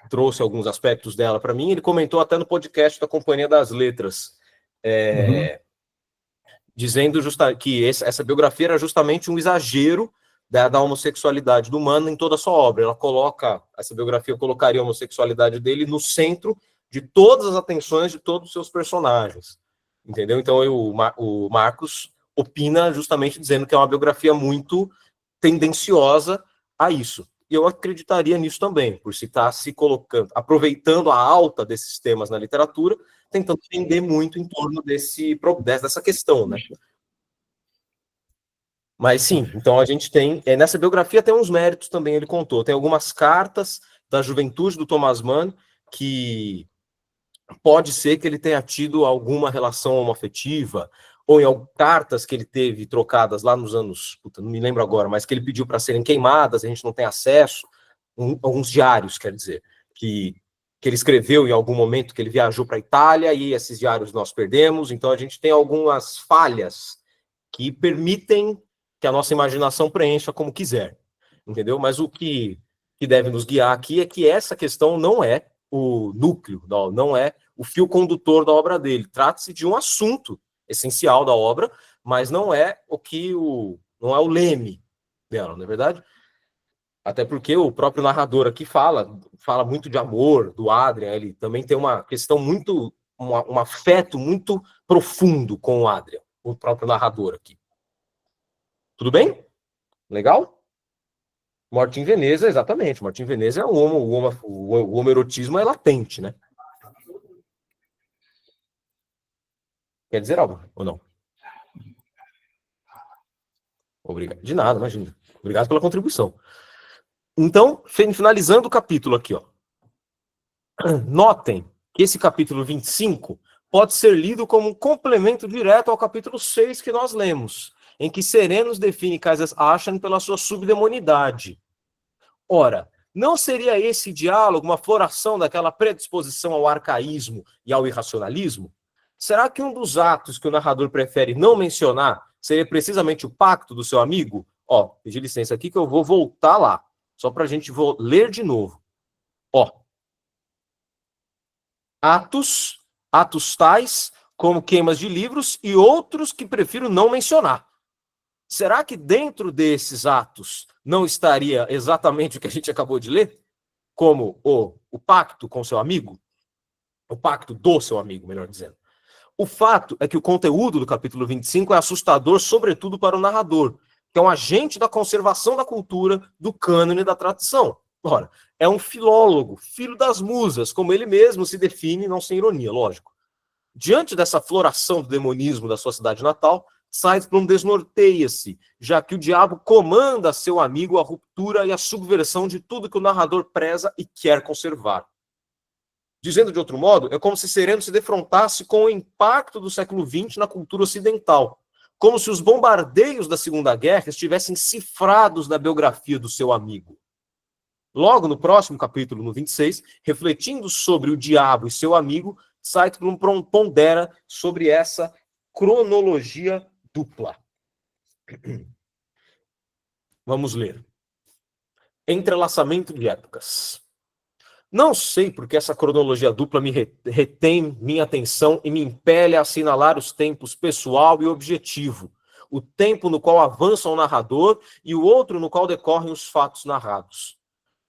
trouxe alguns aspectos dela para mim. Ele comentou até no podcast da Companhia das Letras, dizendo que essa biografia era justamente um exagero da homossexualidade do Mann em toda a sua obra. Essa biografia colocaria a homossexualidade dele no centro de todas as atenções de todos os seus personagens. Entendeu? Então o Marcos opina justamente dizendo que é uma biografia muito tendenciosa a isso. E eu acreditaria nisso também, por se estar se colocando, aproveitando a alta desses temas na literatura, tentando entender muito em torno dessa questão, né? Mas sim, então a gente tem... nessa biografia tem uns méritos também, ele contou. Tem algumas cartas da juventude do Thomas Mann que pode ser que ele tenha tido alguma relação homoafetiva, ou em cartas que ele teve trocadas lá nos anos... não me lembro agora, mas que ele pediu para serem queimadas, a gente não tem acesso. Alguns diários, quer dizer, que ele escreveu em algum momento que ele viajou para a Itália, e esses diários nós perdemos. Então a gente tem algumas falhas que permitem que a nossa imaginação preencha como quiser, entendeu? Mas o que deve nos guiar aqui é que essa questão não é o núcleo, não é o fio condutor da obra dele. Trata-se de um assunto essencial da obra, mas não é não é o leme dela, não é verdade? Até porque o próprio narrador aqui fala muito de amor do Adrian, ele também tem uma questão muito, um afeto muito profundo com o Adrian, o próprio narrador aqui. Tudo bem? Legal? Morte em Veneza, exatamente. Morte em Veneza é o homoerotismo é latente, né? Quer dizer algo, ou não? Obrigado. De nada, imagina. Obrigado pela contribuição. Então, finalizando o capítulo aqui, ó. Notem que esse capítulo 25 pode ser lido como um complemento direto ao capítulo 6 que nós lemos, em que Serenus define Kaisers Achan pela sua subdemonidade. Ora, não seria esse diálogo uma floração daquela predisposição ao arcaísmo e ao irracionalismo? Será que um dos atos que o narrador prefere não mencionar seria precisamente o pacto do seu amigo? Ó, pedi licença aqui que eu vou voltar lá, só para a gente ler de novo. Ó, atos tais como queimas de livros e outros que prefiro não mencionar. Será que dentro desses atos não estaria exatamente o que a gente acabou de ler? Como o pacto com seu amigo? O pacto do seu amigo, melhor dizendo. O fato é que o conteúdo do capítulo 25 é assustador, sobretudo para o narrador, que é um agente da conservação da cultura, do cânone e da tradição. Ora, é um filólogo, filho das musas, como ele mesmo se define, não sem ironia, lógico. Diante dessa floração do demonismo da sua cidade natal, Zeitblum desnorteia-se, já que o diabo comanda a seu amigo a ruptura e a subversão de tudo que o narrador preza e quer conservar. Dizendo de outro modo, é como se Sereno se defrontasse com o impacto do século XX na cultura ocidental, como se os bombardeios da Segunda Guerra estivessem cifrados na biografia do seu amigo. Logo no próximo capítulo, no 26, refletindo sobre o diabo e seu amigo, Zeitblum pondera sobre essa cronologia dupla. Vamos ler. Entrelaçamento de épocas. Não sei porque essa cronologia dupla me retém minha atenção e me impele a assinalar os tempos pessoal e objetivo. O tempo no qual avança o narrador e o outro no qual decorrem os fatos narrados.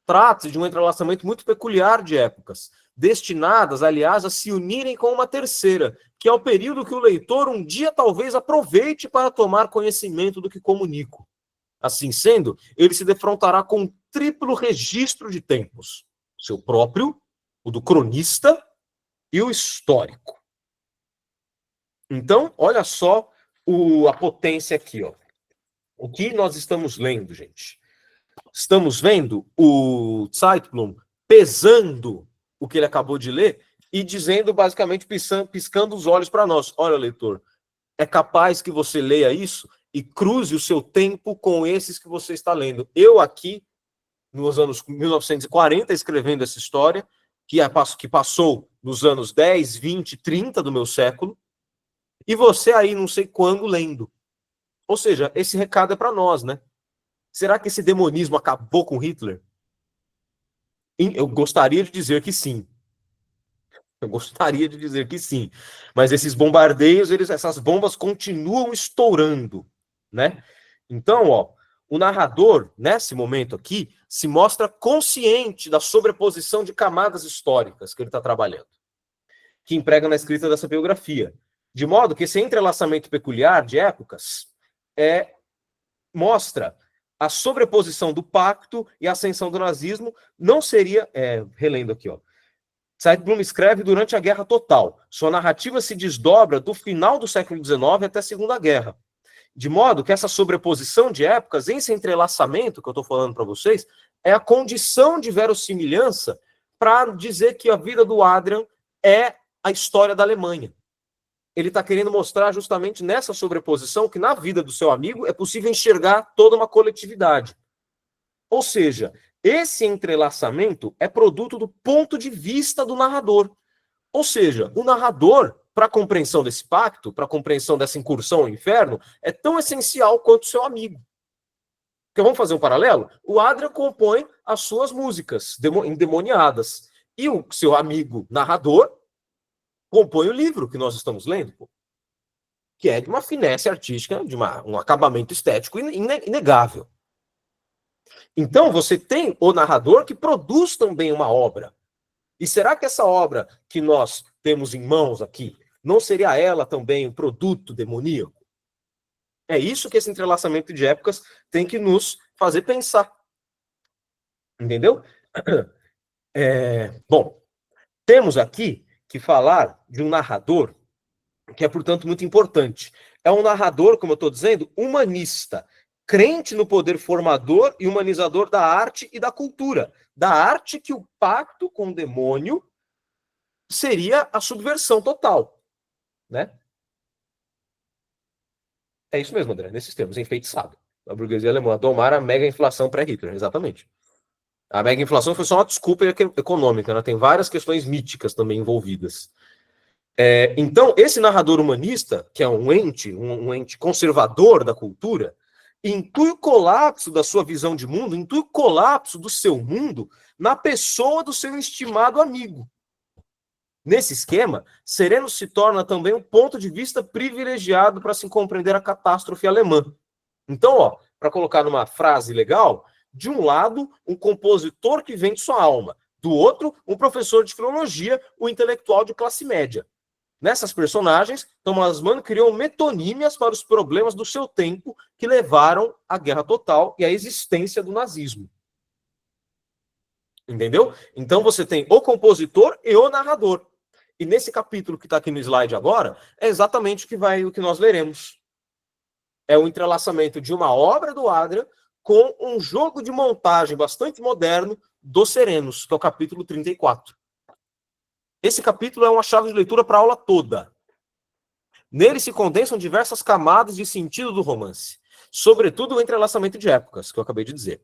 Trata-se de um entrelaçamento muito peculiar de épocas, destinadas, aliás, a se unirem com uma terceira, que é o período que o leitor um dia talvez aproveite para tomar conhecimento do que comunico. Assim sendo, ele se defrontará com um triplo registro de tempos. O seu próprio, o do cronista e o histórico. Então, olha só a potência aqui, ó. O que nós estamos lendo, gente? Estamos vendo o Zeitblum pesando o que ele acabou de ler e dizendo, basicamente, piscando os olhos para nós. Olha, leitor, é capaz que você leia isso e cruze o seu tempo com esses que você está lendo. Eu aqui, nos anos 1940, escrevendo essa história, que passou nos anos 10, 20, 30 do meu século, e você aí não sei quando lendo. Ou seja, esse recado é para nós, né? Será que esse demonismo acabou com Hitler? Eu gostaria de dizer que sim. Eu gostaria de dizer que sim. Mas esses bombardeios, essas bombas continuam estourando, né? Então, ó, o narrador, nesse momento aqui, se mostra consciente da sobreposição de camadas históricas que ele está trabalhando, que emprega na escrita dessa biografia. De modo que esse entrelaçamento peculiar de épocas mostra a sobreposição do pacto e a ascensão do nazismo não seria... relendo aqui, ó. Zeitblum escreve durante a Guerra Total. Sua narrativa se desdobra do final do século XIX até a Segunda Guerra. De modo que essa sobreposição de épocas, esse entrelaçamento que eu estou falando para vocês, é a condição de verossimilhança para dizer que a vida do Adrian é a história da Alemanha. Ele está querendo mostrar justamente nessa sobreposição que na vida do seu amigo é possível enxergar toda uma coletividade. Ou seja, esse entrelaçamento é produto do ponto de vista do narrador. Ou seja, o narrador, para a compreensão desse pacto, para a compreensão dessa incursão ao inferno, é tão essencial quanto o seu amigo. Porque vamos fazer um paralelo? O Adrian compõe as suas músicas endemoniadas. E o seu amigo narrador compõe o livro que nós estamos lendo, que é de uma finesse artística, de um acabamento estético inegável. Então, você tem o narrador que produz também uma obra. E será que essa obra que nós temos em mãos aqui, não seria ela também um produto demoníaco? É isso que esse entrelaçamento de épocas tem que nos fazer pensar. Entendeu? Bom, temos aqui que falar de um narrador que é, portanto, muito importante. É um narrador, como eu estou dizendo, humanista, crente no poder formador e humanizador da arte e da cultura. Da arte que o pacto com o demônio seria a subversão total. Né? É isso mesmo, André, nesses termos, enfeitiçado. A burguesia alemã a domar a mega inflação pré-Hitler, exatamente. A mega inflação foi só uma desculpa econômica, né? Tem várias questões míticas também envolvidas. Então, esse narrador humanista, que é um ente conservador da cultura, intui o colapso da sua visão de mundo, intui o colapso do seu mundo na pessoa do seu estimado amigo. Nesse esquema, Sereno se torna também um ponto de vista privilegiado para se compreender a catástrofe alemã. Então, para colocar numa frase legal, de um lado, um compositor que vende sua alma, do outro, um professor de filologia, um intelectual de classe média. Nessas personagens, Thomas Mann criou metonímias para os problemas do seu tempo que levaram à Guerra Total e à existência do nazismo. Entendeu? Então você tem o compositor e o narrador. E nesse capítulo que está aqui no slide agora, é exatamente o que nós leremos. É o entrelaçamento de uma obra do Adrian com um jogo de montagem bastante moderno dos Serenos, que é o capítulo 34. Esse capítulo é uma chave de leitura para a aula toda. Nele se condensam diversas camadas de sentido do romance, sobretudo o entrelaçamento de épocas, que eu acabei de dizer.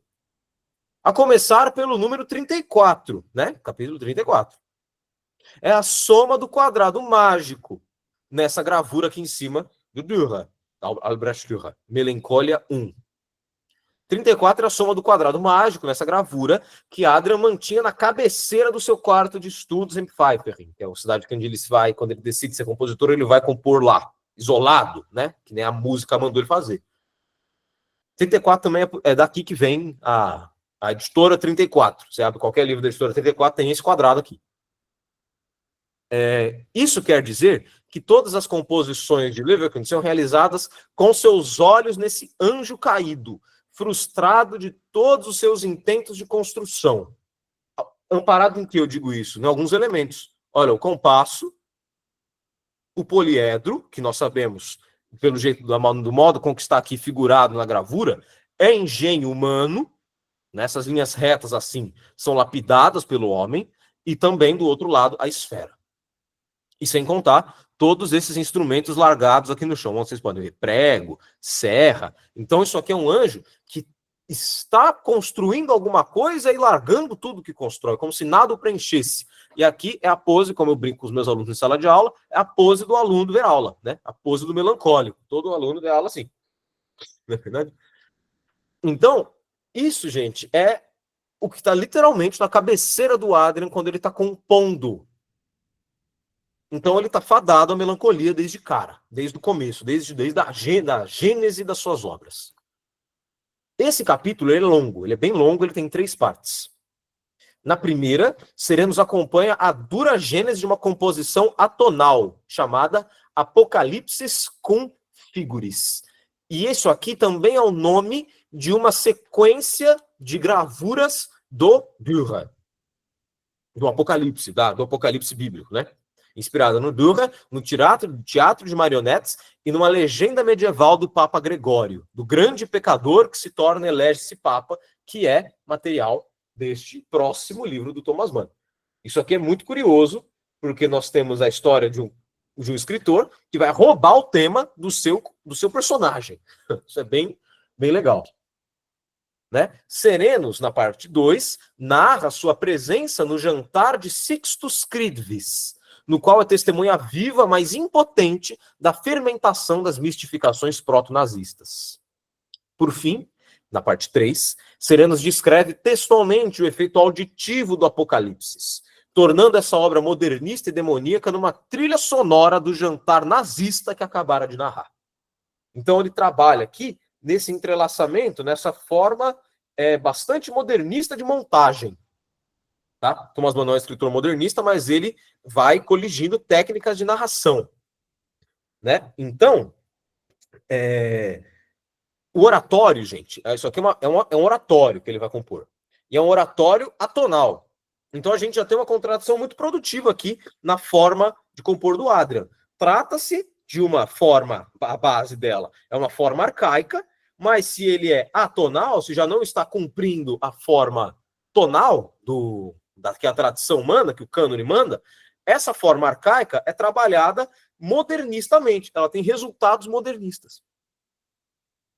A começar pelo número 34, né? Capítulo 34. É a soma do quadrado mágico, nessa gravura aqui em cima do Dürer, Albrecht Dürer, Melancólia 1. 34 é a soma do quadrado mágico, nessa gravura, que Adrian mantinha na cabeceira do seu quarto de estudos em Pfeifferring, que é a cidade que ele vai, quando ele decide ser compositor, ele vai compor lá, isolado, né? Que nem a música mandou ele fazer. 34 também é daqui que vem a editora 34. Você abre qualquer livro da editora 34, tem esse quadrado aqui. Isso quer dizer que todas as composições de Leverkusen são realizadas com seus olhos nesse anjo caído, frustrado de todos os seus intentos de construção. Amparado em que eu digo isso? Em alguns elementos. Olha, o compasso, o poliedro, que nós sabemos, pelo jeito do modo com que está aqui figurado na gravura, é engenho humano, nessas linhas retas assim, são lapidadas pelo homem, e também, do outro lado, a esfera. E sem contar todos esses instrumentos largados aqui no chão. Vocês podem ver prego, serra. Então isso aqui é um anjo que está construindo alguma coisa e largando tudo que constrói, como se nada o preenchesse. E aqui é a pose, como eu brinco com os meus alunos em sala de aula, é a pose do aluno ver aula, né? A pose do melancólico. Todo aluno vê aula assim. Não é verdade? Então, isso, gente, é o que está literalmente na cabeceira do Adrian quando ele está compondo. Então ele está fadado à melancolia desde cara, desde o começo, desde a gênese das suas obras. Esse capítulo ele é longo, ele é bem longo, ele tem 3 partes. Na primeira, Sereno nos acompanha a dura gênese de uma composição atonal, chamada Apocalipsis cum figuris. E isso aqui também é o nome de uma sequência de gravuras do Dürer, do Apocalipse, do Apocalipse bíblico, né? Inspirada no Dürer, no teatro de marionetes e numa legenda medieval do Papa Gregório, do grande pecador que se torna elege-se Papa, que é material deste próximo livro do Thomas Mann. Isso aqui é muito curioso, porque nós temos a história de um escritor que vai roubar o tema do seu personagem. Isso é bem legal. Né? Serenos, na parte 2, narra sua presença no jantar de Sixtus Cridvis, no qual é testemunha viva, mas impotente, da fermentação das mistificações proto-nazistas. Por fim, na parte 3, Serenos descreve textualmente o efeito auditivo do Apocalipse, tornando essa obra modernista e demoníaca numa trilha sonora do jantar nazista que acabara de narrar. Então ele trabalha aqui nesse entrelaçamento, nessa forma bastante modernista de montagem. Tá? Thomas Mann é um escritor modernista, mas ele vai coligindo técnicas de narração. Né? Então, o oratório, gente, isso aqui é um oratório que ele vai compor. E é um oratório atonal. Então a gente já tem uma contradição muito produtiva aqui na forma de compor do Adrian. Trata-se de uma forma, a base dela é uma forma arcaica, mas se ele é atonal, se já não está cumprindo a forma tonal que é a tradição humana, que o cânone manda, essa forma arcaica é trabalhada modernistamente, ela tem resultados modernistas.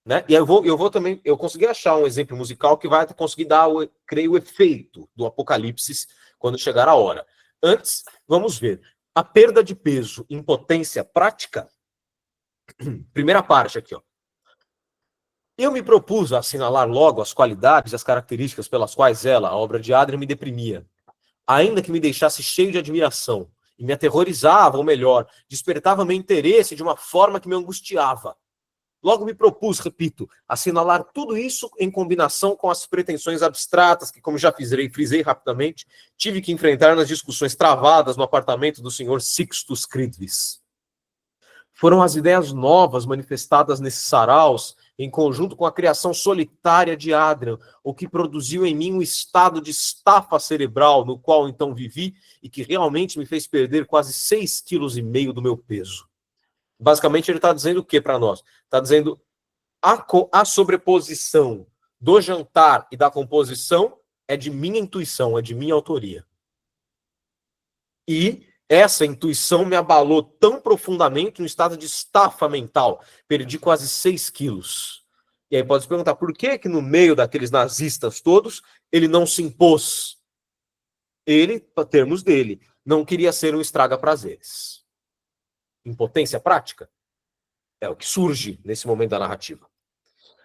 Né? E eu vou também, eu consegui achar um exemplo musical que vai conseguir dar, creio, o efeito do Apocalipse quando chegar a hora. Antes, vamos ver. A perda de peso, impotência prática. Primeira parte aqui, ó. Eu me propus a assinalar logo as qualidades e as características pelas quais ela, a obra de Adrian, me deprimia. Ainda que me deixasse cheio de admiração e me aterrorizava, ou melhor, despertava meu interesse de uma forma que me angustiava. Logo me propus, repito, assinalar tudo isso em combinação com as pretensões abstratas que, como já frisei rapidamente, tive que enfrentar nas discussões travadas no apartamento do senhor Sixtus Cridvis. Foram as ideias novas manifestadas nesses saraus, em conjunto com a criação solitária de Adrian, o que produziu em mim um estado de estafa cerebral no qual então vivi e que realmente me fez perder quase 6,5 quilos do meu peso. Basicamente, ele está dizendo o que para nós? Está dizendo a sobreposição do jantar e da composição é de minha intuição, é de minha autoria. E essa intuição me abalou tão profundamente no estado de estafa mental. Perdi quase 6 quilos. E aí pode se perguntar, por que no meio daqueles nazistas todos, ele não se impôs? Ele, para termos dele, não queria ser um estraga-prazeres. Impotência prática? É o que surge nesse momento da narrativa.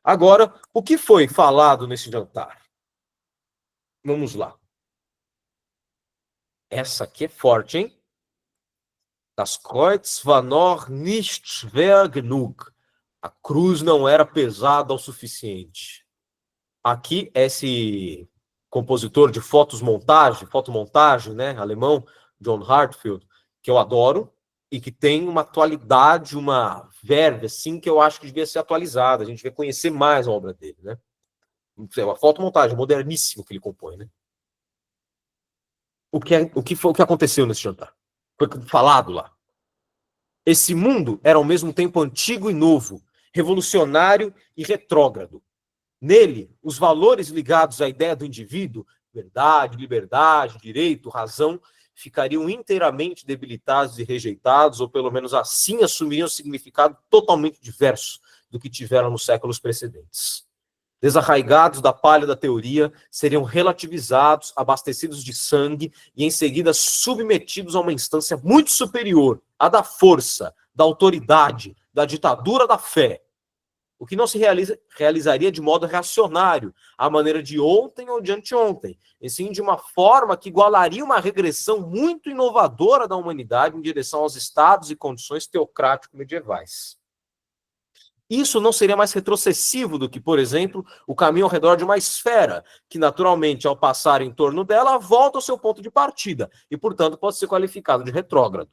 Agora, o que foi falado nesse jantar? Vamos lá. Essa aqui é forte, hein? Das Kreuz war noch nicht schwer genug. A cruz não era pesada o suficiente. Aqui, esse compositor de fotomontagem, né, alemão, John Heartfield, que eu adoro, e que tem uma atualidade, uma verve, assim, que eu acho que devia ser atualizada. A gente vai conhecer mais a obra dele, né? É uma fotomontagem moderníssima que ele compõe, né? O que aconteceu nesse jantar? Foi falado lá. Esse mundo era ao mesmo tempo antigo e novo, revolucionário e retrógrado. Nele, os valores ligados à ideia do indivíduo, verdade, liberdade, direito, razão, ficariam inteiramente debilitados e rejeitados, ou pelo menos assim assumiriam um significado totalmente diverso do que tiveram nos séculos precedentes. Desarraigados da palha da teoria, seriam relativizados, abastecidos de sangue e em seguida submetidos a uma instância muito superior, a da força, da autoridade, da ditadura da fé. O que não se realizaria de modo reacionário, à maneira de ontem ou de anteontem, e sim de uma forma que igualaria uma regressão muito inovadora da humanidade em direção aos estados e condições teocrático-medievais. Isso não seria mais retrocessivo do que, por exemplo, o caminho ao redor de uma esfera, que naturalmente, ao passar em torno dela, volta ao seu ponto de partida, e, portanto, pode ser qualificado de retrógrado.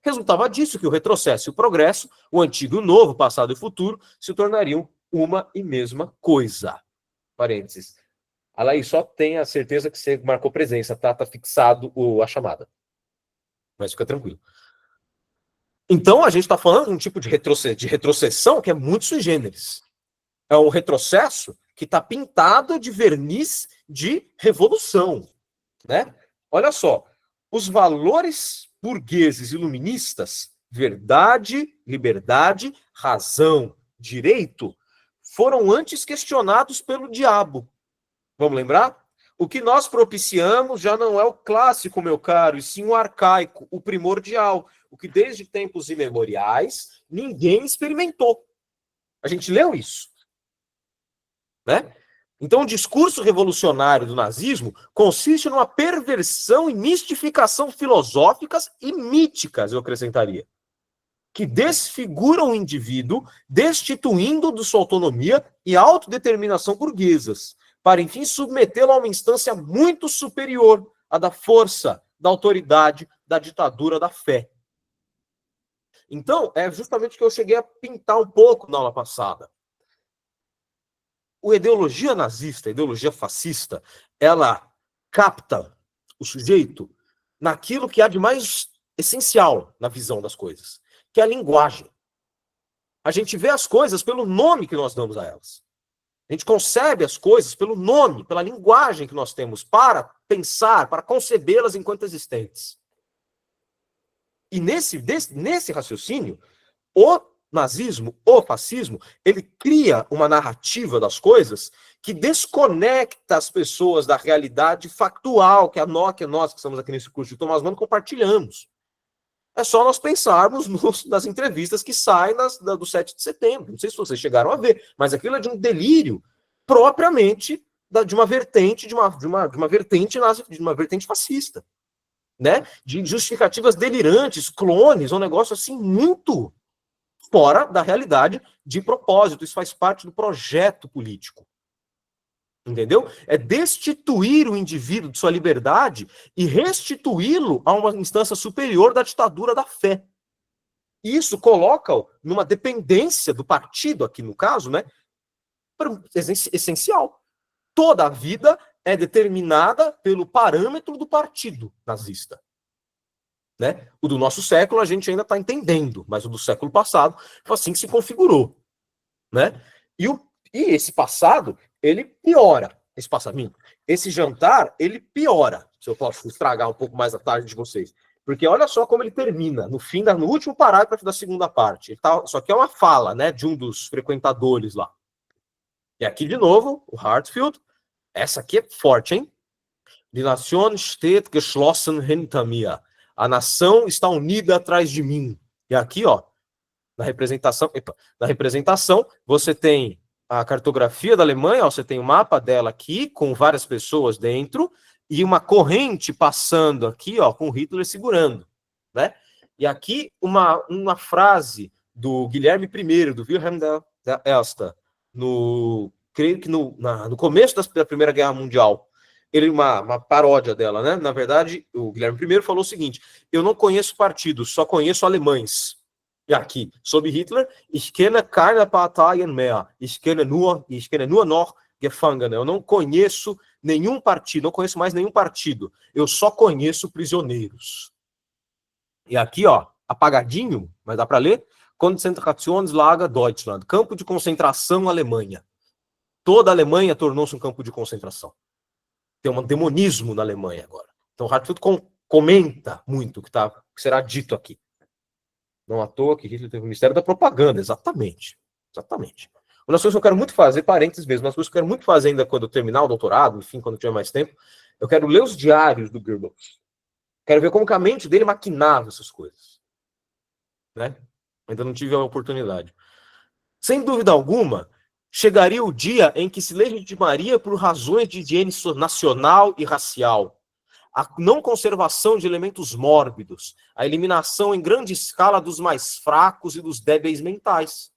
Resultava disso que o retrocesso e o progresso, o antigo e o novo, passado e futuro, se tornariam uma e mesma coisa. Parênteses. Alaí, só tenha certeza que você marcou presença, tá? Tá fixado a chamada. Mas fica tranquilo. Então, a gente está falando de um tipo de retrocessão que é muito sui generis. É um retrocesso que está pintado de verniz de revolução, né? Olha só, os valores burgueses iluministas, verdade, liberdade, razão, direito, foram antes questionados pelo diabo. Vamos lembrar? O que nós propiciamos já não é o clássico, meu caro, e sim o arcaico, o primordial, o que desde tempos imemoriais ninguém experimentou. A gente leu isso, né? Então, o discurso revolucionário do nazismo consiste numa perversão e mistificação filosóficas e míticas, eu acrescentaria, que desfiguram o indivíduo, destituindo de sua autonomia e autodeterminação burguesas, para, enfim, submetê-lo a uma instância muito superior à da força, da autoridade, da ditadura da fé. Então, é justamente o que eu cheguei a pintar um pouco na aula passada. A ideologia nazista, a ideologia fascista, ela capta o sujeito naquilo que há de mais essencial na visão das coisas, que é a linguagem. A gente vê as coisas pelo nome que nós damos a elas. A gente concebe as coisas pelo nome, pela linguagem que nós temos para pensar, para concebê-las enquanto existentes. E nesse raciocínio, o nazismo, o fascismo, ele cria uma narrativa das coisas que desconecta as pessoas da realidade factual que nós que estamos aqui nesse curso de Thomas Mann compartilhamos. É só nós pensarmos nas entrevistas que saem do 7 de setembro. Não sei se vocês chegaram a ver, mas aquilo é de um delírio propriamente de uma vertente fascista, né? De justificativas delirantes, clones, um negócio assim muito fora da realidade de propósito. Isso faz parte do projeto político. Entendeu? É destituir o indivíduo de sua liberdade e restituí-lo a uma instância superior da ditadura da fé. Isso coloca-o numa dependência do partido, aqui no caso, né? Essencial. Toda a vida é determinada pelo parâmetro do partido nazista. Né? O do nosso século a gente ainda está entendendo, mas o do século passado foi assim que se configurou. Né? E esse passado, ele piora. Esse jantar, ele piora. Se eu posso estragar um pouco mais a tarde de vocês. Porque olha só como ele termina, no último parágrafo da segunda parte. Isso aqui é uma fala, né, de um dos frequentadores lá. E aqui, de novo, o Hartfield. Essa aqui é forte, hein? Die Nation steht geschlossen hinter mir. A nação está unida atrás de mim. E aqui, ó, na representação, você tem a cartografia da Alemanha, ó, você tem o mapa dela aqui, com várias pessoas dentro, e uma corrente passando aqui, ó, com Hitler segurando, né? E aqui uma frase do Guilherme I, do Wilhelm da Elster, creio que no começo da Primeira Guerra Mundial, uma paródia dela, né? Na verdade, o Guilherme I falou o seguinte: eu não conheço partidos, só conheço alemães. E aqui, sob Hitler, ich kenne keine Parteien mehr, ich kenne nur noch Gefangene. Eu não conheço nenhum partido, não conheço mais nenhum partido. Eu só conheço prisioneiros. E aqui, ó, apagadinho, mas dá para ler: Konzentrationslager Deutschland, campo de concentração Alemanha. Toda a Alemanha tornou-se um campo de concentração. Tem um demonismo na Alemanha agora. Então, Hartfield comenta muito o que será dito aqui. Não à toa que Hitler teve o Ministério da Propaganda, exatamente. Exatamente. Uma das coisas que eu quero muito fazer, parênteses mesmo, uma das coisas que eu quero muito fazer ainda quando eu terminar o doutorado, enfim, quando eu tiver mais tempo, eu quero ler os diários do Goebbels. Quero ver como que a mente dele maquinava essas coisas. Né? Ainda não tive a oportunidade. Sem dúvida alguma, chegaria o dia em que se legitimaria por razões de higiene nacional e racial a não conservação de elementos mórbidos, a eliminação em grande escala dos mais fracos e dos débeis mentais.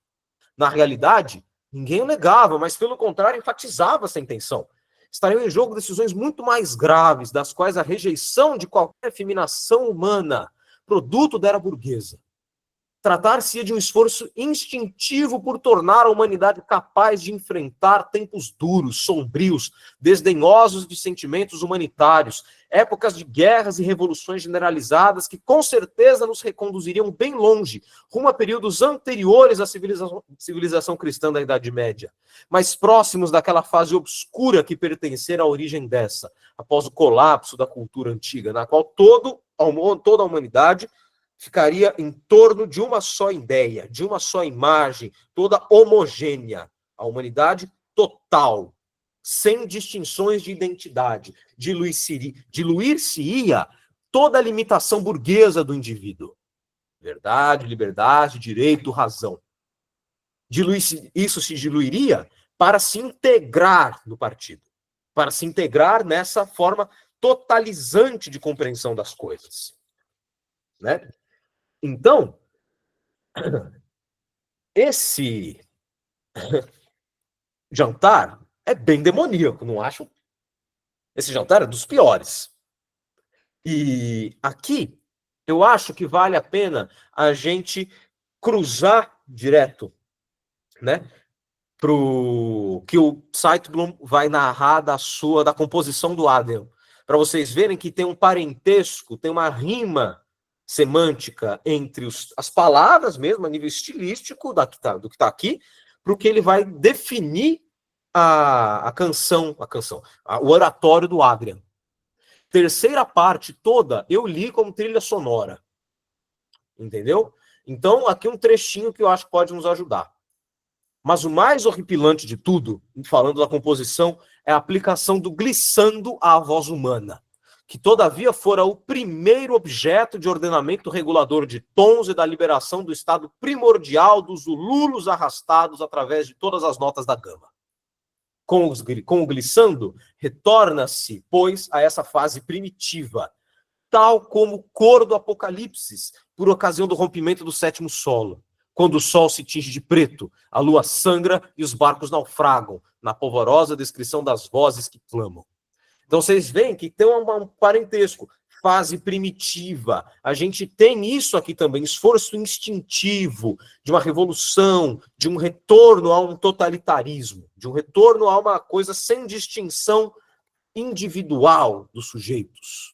Na realidade, ninguém o negava, mas pelo contrário enfatizava essa intenção. Estariam em jogo decisões muito mais graves, das quais a rejeição de qualquer efeminação humana, produto da era burguesa. Tratar-se-ia de um esforço instintivo por tornar a humanidade capaz de enfrentar tempos duros, sombrios, desdenhosos de sentimentos humanitários, épocas de guerras e revoluções generalizadas que com certeza nos reconduziriam bem longe, rumo a períodos anteriores à civilização cristã da Idade Média, mais próximos daquela fase obscura que pertencera à origem dessa, após o colapso da cultura antiga, na qual toda a humanidade ficaria em torno de uma só ideia, de uma só imagem, toda homogênea. A humanidade total, sem distinções de identidade. Diluir-se-ia toda a limitação burguesa do indivíduo. Verdade, liberdade, direito, razão. Isso se diluiria para se integrar no partido, para se integrar nessa forma totalizante de compreensão das coisas. Né? Então, esse jantar é bem demoníaco, não acho? Esse jantar é dos piores. E aqui, eu acho que vale a pena a gente cruzar direto, né? Pro que o Zeitblum vai narrar da composição do Adrian, para vocês verem que tem um parentesco, tem uma rima semântica entre as palavras mesmo, a nível estilístico do que está aqui, para o que ele vai definir o oratório do Adrian. Terceira parte toda, eu li como trilha sonora. Entendeu? Então, aqui um trechinho que eu acho que pode nos ajudar. Mas o mais horripilante de tudo, falando da composição, é a aplicação do glissando à voz humana, que todavia fora o primeiro objeto de ordenamento regulador de tons e da liberação do estado primordial dos ululos arrastados através de todas as notas da gama. Com o glissando, retorna-se, pois, a essa fase primitiva, tal como o coro do Apocalipse, por ocasião do rompimento do sétimo solo, quando o sol se tinge de preto, a lua sangra e os barcos naufragam, na polvorosa descrição das vozes que clamam. Então vocês veem que tem um parentesco, fase primitiva. A gente tem isso aqui também, esforço instintivo de uma revolução, de um retorno a um totalitarismo, de um retorno a uma coisa sem distinção individual dos sujeitos,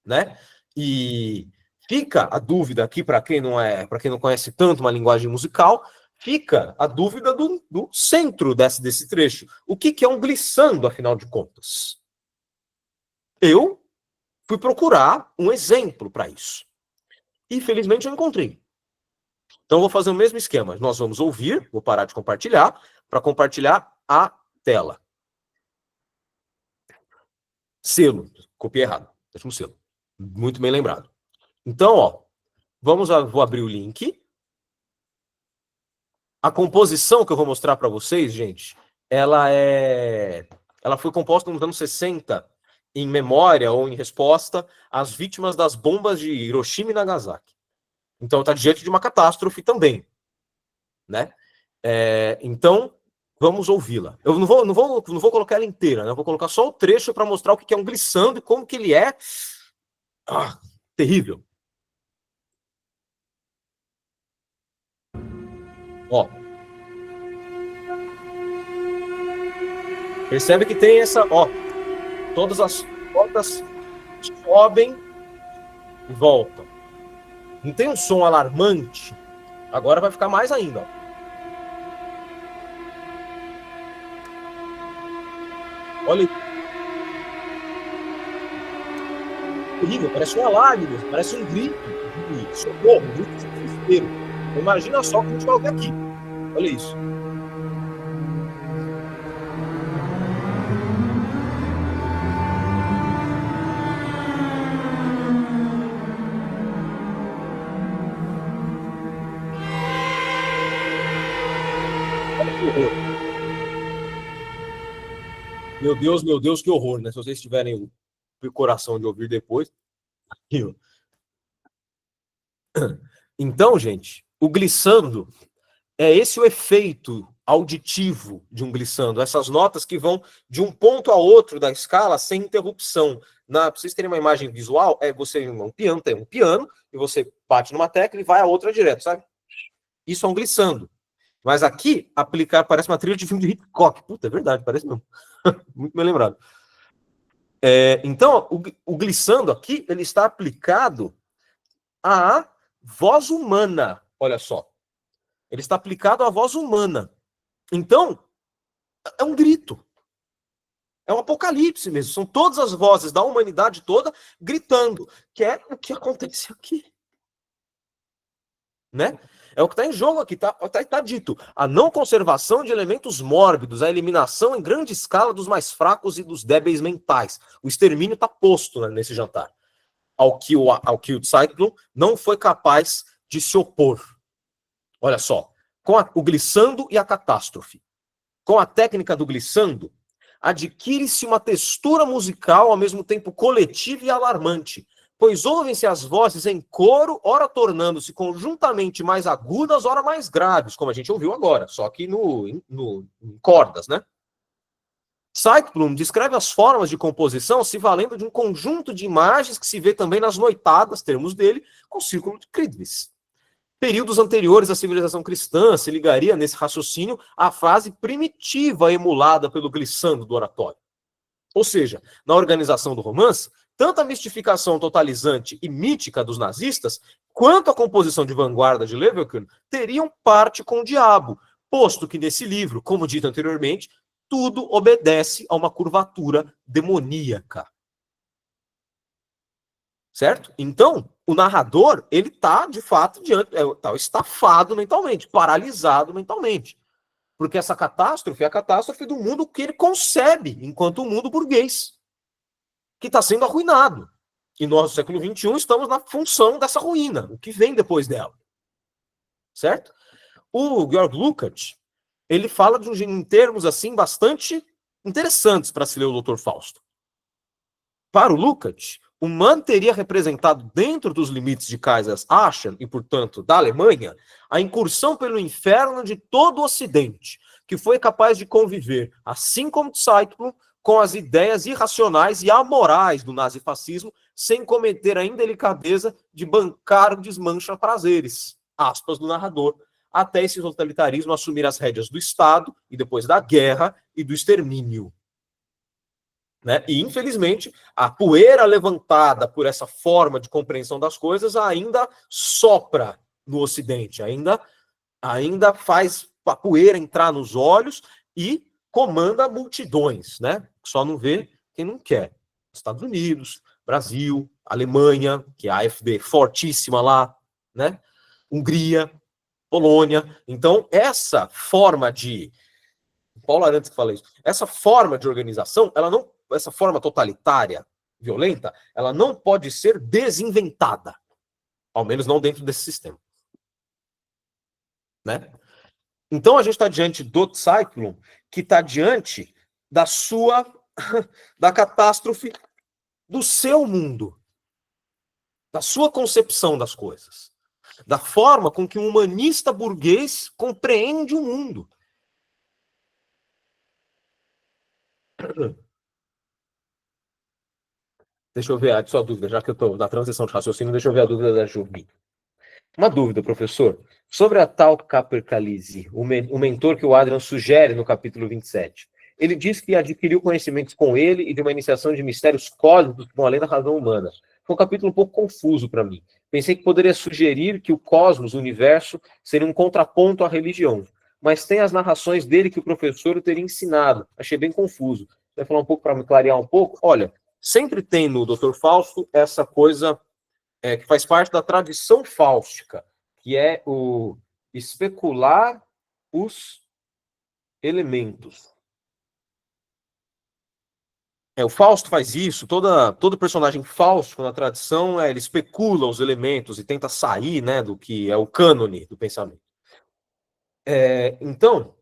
né? E fica a dúvida aqui para quem não conhece tanto uma linguagem musical, fica a dúvida do centro desse trecho. O que é um glissando, afinal de contas? Eu fui procurar um exemplo para isso. E, felizmente, eu encontrei. Então, vou fazer o mesmo esquema. Nós vamos ouvir, vou parar de compartilhar, para compartilhar a tela. Selo. Copiei errado. Deixa um selo. Muito bem lembrado. Então, ó, vou abrir o link. A composição que eu vou mostrar para vocês, gente, ela foi composta nos anos 60 em memória ou em resposta às vítimas das bombas de Hiroshima e Nagasaki. Então está diante de uma catástrofe também, né? Então vamos ouvi-la. Eu não vou colocar ela inteira, né? Eu vou colocar só o trecho para mostrar o que é um glissando e como que ele é terrível. Ó. Percebe que tem essa, ó, todas as notas sobem e voltam. Não tem um som alarmante? Agora vai ficar mais ainda, ó. Olha. terrível, parece um alarme, parece um grito de socorro, um grito de desespero. Imagina só o que a gente vai ouvir aqui. Olha isso. Olha que horror. Meu Deus, que horror, né? Se vocês tiverem o coração de ouvir depois. Então, gente, o glissando é esse o efeito auditivo de um glissando, essas notas que vão de um ponto a outro da escala sem interrupção. Para vocês terem uma imagem visual, você tem um piano e você bate numa tecla e vai a outra direto, sabe? Isso é um glissando. Mas aqui, parece uma trilha de filme de Hitchcock. Puta, é verdade, parece mesmo. Muito bem lembrado. Então, o glissando aqui, ele está aplicado à voz humana. Olha só. Ele está aplicado à voz humana. Então, é um grito. É um apocalipse mesmo. São todas as vozes da humanidade toda gritando. Que é o que acontece aqui. Né? É o que está em jogo aqui. Tá dito. A não conservação de elementos mórbidos, a eliminação em grande escala dos mais fracos e dos débeis mentais. O extermínio está posto, né, nesse jantar. Ao que o Zeitlum não foi capaz de se opor. Olha só. Com o glissando e a catástrofe. Com a técnica do glissando, adquire-se uma textura musical ao mesmo tempo coletiva e alarmante, pois ouvem-se as vozes em coro, ora tornando-se conjuntamente mais agudas, ora mais graves, como a gente ouviu agora, só que em cordas, né? Zeitlum descreve as formas de composição se valendo de um conjunto de imagens que se vê também nas noitadas, termos dele, com o círculo de Cridvis. Períodos anteriores à civilização cristã se ligaria nesse raciocínio à fase primitiva emulada pelo glissando do oratório. Ou seja, na organização do romance, tanto a mistificação totalizante e mítica dos nazistas, quanto a composição de vanguarda de Leverkusen teriam parte com o diabo, posto que nesse livro, como dito anteriormente, tudo obedece a uma curvatura demoníaca. Certo? Então, o narrador, ele está, de fato, estafado mentalmente, paralisado mentalmente. Porque essa catástrofe é a catástrofe do mundo que ele concebe enquanto um mundo burguês, que está sendo arruinado. E nós, no século XXI, estamos na função dessa ruína, o que vem depois dela. Certo? O Georg Lukács, ele fala em termos assim bastante interessantes para se ler o Dr. Fausto. Para o Lukács, o Mann teria representado dentro dos limites de Kaiserslautern e, portanto, da Alemanha, a incursão pelo inferno de todo o Ocidente, que foi capaz de conviver, assim como Zeitlum, com as ideias irracionais e amorais do nazifascismo, sem cometer a indelicadeza de bancar o desmancha-prazeres, aspas do narrador, até esse totalitarismo assumir as rédeas do Estado e depois da guerra e do extermínio. Né? E, infelizmente, a poeira levantada por essa forma de compreensão das coisas ainda sopra no Ocidente, ainda faz a poeira entrar nos olhos e comanda multidões, né? Só não vê quem não quer. Estados Unidos, Brasil, Alemanha, que é a AfD fortíssima lá, né? Hungria, Polônia. Então, essa forma de... Paulo Arantes que fala isso. Essa forma de organização, essa forma totalitária, violenta, ela não pode ser desinventada. Ao menos não dentro desse sistema. Né? Então a gente está diante do Zeitlum, que está diante da catástrofe do seu mundo, da sua concepção das coisas, da forma com que um humanista burguês compreende o mundo. Deixa eu ver a sua dúvida, já que eu estou na transição de raciocínio, deixa eu ver a dúvida da Jubi. Uma dúvida, professor. Sobre a tal Capercalise, o mentor que o Adrian sugere no capítulo 27. Ele diz que adquiriu conhecimentos com ele e de uma iniciação de mistérios cósmicos que vão além da razão humana. Foi um capítulo um pouco confuso para mim. Pensei que poderia sugerir que o cosmos, o universo, seria um contraponto à religião. Mas tem as narrações dele que o professor teria ensinado. Achei bem confuso. Vai falar um pouco para me clarear um pouco? Olha, sempre tem no Dr. Fausto essa coisa que faz parte da tradição fáustica, que é o especular os elementos. O Fausto faz isso, todo personagem fáustico na tradição, ele especula os elementos e tenta sair, né, do que é o cânone do pensamento. Então,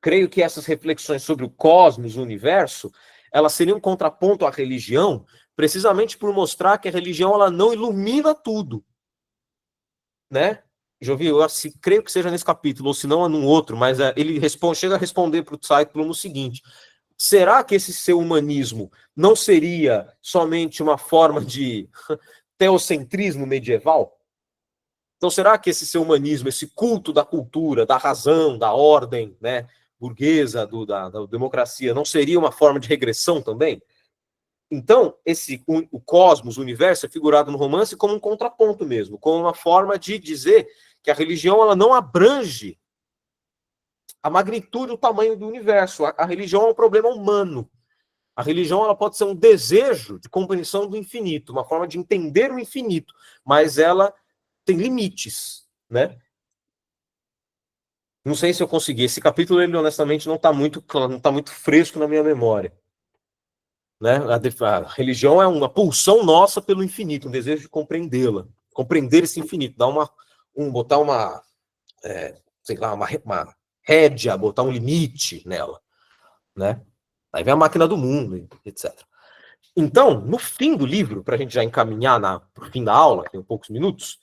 creio que essas reflexões sobre o cosmos, o universo, elas seriam um contraponto à religião, precisamente por mostrar que a religião ela não ilumina tudo, né? Jovi, eu creio que seja nesse capítulo, ou se não é num outro, mas ele chega a responder para o Tsaitlum o seguinte: será que esse seu humanismo não seria somente uma forma de teocentrismo medieval? Então, será que esse seu humanismo, esse culto da cultura, da razão, da ordem, né, burguesa, da democracia, não seria uma forma de regressão também? Então, o cosmos, o universo, é figurado no romance como um contraponto mesmo, como uma forma de dizer que a religião ela não abrange a magnitude, o tamanho do universo. A religião é um problema humano. A religião ela pode ser um desejo de compreensão do infinito, uma forma de entender o infinito, mas ela tem limites, né? Não sei se eu consegui. Esse capítulo, ele honestamente não está muito fresco na minha memória. Né? A religião é uma pulsão nossa pelo infinito, um desejo de compreendê-la, compreender esse infinito, botar uma rédea, botar um limite nela, né? Aí vem a máquina do mundo, etc. Então, no fim do livro, para a gente já encaminhar para o fim da aula, que tem poucos minutos,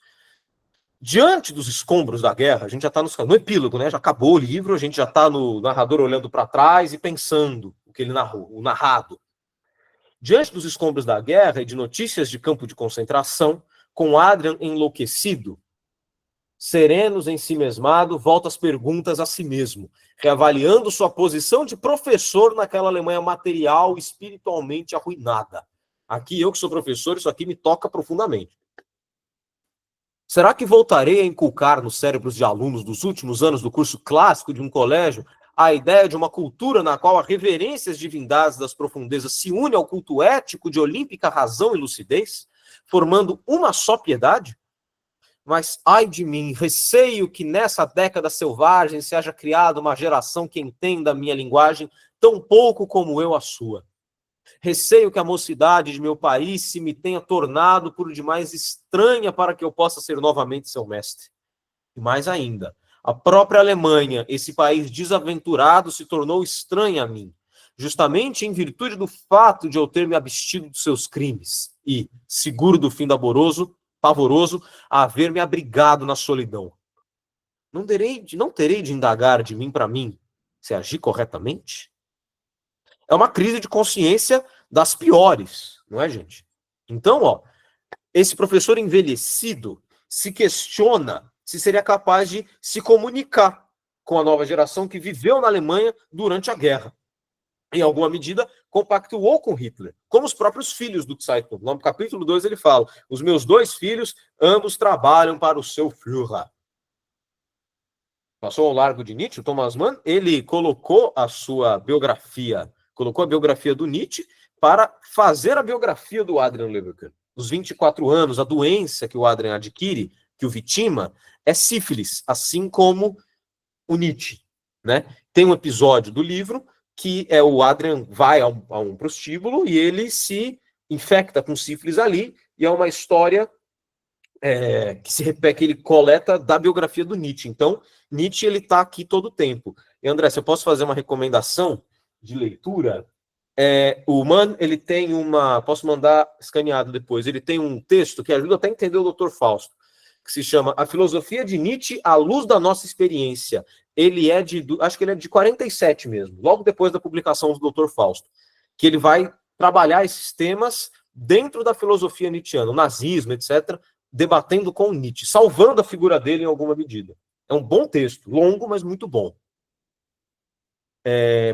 diante dos escombros da guerra, a gente já está no epílogo, né? Já acabou o livro, a gente já está no narrador olhando para trás e pensando o que ele narrou, o narrado. Diante dos escombros da guerra e de notícias de campo de concentração, com Adrian enlouquecido, serenos em si mesmado, volta as perguntas a si mesmo, reavaliando sua posição de professor naquela Alemanha material e espiritualmente arruinada. Aqui, eu que sou professor, isso aqui me toca profundamente. Será que voltarei a inculcar nos cérebros de alunos dos últimos anos do curso clássico de um colégio a ideia de uma cultura na qual a reverência às divindades das profundezas se une ao culto ético de olímpica razão e lucidez, formando uma só piedade? Mas, ai de mim, receio que nessa década selvagem se haja criado uma geração que entenda a minha linguagem tão pouco como eu a sua. Receio que a mocidade de meu país se me tenha tornado por demais estranha para que eu possa ser novamente seu mestre. E mais ainda, a própria Alemanha, esse país desaventurado, se tornou estranha a mim, justamente em virtude do fato de eu ter me abstido dos seus crimes e, seguro do fim pavoroso, a haver me abrigado na solidão. Não terei de indagar de mim para mim se agir corretamente? É uma crise de consciência das piores, não é, gente? Então, esse professor envelhecido se questiona se seria capaz de se comunicar com a nova geração que viveu na Alemanha durante a guerra. Em alguma medida, compactuou com Hitler, como os próprios filhos do Zeitung. No capítulo 2 ele fala: os meus 2 filhos, ambos trabalham para o seu Führer. Passou ao largo de Nietzsche, o Thomas Mann, ele colocou a biografia do Nietzsche para fazer a biografia do Adrian Leverkühn. Os 24 anos, a doença que o Adrian adquire, que o vitima, é sífilis, assim como o Nietzsche, né? Tem um episódio do livro que o Adrian vai a um prostíbulo e ele se infecta com sífilis ali, e é uma história que ele coleta da biografia do Nietzsche. Então, Nietzsche ele está aqui todo o tempo. E, André, se eu posso fazer uma recomendação de leitura, o Mann, ele tem posso mandar escaneado depois, ele tem um texto que ajuda até a entender o Dr. Fausto, que se chama A Filosofia de Nietzsche à Luz da Nossa Experiência. Ele acho que ele é de 47 mesmo, logo depois da publicação do Dr. Fausto, que ele vai trabalhar esses temas dentro da filosofia nietzschiana, o nazismo, etc., debatendo com Nietzsche, salvando a figura dele em alguma medida. É um bom texto, longo, mas muito bom.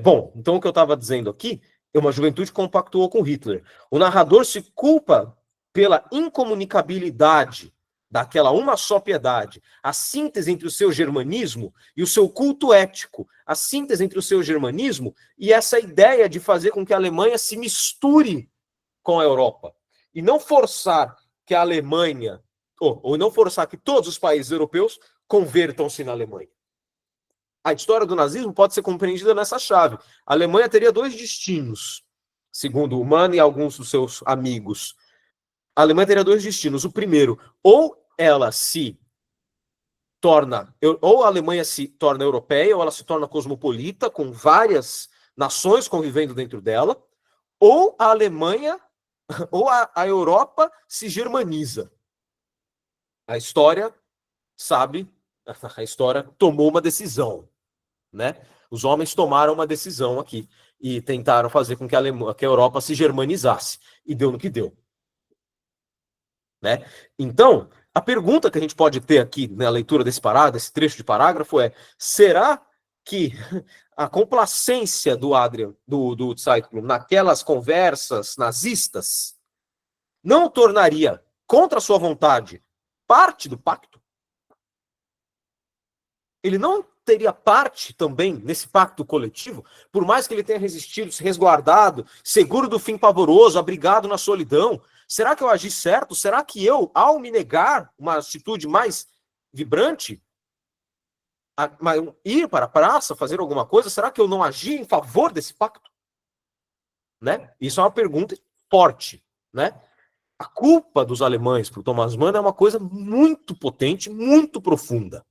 Bom, então o que eu estava dizendo aqui é uma juventude que compactuou com Hitler. O narrador se culpa pela incomunicabilidade daquela uma só piedade, a síntese entre o seu germanismo e o seu culto ético, a síntese entre o seu germanismo e essa ideia de fazer com que a Alemanha se misture com a Europa e não forçar que a Alemanha, ou não forçar que todos os países europeus convertam-se na Alemanha. A história do nazismo pode ser compreendida nessa chave. A Alemanha teria dois destinos, segundo o Mann e alguns dos seus amigos. A Alemanha teria dois destinos. O primeiro, ou ela se torna, ou a Alemanha se torna europeia, ou ela se torna cosmopolita, com várias nações convivendo dentro dela, ou a Alemanha, ou a Europa se germaniza. A história sabe, a história tomou uma decisão, né? Os homens tomaram uma decisão aqui e tentaram fazer com que a Europa se germanizasse, e deu no que deu. Né? Então, a pergunta que a gente pode ter aqui na leitura desse parágrafo, desse trecho de parágrafo é: será que a complacência do Adrian, do Zeitlum, naquelas conversas nazistas, não o tornaria, contra a sua vontade, parte do pacto? Ele não teria parte também nesse pacto coletivo, por mais que ele tenha resistido, se resguardado, seguro do fim pavoroso, abrigado na solidão? Será que eu agi certo? Será que eu, ao me negar uma atitude mais vibrante, ir para a praça, fazer alguma coisa, será que eu não agi em favor desse pacto? Né? Isso é uma pergunta forte. Né? A culpa dos alemães para o Thomas Mann é uma coisa muito potente, muito profunda.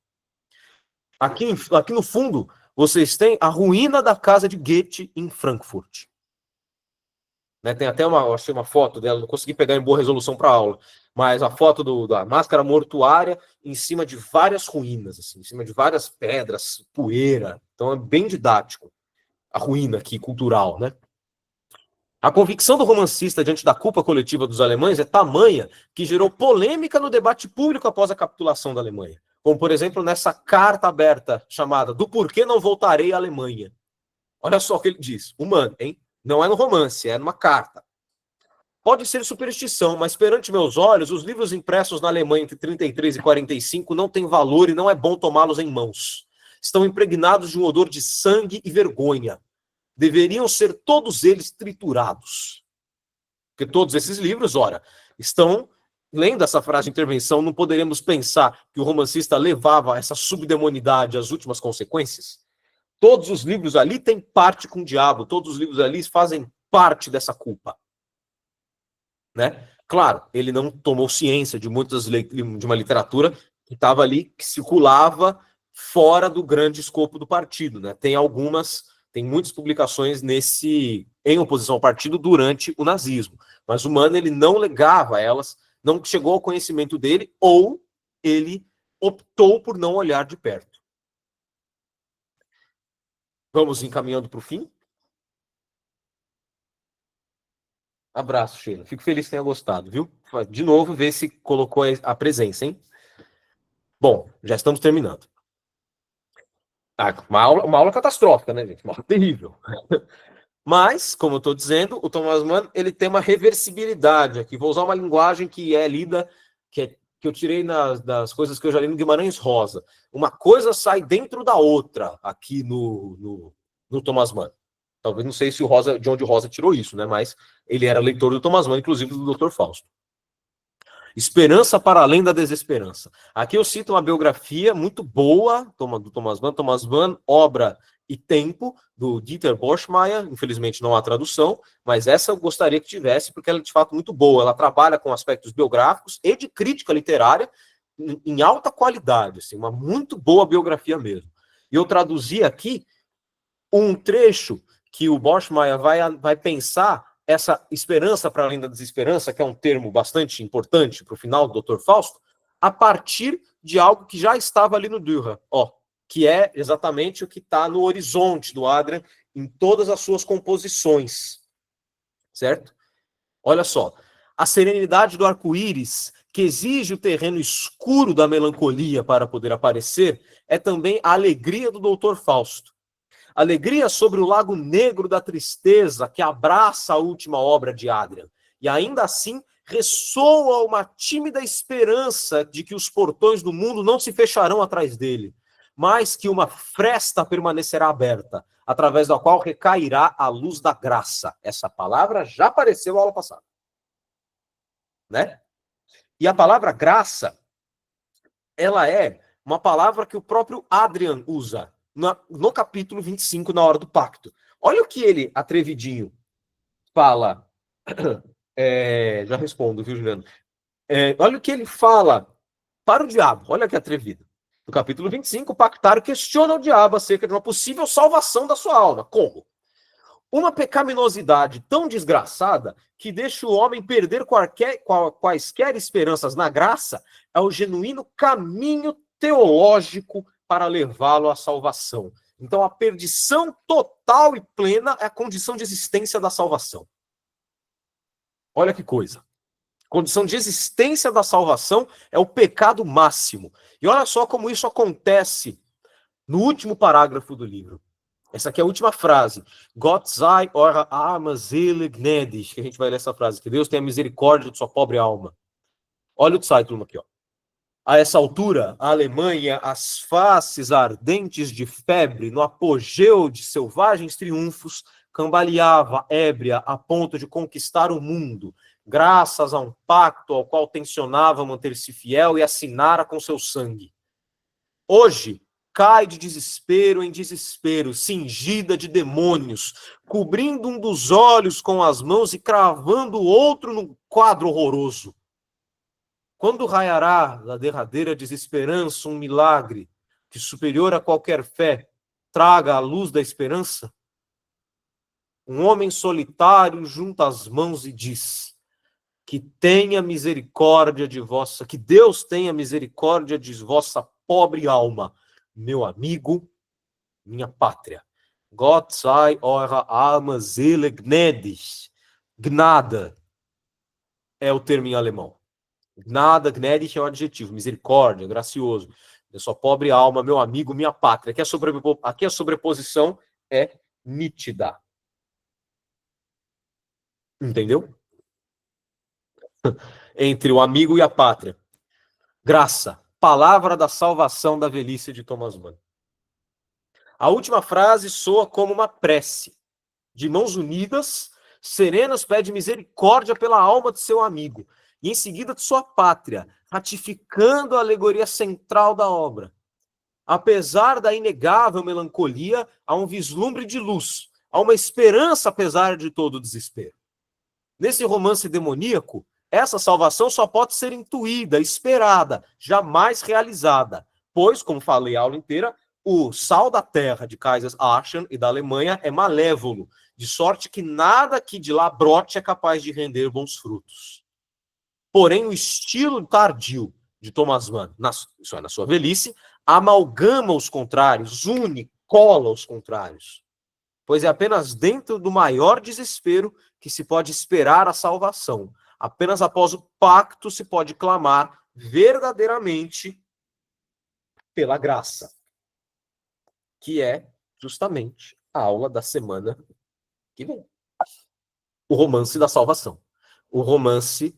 Aqui no fundo, vocês têm a ruína da casa de Goethe em Frankfurt. Né, tem até achei uma foto dela, não consegui pegar em boa resolução para a aula, mas a foto da máscara mortuária em cima de várias ruínas, assim, em cima de várias pedras, poeira. Então é bem didático a ruína aqui cultural, né? A convicção do romancista diante da culpa coletiva dos alemães é tamanha que gerou polêmica no debate público após a capitulação da Alemanha. Como, por exemplo, nessa carta aberta chamada Do Porquê Não Voltarei à Alemanha. Olha só o que ele diz. Humano, hein? Não é no romance, é numa carta. Pode ser superstição, mas perante meus olhos, os livros impressos na Alemanha entre 33 e 45 não têm valor e não é bom tomá-los em mãos. Estão impregnados de um odor de sangue e vergonha. Deveriam ser todos eles triturados. Porque todos esses livros, ora, estão, lendo essa frase de intervenção, não poderíamos pensar que o romancista levava essa subdemonidade às últimas consequências? Todos os livros ali têm parte com o diabo, todos os livros ali fazem parte dessa culpa. Né? Claro, ele não tomou ciência de de uma literatura que estava ali, que circulava fora do grande escopo do partido. Né? Tem muitas publicações em oposição ao partido durante o nazismo. Mas o Mann, ele não legava elas, não chegou ao conhecimento dele, ou ele optou por não olhar de perto. Vamos encaminhando para o fim. Abraço, Sheila. Fico feliz que tenha gostado, viu? De novo, ver se colocou a presença, hein? Bom, já estamos terminando. Uma aula catastrófica, né, gente? Uma aula terrível. Mas, como eu estou dizendo, o Thomas Mann, ele tem uma reversibilidade aqui. Vou usar uma linguagem que é lida, que eu tirei das coisas que eu já li no Guimarães Rosa. Uma coisa sai dentro da outra aqui no Thomas Mann. Talvez, não sei se de onde o Rosa tirou isso, né? Mas ele era leitor do Thomas Mann, inclusive do Dr. Fausto. Esperança para além da desesperança. Aqui eu cito uma biografia muito boa do Thomas Mann, Obra e Tempo, do Dieter Borschmeier. Infelizmente não há tradução, mas essa eu gostaria que tivesse, porque ela é de fato muito boa. Ela trabalha com aspectos biográficos e de crítica literária em alta qualidade, assim, uma muito boa biografia mesmo. E eu traduzi aqui um trecho que o Borschmeier vai pensar essa esperança para além da desesperança, que é um termo bastante importante para o final do Dr. Fausto, a partir de algo que já estava ali no Dürer, que é exatamente o que está no horizonte do Adrian em todas as suas composições. Certo? Olha só. A serenidade do arco-íris, que exige o terreno escuro da melancolia para poder aparecer, é também a alegria do Dr. Fausto. Alegria sobre o lago negro da tristeza que abraça a última obra de Adrian. E ainda assim ressoa uma tímida esperança de que os portões do mundo não se fecharão atrás dele, mas que uma fresta permanecerá aberta, através da qual recairá a luz da graça. Essa palavra já apareceu na aula passada. né? E a palavra graça, ela é uma palavra que o próprio Adrian usa no capítulo 25, na hora do pacto. Olha o que ele, atrevidinho, fala. Já respondo, viu, Juliano? Olha o que ele fala para o diabo. Olha que atrevido. No capítulo 25, o pactário questiona o diabo acerca de uma possível salvação da sua alma. Como? Uma pecaminosidade tão desgraçada que deixa o homem perder quaisquer esperanças na graça é o genuíno caminho teológico para levá-lo à salvação. Então, a perdição total e plena é a condição de existência da salvação. Olha que coisa. Condição de existência da salvação é o pecado máximo. E olha só como isso acontece no último parágrafo do livro. Essa aqui é a última frase. Gott sei eure arme Seele gnädig. Que a gente vai ler essa frase. Que Deus tenha misericórdia de sua pobre alma. Olha o Zeitung aqui, ó. A essa altura, a Alemanha, as faces ardentes de febre, no apogeu de selvagens triunfos, cambaleava ébria a ponto de conquistar o mundo, graças a um pacto ao qual tensionava manter-se fiel e assinara com seu sangue. Hoje, cai de desespero em desespero, cingida de demônios, cobrindo um dos olhos com as mãos e cravando o outro num quadro horroroso. Quando raiará da derradeira desesperança um milagre que, superior a qualquer fé, traga a luz da esperança? Um homem solitário junta as mãos e diz: que tenha misericórdia de vossa, que Deus tenha misericórdia de vossa pobre alma, meu amigo, minha pátria. Gott sei eure arme Seele gnädig. Gnada é o termo em alemão. Gnada, gnädig é o adjetivo, misericórdia, gracioso. Da sua pobre alma, meu amigo, minha pátria. Aqui a sobreposição é nítida. Entendeu? Entre o amigo e a pátria. Graça, palavra da salvação da velhice de Thomas Mann. A última frase soa como uma prece. De mãos unidas, serenas pede misericórdia pela alma de seu amigo e em seguida de sua pátria, ratificando a alegoria central da obra. Apesar da inegável melancolia, há um vislumbre de luz, há uma esperança apesar de todo o desespero. Nesse romance demoníaco, essa salvação só pode ser intuída, esperada, jamais realizada, pois, como falei a aula inteira, o sal da terra de Kaiserslautern e da Alemanha é malévolo, de sorte que nada que de lá brote é capaz de render bons frutos. Porém, o estilo tardio de Thomas Mann, na sua velhice, amalgama os contrários, une, cola os contrários. Pois é apenas dentro do maior desespero que se pode esperar a salvação. Apenas após o pacto se pode clamar verdadeiramente pela graça, que é justamente a aula da semana que vem. O romance da salvação. O romance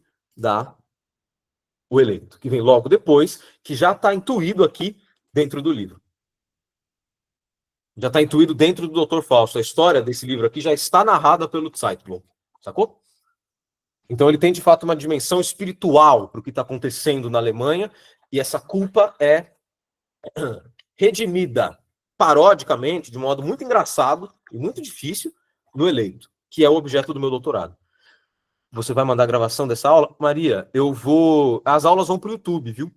O Eleito, que vem logo depois, que já está intuído aqui dentro do livro. Já está intuído dentro do Dr. Fausto. A história desse livro aqui já está narrada pelo Zeitung. Sacou? Então ele tem, de fato, uma dimensão espiritual para o que está acontecendo na Alemanha, e essa culpa é redimida parodicamente, de modo muito engraçado e muito difícil, no Eleito, que é o objeto do meu doutorado. Você vai mandar a gravação dessa aula? Maria, as aulas vão para o YouTube, viu?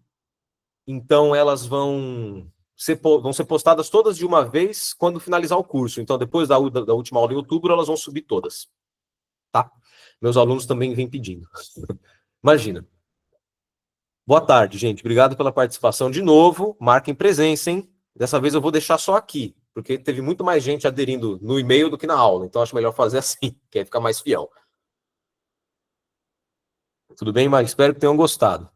Então elas vão ser postadas todas de uma vez quando finalizar o curso. Então depois da última aula em outubro, elas vão subir todas. Tá? Meus alunos também vêm pedindo. Imagina. Boa tarde, gente. Obrigado pela participação de novo. Marquem presença, hein? Dessa vez eu vou deixar só aqui, porque teve muito mais gente aderindo no e-mail do que na aula. Então acho melhor fazer assim, que aí fica mais fiel. Tudo bem, mas espero que tenham gostado.